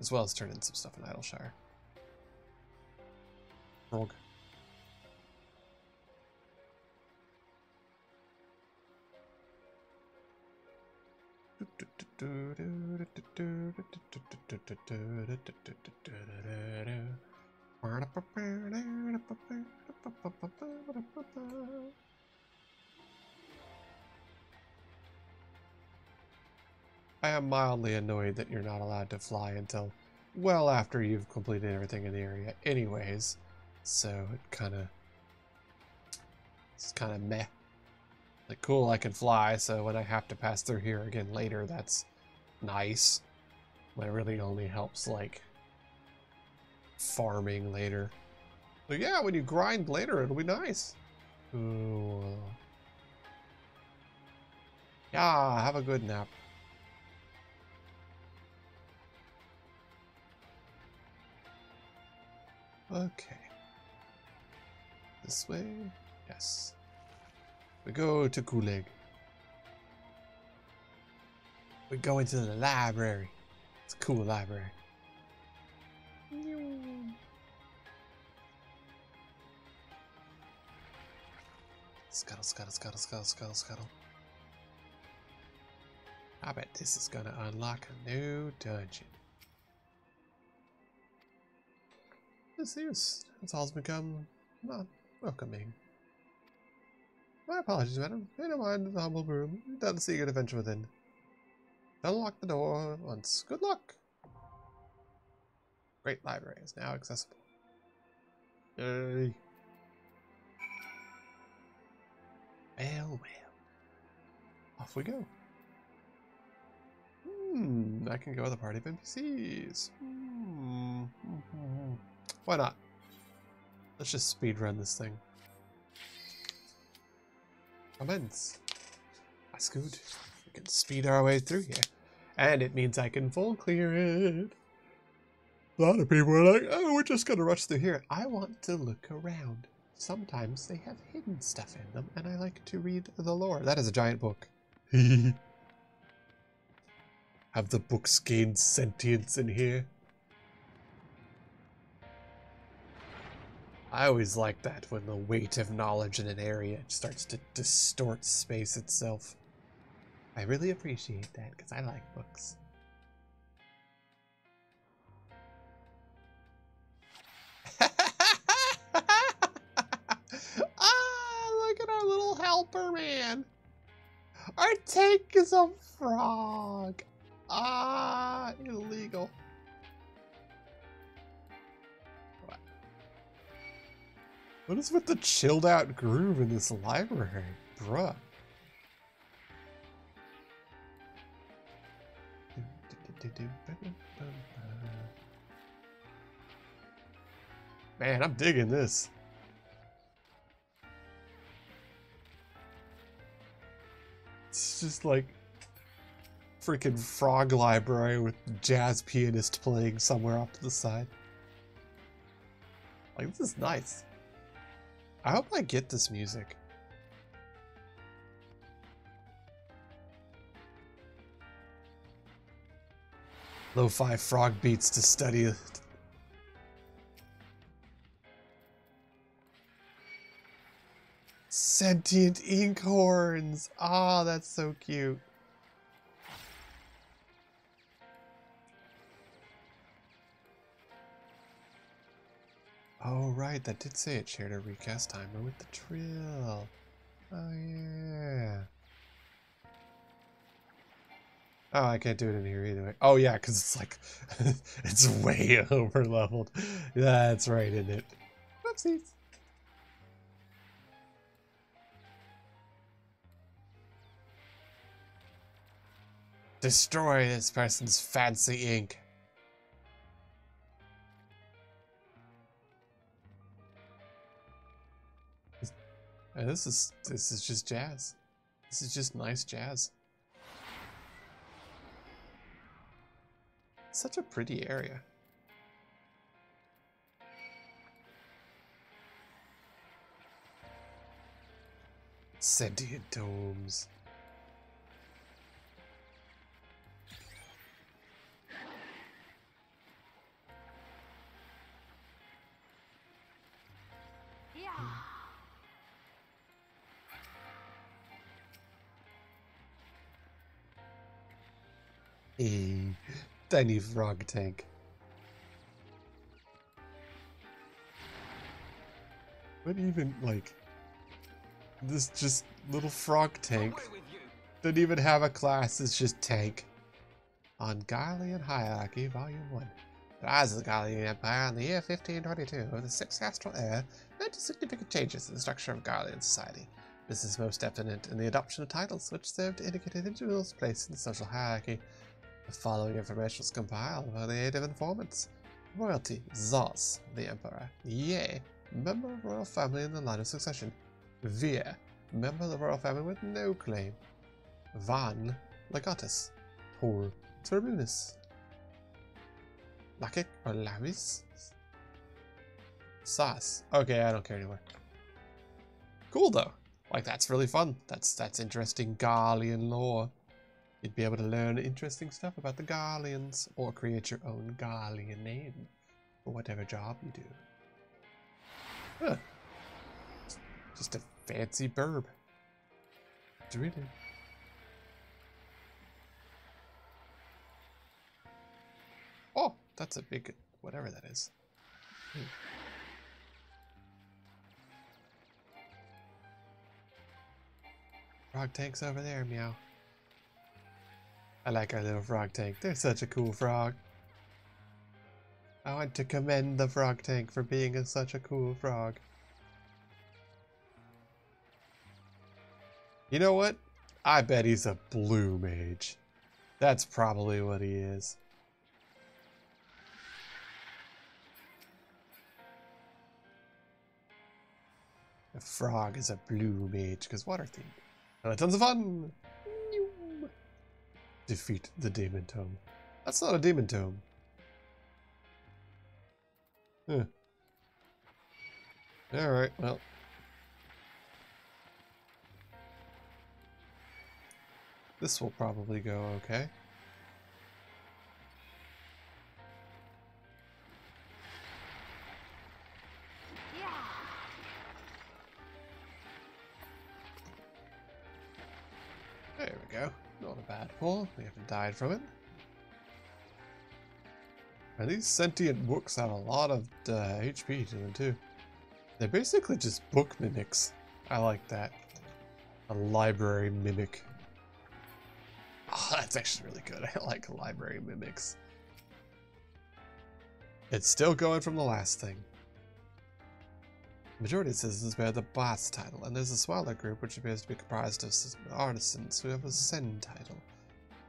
As well as turn in some stuff in Idleshire. Frog. I am mildly annoyed that you're not allowed to fly until well after you've completed everything in the area anyways. So it's kind of meh. Like, cool, I can fly, so when I have to pass through here again later, that's nice. But it really only helps, like, farming later. But yeah, when you grind later, it'll be nice. Ooh. Yeah, have a good nap. Okay. This way? Yes. We go to Kulig. We go into the library. It's a cool library. Scuttle, scuttle, scuttle, scuttle, scuttle, scuttle. I bet this is gonna unlock a new dungeon. This is, it's all become not welcoming. My apologies, madam. Pay no mind to the humble room. Down seeing an adventure within. Unlock the door once. Good luck. Great library is now accessible. Yay. Well. Off we go. I can go with a party of NPCs. Why not? Let's just speedrun this thing. Commence. That's good. We can speed our way through here. And it means I can full clear it. A lot of people are like, oh, we're just gonna rush through here. I want to look around. Sometimes they have hidden stuff in them, and I like to read the lore. That is a giant book. Have the books gained sentience in here? I always like that when the weight of knowledge in an area starts to distort space itself. I really appreciate that because I like books. Look at our little helper man. Our tank is a frog. Illegal. What is with the chilled out groove in this library, bruh? Man, I'm digging this. It's just like freaking frog library with jazz pianist playing somewhere off to the side. Like, this is nice. I hope I get this music. Lo-fi frog beats to study. Sentient ink horns. Ah, that's so cute. Oh, right. That did say it shared a recast timer with the Trill. Oh, yeah. Oh, I can't do it in here either. Oh, yeah, because it's like, it's way over leveled. That's right, isn't it? Whoopsies. Destroy this person's fancy ink. And this is just jazz. This is just nice jazz. Such a pretty area. Sentient domes. A tiny frog tank. What even, like, this just little frog tank didn't even have a class, it's just tank. On Garlean Hierarchy, Volume 1. The rise of the Garlean Empire in the year 1522, the Sixth Astral Era led to significant changes in the structure of Garlean society. This is most evident in the adoption of titles, which serve to indicate an individual's place in the social hierarchy. The following information was compiled by the aid of informants. Royalty, Zos, the Emperor. Ye, member of royal family in the line of succession. Vir, member of the royal family with no claim. Van, Legatus. Tor, Turbinus. Lakik or Lavis? Sas. Okay, I don't care anymore. Cool though. Like, that's really fun. That's interesting Garlean lore. You'd be able to learn interesting stuff about the Garleans, or create your own Garlean name for whatever job you do. Huh. Just a fancy burb. Really. Oh, that's a big, whatever that is. Frog tank's over there, meow. I like our little frog tank. They're such a cool frog. I want to commend the frog tank for being such a cool frog. You know what? I bet he's a blue mage. That's probably what he is. A frog is a blue mage because water themed. Tons of fun! Defeat the demon tome. That's not a demon tome. Huh. Alright, well. This will probably go okay. There we go. Not a bad pull. We haven't died from it. And these sentient books have a lot of HP to them too. They're basically just book mimics. I like that. A library mimic. Oh, that's actually really good. I like library mimics. It's still going from the last thing. The majority of citizens bear the boss title, and there's a smaller group which appears to be comprised of artisans who have a sen title.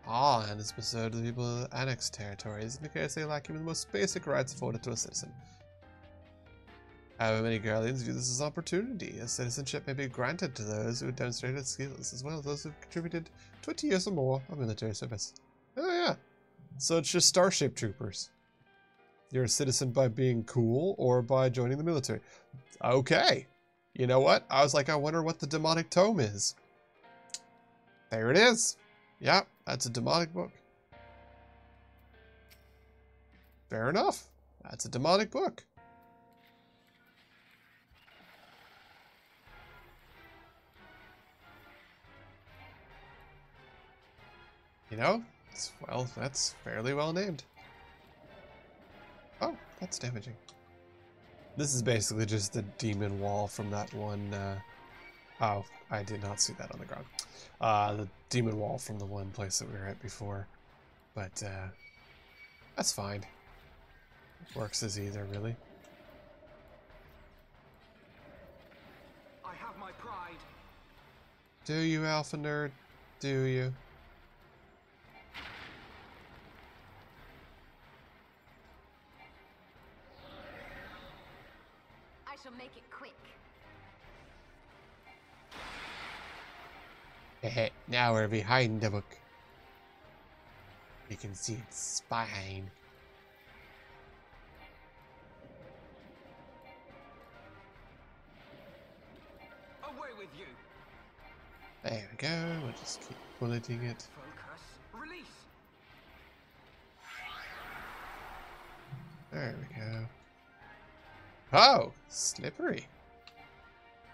And is bestowed to the people of annexed territories in case they lack even the most basic rights afforded to a citizen. However, many Garleans view this as an opportunity, as citizenship may be granted to those who have demonstrated skills, as well as those who have contributed 20 years or more of military service. Oh yeah, so it's just Starship Troopers. You're a citizen by being cool or by joining the military. Okay. You know what? I was like, I wonder what the demonic tome is. There it is. Yep, that's a demonic book. Fair enough. That's a demonic book. You know, well, that's fairly well named. Oh, that's damaging. This is basically just the demon wall from that one, oh, I did not see that on the ground. The demon wall from the one place that we were at before. But, that's fine. Works as either, really. I have my pride. Do you, Alpha Nerd? Do you? I shall make it quick. Heh, now we're behind the book. You can see its spine. Away with you. There we go. We'll just keep bulleting it. Focus. Release. There we go. Oh, slippery.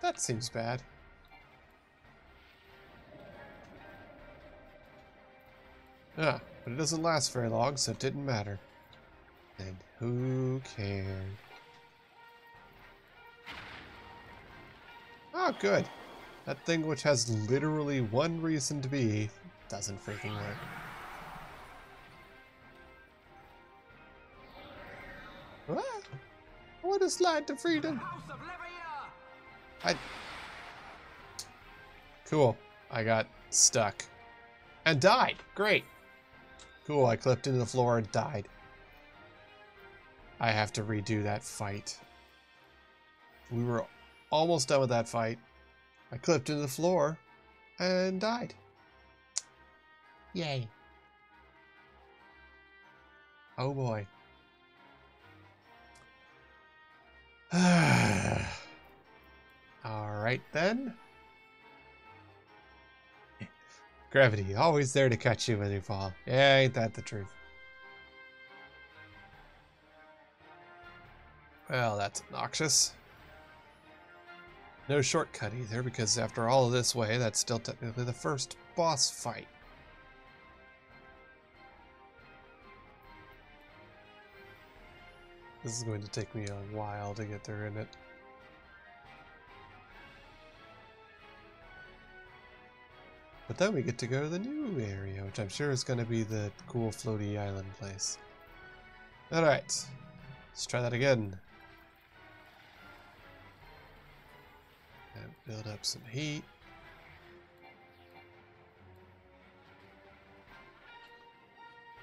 That seems bad. Ah, but it doesn't last very long, so it didn't matter. And who cared? Oh, good. That thing which has literally one reason to be doesn't freaking work. Ah, I want to slide to freedom. House of Levier. Cool. I got stuck. And died. Great. Cool, I clipped into the floor and died. I have to redo that fight. We were almost done with that fight. I clipped into the floor and died. Yay. Oh boy. Alright then. Gravity, always there to catch you when you fall. Yeah, ain't that the truth? Well, that's obnoxious. No shortcut either, because after all of this way, that's still technically the first boss fight. This is going to take me a while to get there in it. But then we get to go to the new area, which I'm sure is going to be the cool floaty island place. Alright, let's try that again. And build up some heat.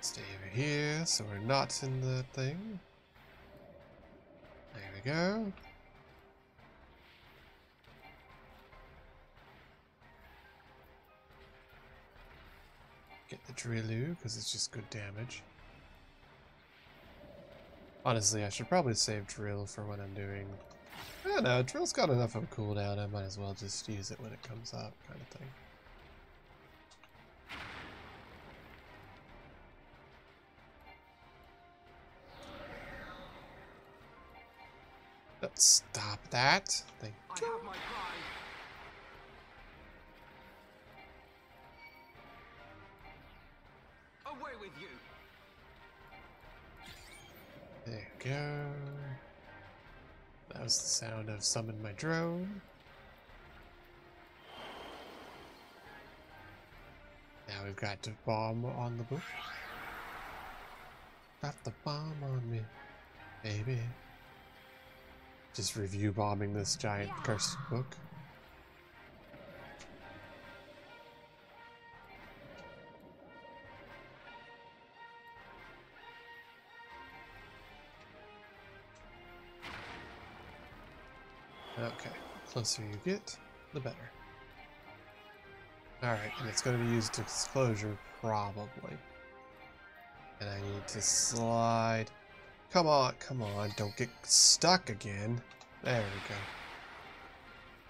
Stay over here so we're not in the thing. There we go. Get the Drillu, because it's just good damage. Honestly, I should probably save Drill for when I'm doing... I don't know, Drill's got enough of a cooldown, I might as well just use it when it comes up, kind of thing. Let's stop that. Thank you. I have my pride. Away with you. There we go. That was the sound of summon my drone. Now we've got to bomb on the book. Got the bomb on me, baby. Just review bombing this giant cursed book. Okay, the closer you get, the better. Alright, and it's going to be used to disclosure, probably. And I need to slide. Come on, don't get stuck again. There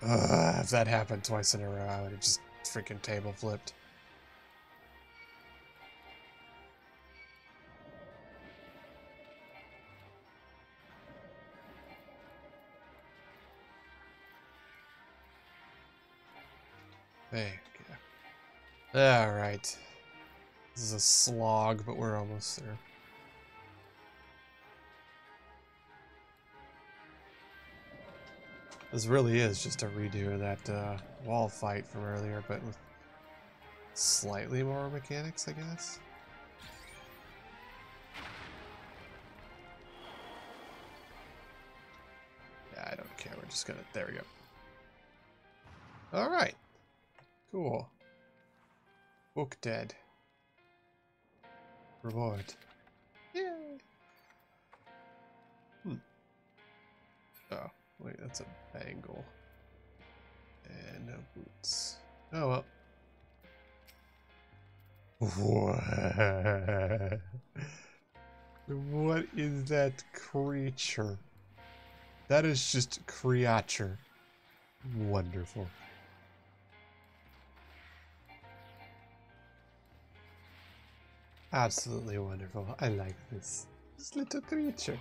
we go. Ugh, if that happened twice in a row, I would have just freaking table flipped. There you go. Alright. This is a slog, but we're almost there. This really is just a redo of that wall fight from earlier, but with slightly more mechanics, I guess. Yeah, I don't care. We're just gonna... There we go. Alright. Cool. Book dead. Reward. Yay! Oh, wait, that's a bangle. And no boots. Oh well. What? What is that creature? That is just creature. Wonderful. Absolutely wonderful. I like this. This little creature.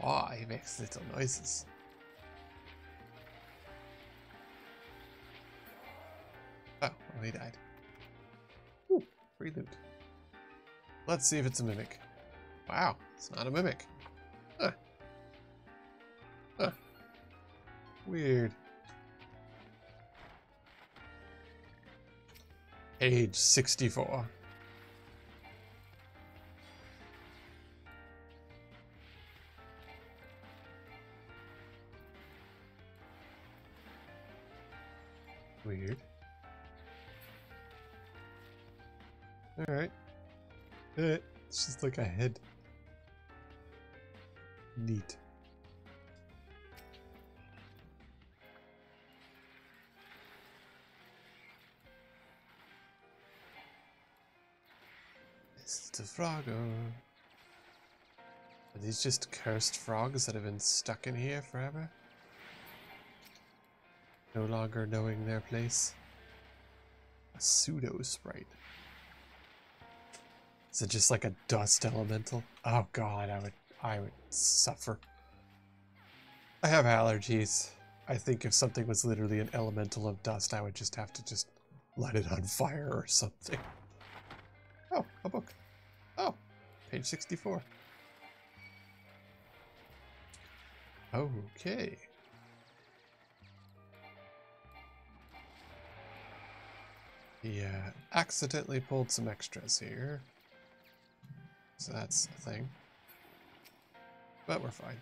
Oh, he makes little noises. Oh, well, he died. Ooh, free loot. Let's see if it's a mimic. Wow, it's not a mimic. Huh. Huh. Weird. Age 64. Weird. Alright. It's just like a head. Neat. It's the froggo. Are these just cursed frogs that have been stuck in here forever? No longer knowing their place. A pseudo sprite. Is it just like a dust elemental? Oh god, I would suffer. I have allergies. I think if something was literally an elemental of dust, I would just have to just light it on fire or something. Oh, a book. Oh, page 64. Okay. Yeah, accidentally pulled some extras here. So that's a thing. But we're fine.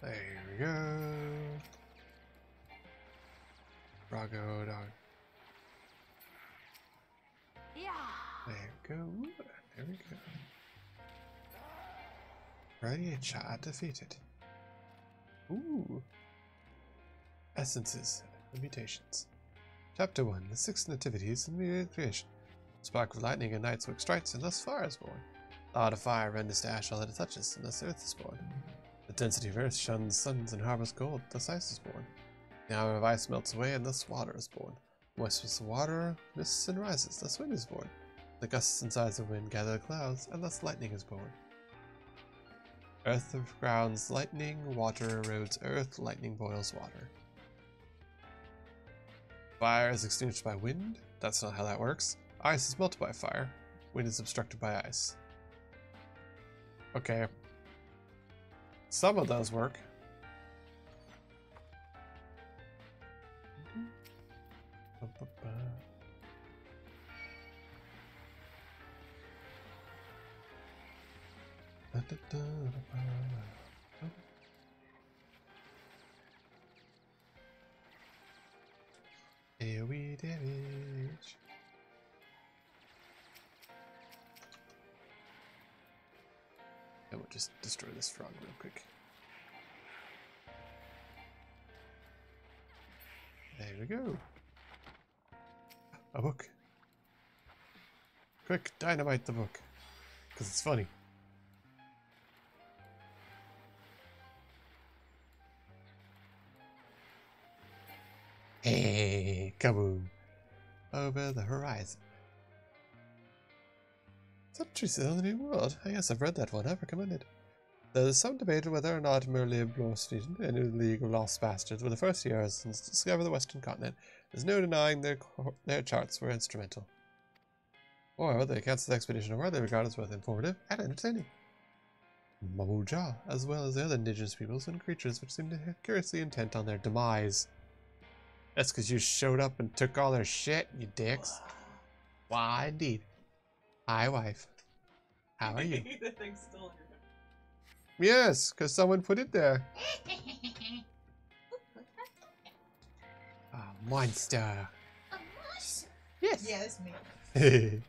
There we go. Froggo dog. Yeah. There we go. There we go. Radiate shot defeated. Ooh. Essences and mutations. Chapter 1. The 6 nativities and myriad creation. Spark of lightning and night's work strikes, and thus fire is born. Thought of fire renders to ash all that it touches, and thus earth is born. The density of earth shuns suns and harbors gold, thus ice is born. The armor of ice melts away, and thus water is born. Moist was the water, mists and rises, thus wind is born. The gusts and sides of wind gather the clouds, and thus lightning is born. Earth grounds lightning, water erodes earth, lightning boils water. Fire is extinguished by wind. That's not how that works. Ice is melted by fire. Wind is obstructed by ice. Okay. Some of those work. AoE damage. And we'll just destroy this frog real quick. There we go. A book. Quick, dynamite the book. Because it's funny. Hey, kaboom. Over the horizon. Subtrees of the New World. I guess I've read that one. I recommend it. There is some debate whether or not Merlin Blorstein and illegal lost bastards were the first Europeans to discover the Western continent. There's no denying their charts were instrumental. Or whether they cancelled the expedition or whether they regarded as both informative and entertaining. Mamuja, as well as the other indigenous peoples and creatures which seemed curiously intent on their demise. That's because you showed up and took all their shit, you dicks. Why, indeed. Hi, wife. How are you? The thing's still in your head. Yes, because someone put it there. Oh, monster. Yes. Yeah, it's me. Hey.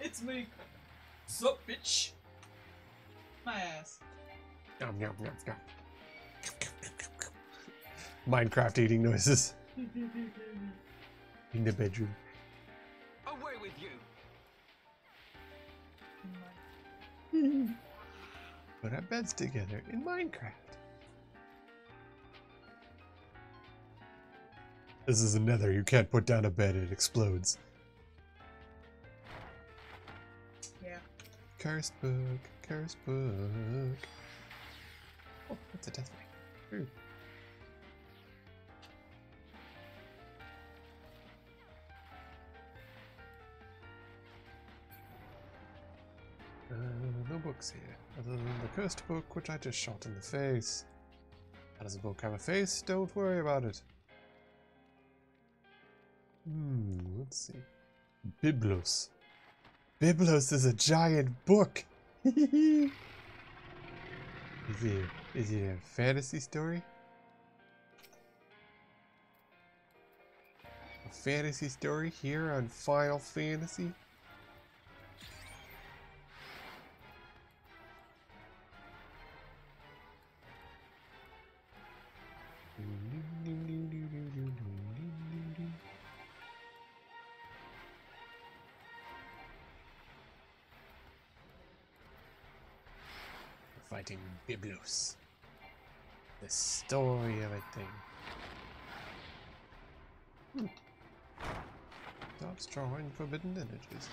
It's me. Sup, bitch? My ass. Yum, yum, yum, yum. Minecraft eating noises in the bedroom. Away with you! Put our beds together in Minecraft. This is another. You can't put down a bed, it explodes. Yeah. Cursed book, cursed book. Oh, that's a death ray. Ooh. No books here, other than the cursed book, which I just shot in the face. How does a book have a face? Don't worry about it. Let's see. Biblos. Biblos is a giant book! Is it a fantasy story? A fantasy story here on Final Fantasy? Fighting Biblos. The story of a thing. Stop drawing forbidden energies.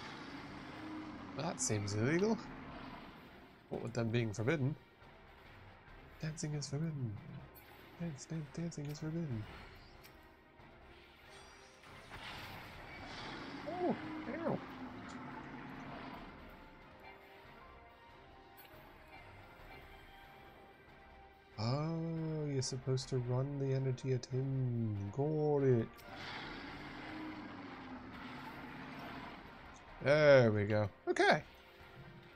Well, that seems illegal. What with them being forbidden? Dancing is forbidden. Dancing is forbidden. Oh, ow. Oh, you're supposed to run the energy at him. Got it. There we go. Okay.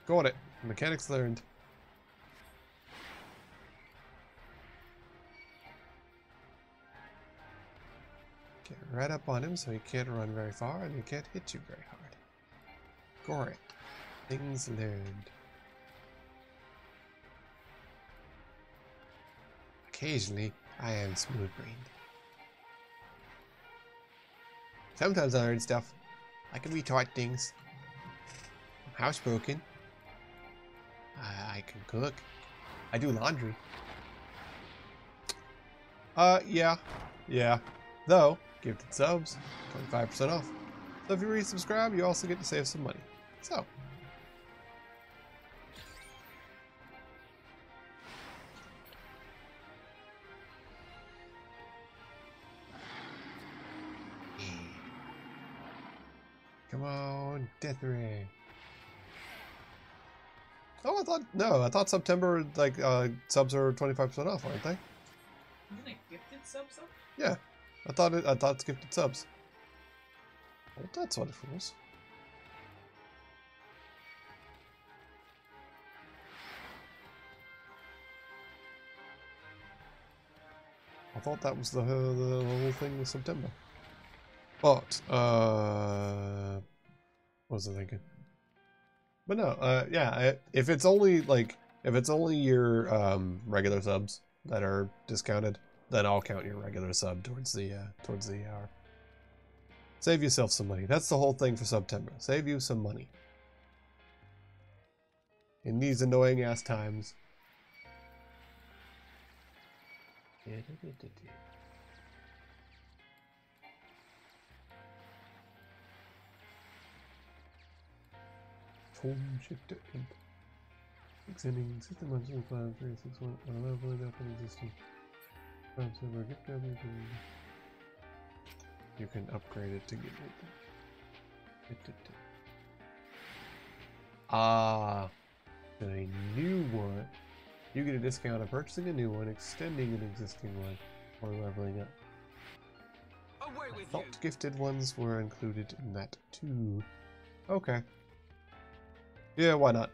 Got it. Mechanics learned. Get right up on him so he can't run very far and he can't hit you very hard. Got it. Things learned. Occasionally, I am smooth-brained. Sometimes I learn stuff. I can retard things. I'm housebroken. I can cook. I do laundry. Yeah. Though, gifted subs, 25% off. So if you resubscribe, you also get to save some money. So. Come on, Death Ray. Oh, I thought September, like, subs are 25% off, aren't they? Isn't it gifted subs though? Yeah. I thought it's gifted subs. Well, that's what it was. I thought that was the whole thing with September. But, what was I thinking? But no, yeah, if it's only your regular subs that are discounted, then I'll count your regular sub towards the hour. Save yourself some money. That's the whole thing for September. Save you some money. In these annoying ass times. Form shifter imp. Extending system on 5.361 leveling up an existing farm server. You can upgrade it to get it. Ah, a new one. You get a discount on purchasing a new one, extending an existing one, or leveling up. Away I with thought you! gifted ones were included in that too. Okay. Yeah, why not?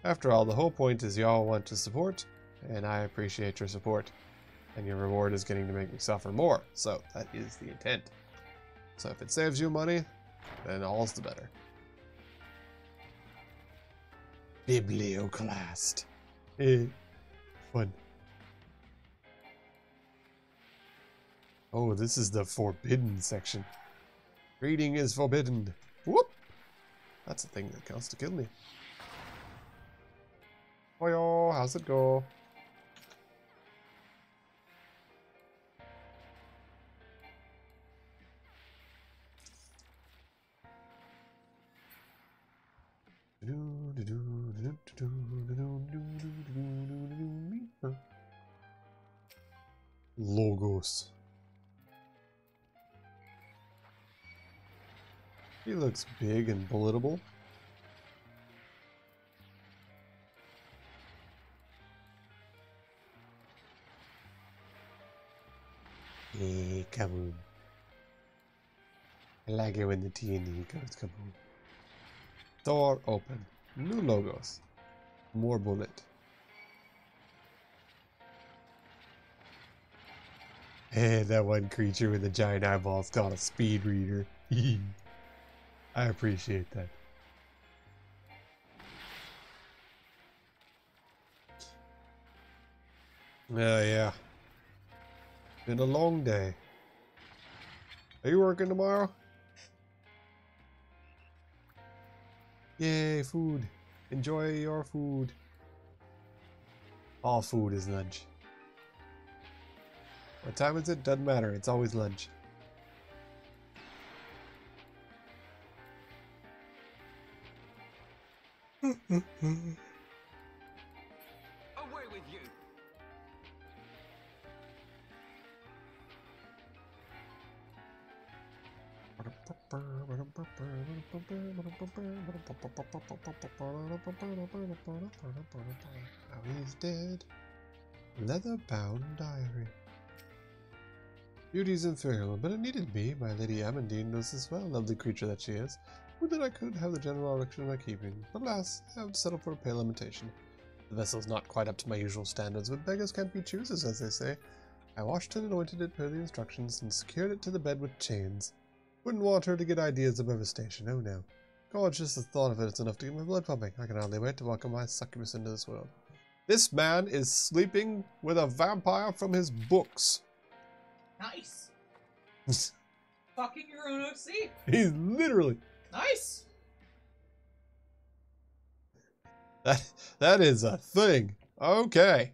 After all, the whole point is y'all want to support, and I appreciate your support. And your reward is getting to make me suffer more, so that is the intent. So if it saves you money, then all's the better. Biblioclast. Fun. Oh, this is the forbidden section. Reading is forbidden. Whoop! That's a thing that counts to kill me. Hoyo, how's it go? Logos. He looks big and bulletable. Hey, kaboom. I like it when the TNT goes kaboom. Door open. New logos. More bullet. Hey, that one creature with the giant eyeballs called a speed reader. I appreciate that. Oh, yeah. Been a long day. Are you working tomorrow? Yay, food. Enjoy your food. All food is lunch. What time is it? Doesn't matter. It's always lunch. Away with you! Now he's dead. Leather-bound diary. Beauty's inferior, but it needed me. My Lady Amandine knows this well, lovely creature that she is. Would that I could have the general election in my keeping. But alas, I have to settle for a pale imitation. The vessel's not quite up to my usual standards, but beggars can't be choosers, as they say. I washed and anointed it per the instructions, and secured it to the bed with chains. Wouldn't want her to get ideas above her station, oh no. God, just the thought of it is enough to get my blood pumping. I can hardly wait to welcome my succubus into this world. This man is sleeping with a vampire from his books. Nice. Fucking your own OC. He's literally... Nice. That is a thing. Okay.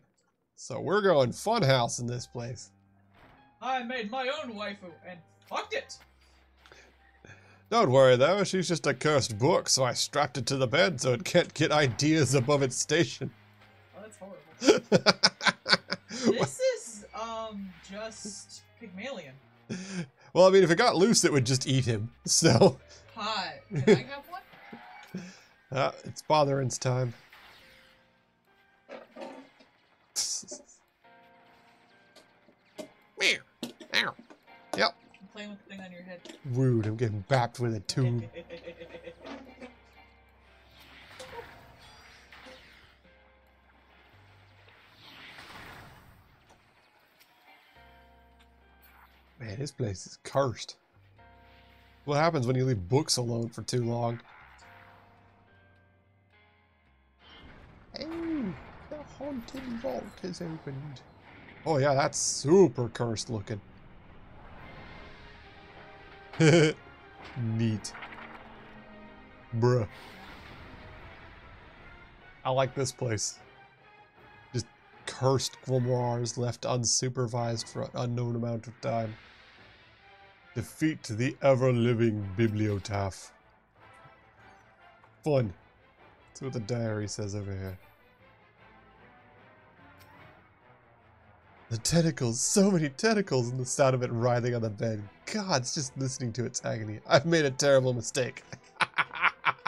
So we're going funhouse in this place. I made my own waifu and fucked it. Don't worry though, she's just a cursed book, so I strapped it to the bed so it can't get ideas above its station. Oh, that's horrible. This is, just Pygmalion. Well, I mean, if it got loose, it would just eat him, so... Hot. Can I have one? It's Bothering's time. Meow. Ow. Yep. I'm playing with the thing on your head. Rude, I'm getting bapped with a tube. Man, this place is cursed. What happens when you leave books alone for too long? Hey, the haunted vault is opened. Oh yeah, that's super cursed looking. Neat. Bruh. I like this place. Just cursed grimoires left unsupervised for an unknown amount of time. Defeat the ever-living bibliotaph. fun. That's what the diary says over here. The tentacles, so many tentacles, and the sound of it writhing on the bed. God, it's just listening to its agony. I've made a terrible mistake.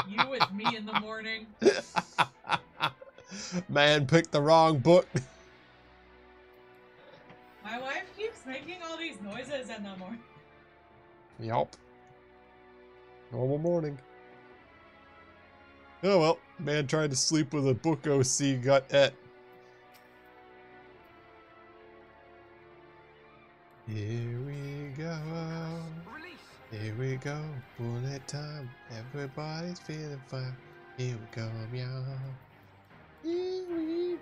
You with me in the morning. Man picked the wrong book. My wife keeps making all these noises in the morning. Yup. Normal morning. Oh well, man tried to sleep with a book OC, got et. Here we go. Release! Here we go. Bullet time. Everybody's feeling fine. Here we go, meow. Here we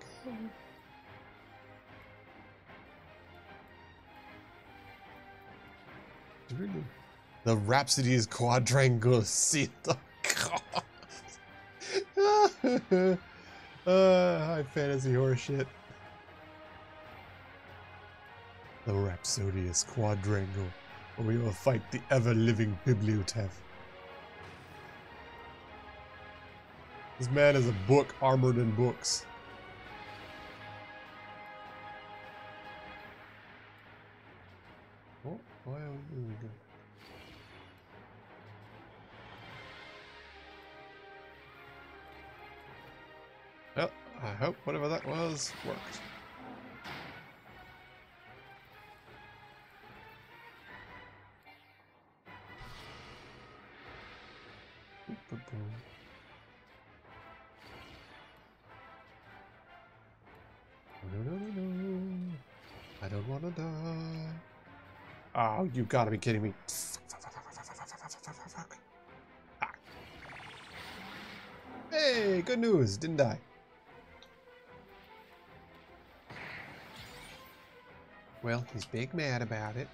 go. The Rhapsody's quadrangle. See the high fantasy horseshit. The Rhapsodious Quadrangle, where we will fight the ever-living Bibliotef. This man is a book armored in books. Oh, why are we doing good? Well, I hope whatever that was worked. No. I don't wanna die. Oh, you gotta be kidding me. Ah. Hey, good news. Didn't die. Well, he's big mad about it.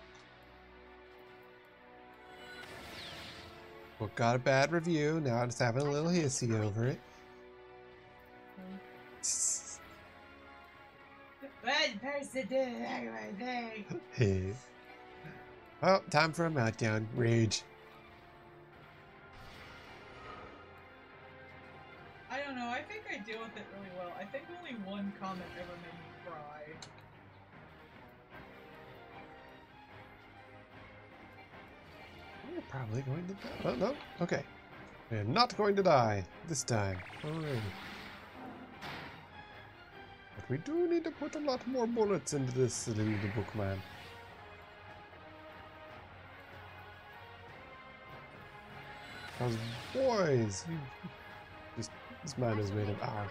Book got a bad review. Now it's having a little hissy over it. One person did everything. Hey. Well, time for a meltdown. Rage. I don't know, I think I deal with it really well. I think only one comment ever made me cry. We're probably going to die. Oh, no. Okay. We're not going to die this time. Alright. But we do need to put a lot more bullets into this little book, man. Because, boys, this man is made of iron.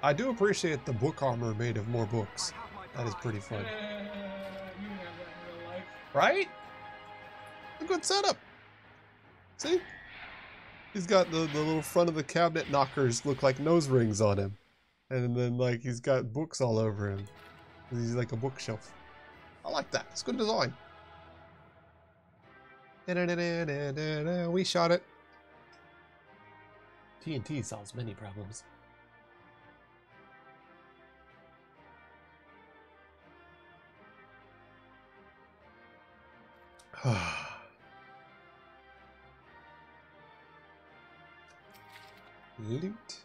I do appreciate the book armor made of more books. That is pretty fun. You have that in real life. Right? A good setup. See? He's got the little front of the cabinet knockers look like nose rings on him. And then, like, he's got books all over him. He's like a bookshelf. I like that. It's good design. We shot it. TNT solves many problems. Loot.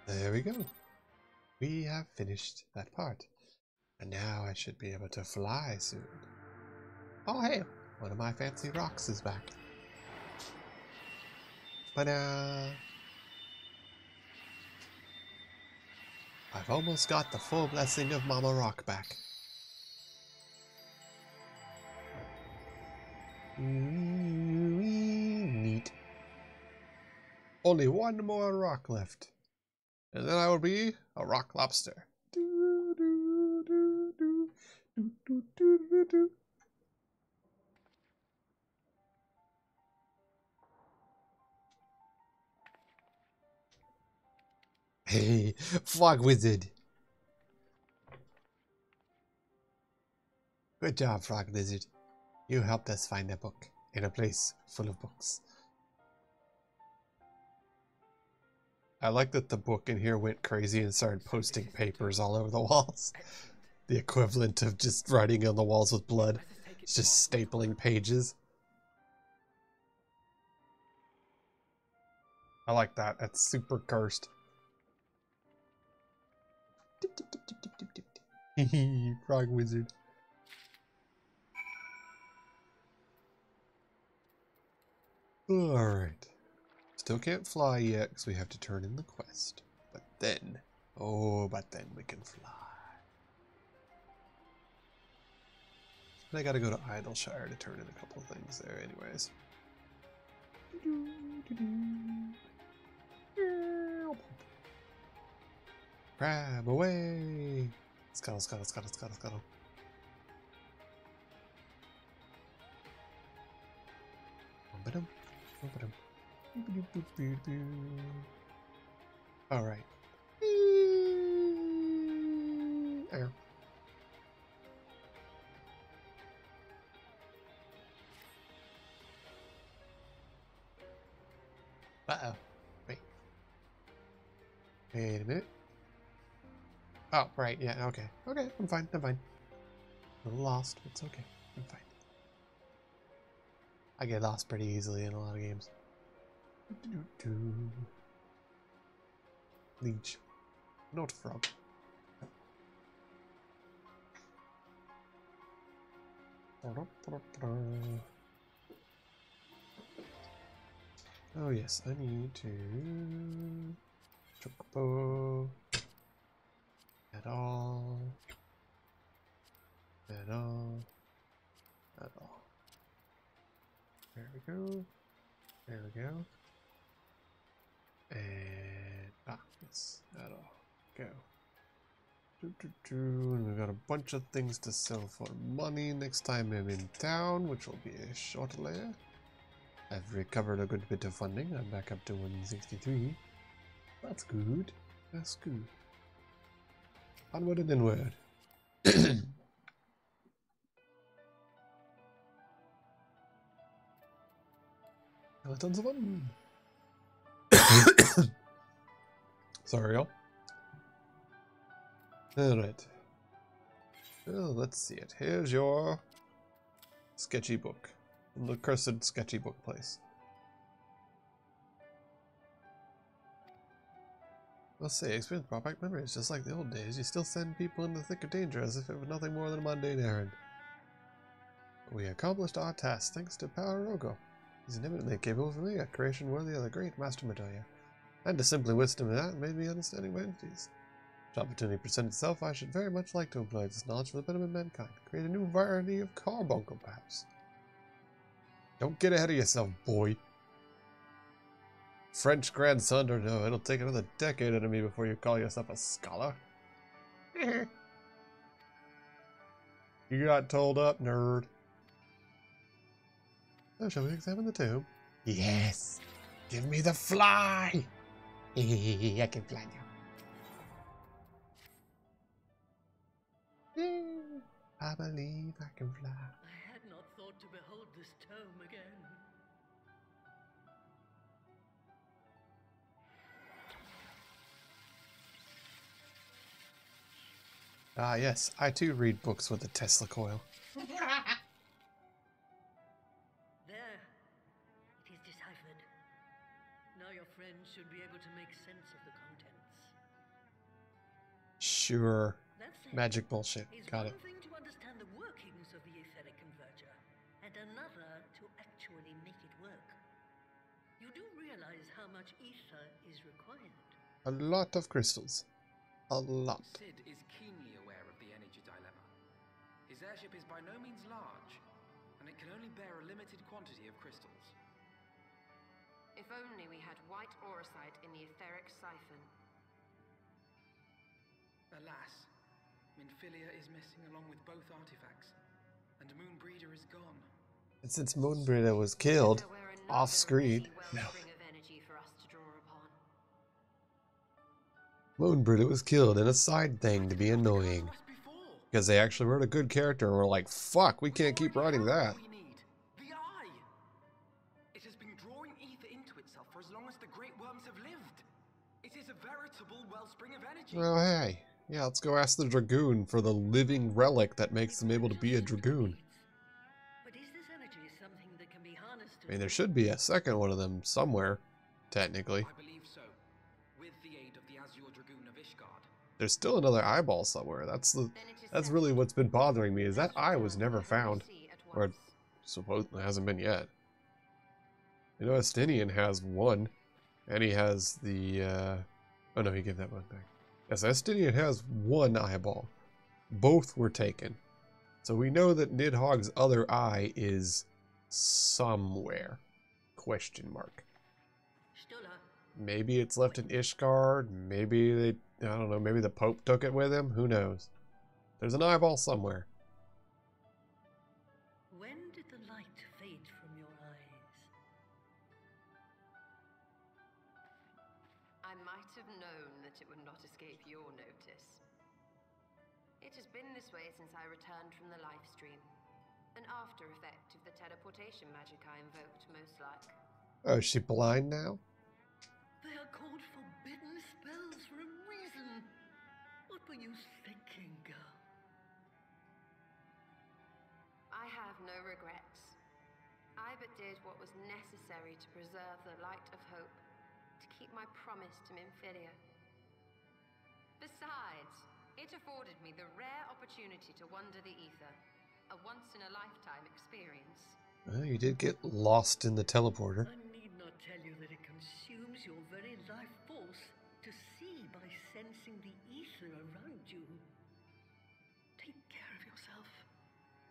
There we go. We have finished that part. And now I should be able to fly soon. Oh hey, one of my fancy rocks is back. Ta-da! I've almost got the full blessing of Mama Rock back. Neat. Only one more rock left. And then I will be a rock lobster. Hey, Fog Wizard. Good job, Frog Lizard. You helped us find a book in a place full of books. I like that the book in here went crazy and started posting papers all over the walls. The equivalent of just writing on the walls with blood. It's just stapling pages. I like that. That's super cursed. Frog wizard. Alright. Still can't fly yet because we have to turn in the quest. But then, but then we can fly. And I gotta go to Idleshire to turn in a couple of things there anyways. Crab away! Scuttle, scuttle, scuttle, scuttle, scuttle. Alright. Uh-oh. Wait. Wait a minute. Oh, right, yeah, okay. Okay, I'm fine, I'm fine. A little lost, but it's okay. I'm fine. I get lost pretty easily in a lot of games. Leech. Not frog. Oh yes, I need to chocobo at all. There we go. There we go. And yes, that'll go. And we've got a bunch of things to sell for money next time I'm in town, which will be shortly. I've recovered a good bit of funding. I'm back up to 163. That's good. That's good. Onward and inward. Tons of fun. Sorry, y'all. Alright. Well, let's see it. Here's your sketchy book. From the cursed sketchy book place. I'll say, experience brought back memories, just like the old days. You still send people in the thick of danger as if it was nothing more than a mundane errand. We accomplished our task thanks to Power Rogo. He's an eminently capable for me, a creation worthy of the great Master Medoya. And to simply wisdom in that made me understanding my entities. If the opportunity presented itself, I should very much like to employ this knowledge for the betterment of mankind. Create a new variety of carbuncle, perhaps. Don't get ahead of yourself, boy. French grandson or no, it'll take another decade out of me before you call yourself a scholar. You got told up, nerd. So shall we examine the tomb? Yes! Give me the fly! I can fly now. I believe I can fly. I had not thought to behold this tome again. Ah, yes, I too read books with a Tesla coil. There. It is deciphered. Now your friends should be able to make sense of the contents. Sure. That said, Magic bullshit. it's Got it. one thing to understand the workings of the etheric converter, and another to actually make it work. You do realize how much ether is required? A lot of crystals. A lot. Sid is keenly aware of the energy dilemma. His airship is by no means large, and it can only bear a limited quantity of crystals. If only we had white aurosite in the etheric siphon. Alas, Minfilia is missing along with both artifacts, and Moonbreeder is gone. And since Moonbreeder was killed off screen, Moonbreeder was killed in a side thing to be annoying. Because they actually wrote a good character and were like, fuck, we can't keep writing that. We need the eye. It has been drawing ether into itself for as long as the great worms have lived. It is a veritable wellspring of energy. Oh, hey. Yeah, let's go ask the Dragoon for the living relic that makes them able to be a Dragoon. I mean, there should be a second one of them somewhere, technically. I believe so. With the aid of the Azure Dragoon of Ishgard. There's still another eyeball somewhere. That's really what's been bothering me, is that eye was never found. Or supposedly hasn't been yet. You know, Estinian has one. And he has the, oh no, he gave that one back. Yes, Estinian has one eyeball. Both were taken. So we know that Nidhogg's other eye is somewhere. Question mark. Maybe it's left in Ishgard. Maybe they, I don't know, maybe the Pope took it with him. Who knows? There's an eyeball somewhere. When did the light fade from your eyes? I might have known that it would not escape your notice. It has been this way since I returned from the life stream. An after effect of the teleportation magic I invoked, most like. Oh, is she blind now? They are called forbidden spells for a reason. What were you thinking, girl? I have no regrets. I but did what was necessary to preserve the light of hope, to keep my promise to Minfilia. Besides, it afforded me the rare opportunity to wander the ether, a once-in-a-lifetime experience. Well, you did get lost in the teleporter. I need not tell you that it consumes your very life force to see by sensing the ether around you. Take care of yourself.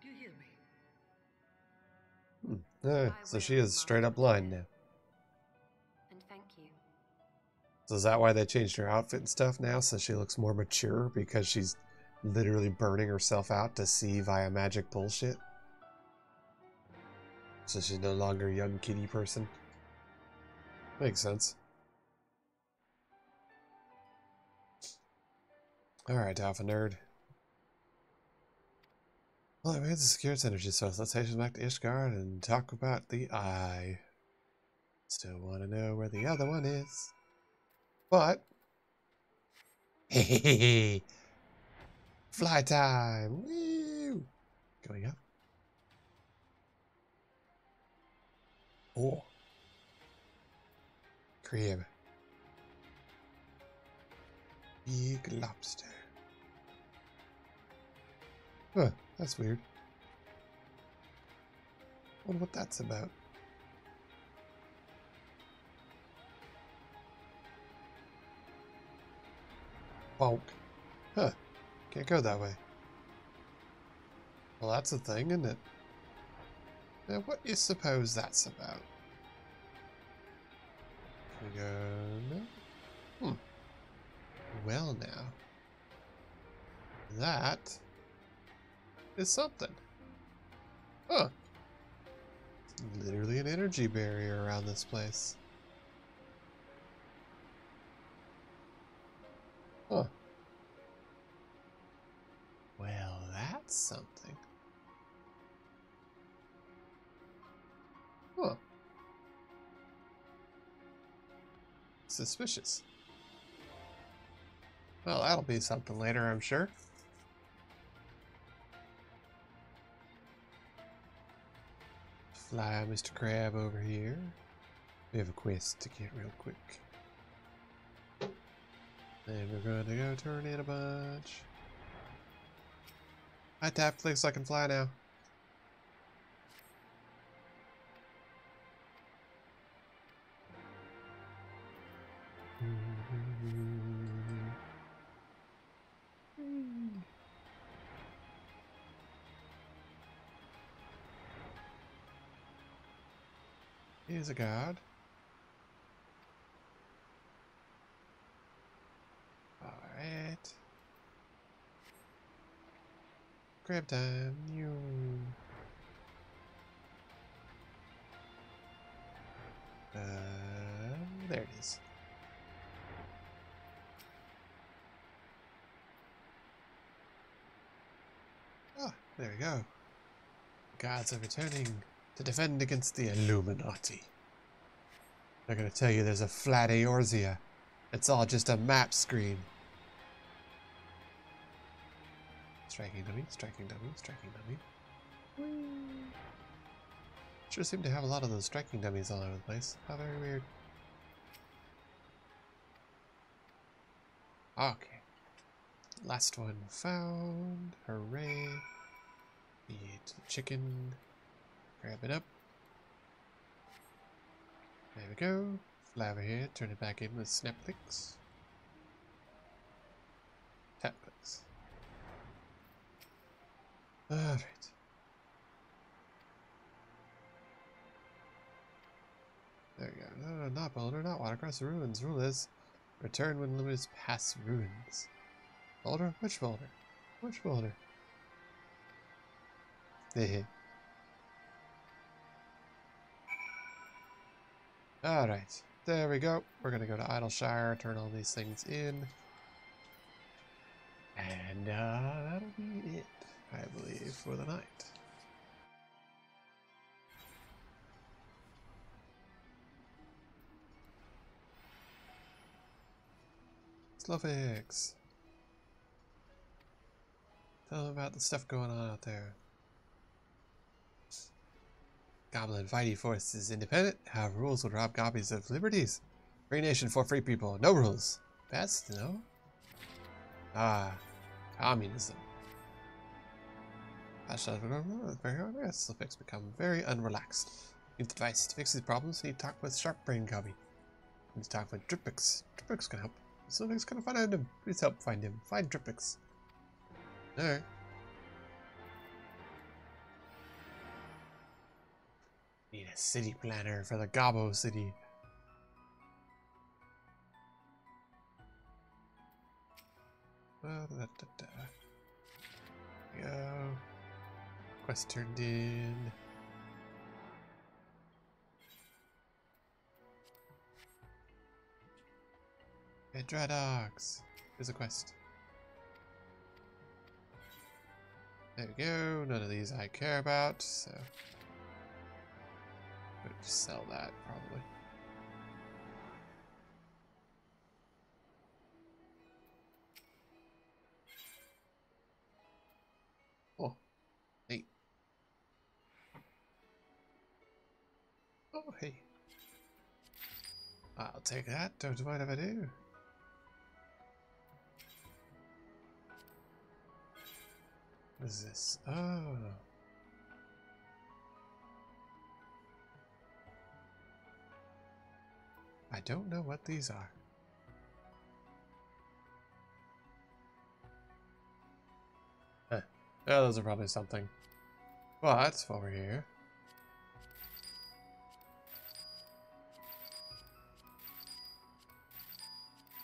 Do you hear me? So she is straight up blind now. And thank you. So is that why they changed her outfit and stuff now? So she looks more mature because she's literally burning herself out to see via magic bullshit? So she's no longer a young kitty person? Makes sense. Alright, Alpha Nerd. Well, I made the security energy source. Let's head back to Ishgard and talk about the eye. Still want to know where the other one is. But... Hey, fly time! Woo! Going up. Oh. Crib. Big lobster. Huh, that's weird. Wonder what that's about. Bonk. Huh. Can't go that way. Well, that's a thing, isn't it? Now, what do you suppose that's about? Can we go... No? Well, now. That is something. Huh. Literally an energy barrier around this place. Huh. Well, that's something. Huh. Suspicious. Well, that'll be something later, I'm sure. Fly Mr. Crab over here. We have a quest to get real quick. And we're going to go turn in a bunch. I tap flicks so I can fly now. Here's a guard. Alright. Grab time. You. There it is. Ah, there we go. Guards are returning to defend against the Illuminati. They're gonna tell you there's a flat Eorzea. It's all just a map screen. Striking dummy, striking dummy, striking dummy. Sure seem to have a lot of those striking dummies all over the place. How very weird. Okay. Last one found. Hooray. Eat the chicken. Grab it up. There we go. Fly over here. Turn it back in with snap clicks. Tap clicks. Alright. There we go. No, not boulder, not water. Across the ruins. Rule is return when limits pass ruins. Boulder? Which boulder? Which boulder? Hehe. Alright. There we go. We're gonna go to Idleshire, turn all these things in. And that'll be it, I believe, for the night. Slowfix. Tell them about the stuff going on out there. Goblin fighting force is independent, have rules would rob Gobbos of liberties. Free nation for free people, no rules. Best, no? Ah, communism. Slowfix become very unrelaxed. Need advice to fix these problems, you need to talk with Sharp Brain Gobby. You need to talk with Dripix. Dripix can help. Slowfix can find him. Please help find him. Find Dripix. Alright. Need a city planner for the Gobbos city. Go. Quest turned in. Hey, dry dogs. Here's a quest. There we go. None of these I care about, so I'm gonna just sell that probably. Oh, neat. Oh, hey. I'll take that. Don't mind if I do. What is this? Oh. I don't know what these are. Huh. Oh, those are probably something. But, while we're here.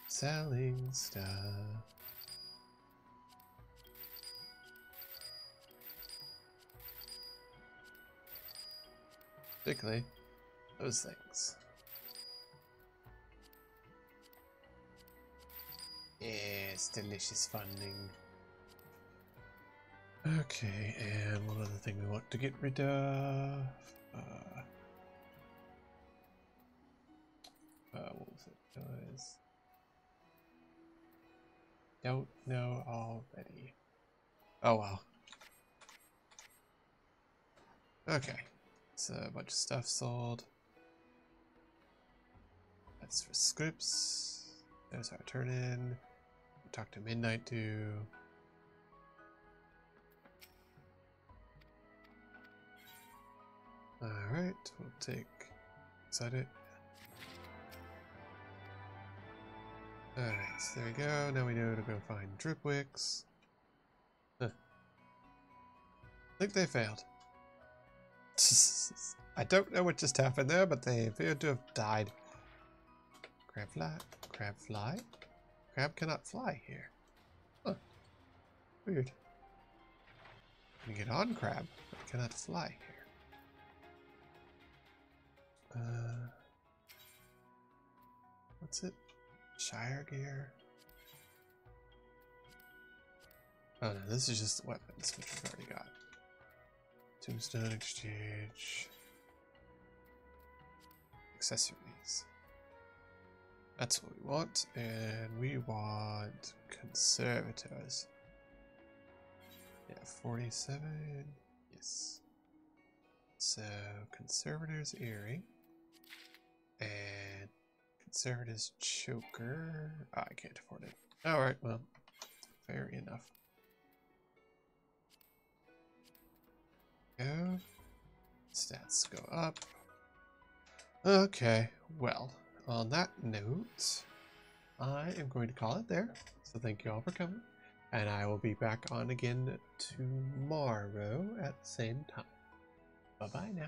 Selling stuff. Particularly those things. Yes, delicious funding. Okay, and one other thing we want to get rid of. What was it? Guys? Don't know already. Oh well. Okay. So a bunch of stuff sold. That's for scripts. There's our turn in. Talk to Midnight too. Alright, we'll take. Is that it? Alright, so there we go. Now we know to go find Dripwicks. Huh. I think they failed. I don't know what just happened there, but they appear to have died. Crab fly? Crab fly? Crab cannot fly here. Huh. Weird. You can get on crab, but it cannot fly here. What's it? Shire gear? Oh no, this is just weapons, which we've already got. Tombstone exchange. Accessories. That's what we want, and we want conservators. Yeah, 47. Yes. So, Conservator's Earring. And Conservator's Choker. Oh, I can't afford it. Alright, well, fair enough. Go. Stats go up. Okay, well, on that note, I am going to call it there. So thank you all for coming. And I will be back on again tomorrow at the same time. Bye-bye now.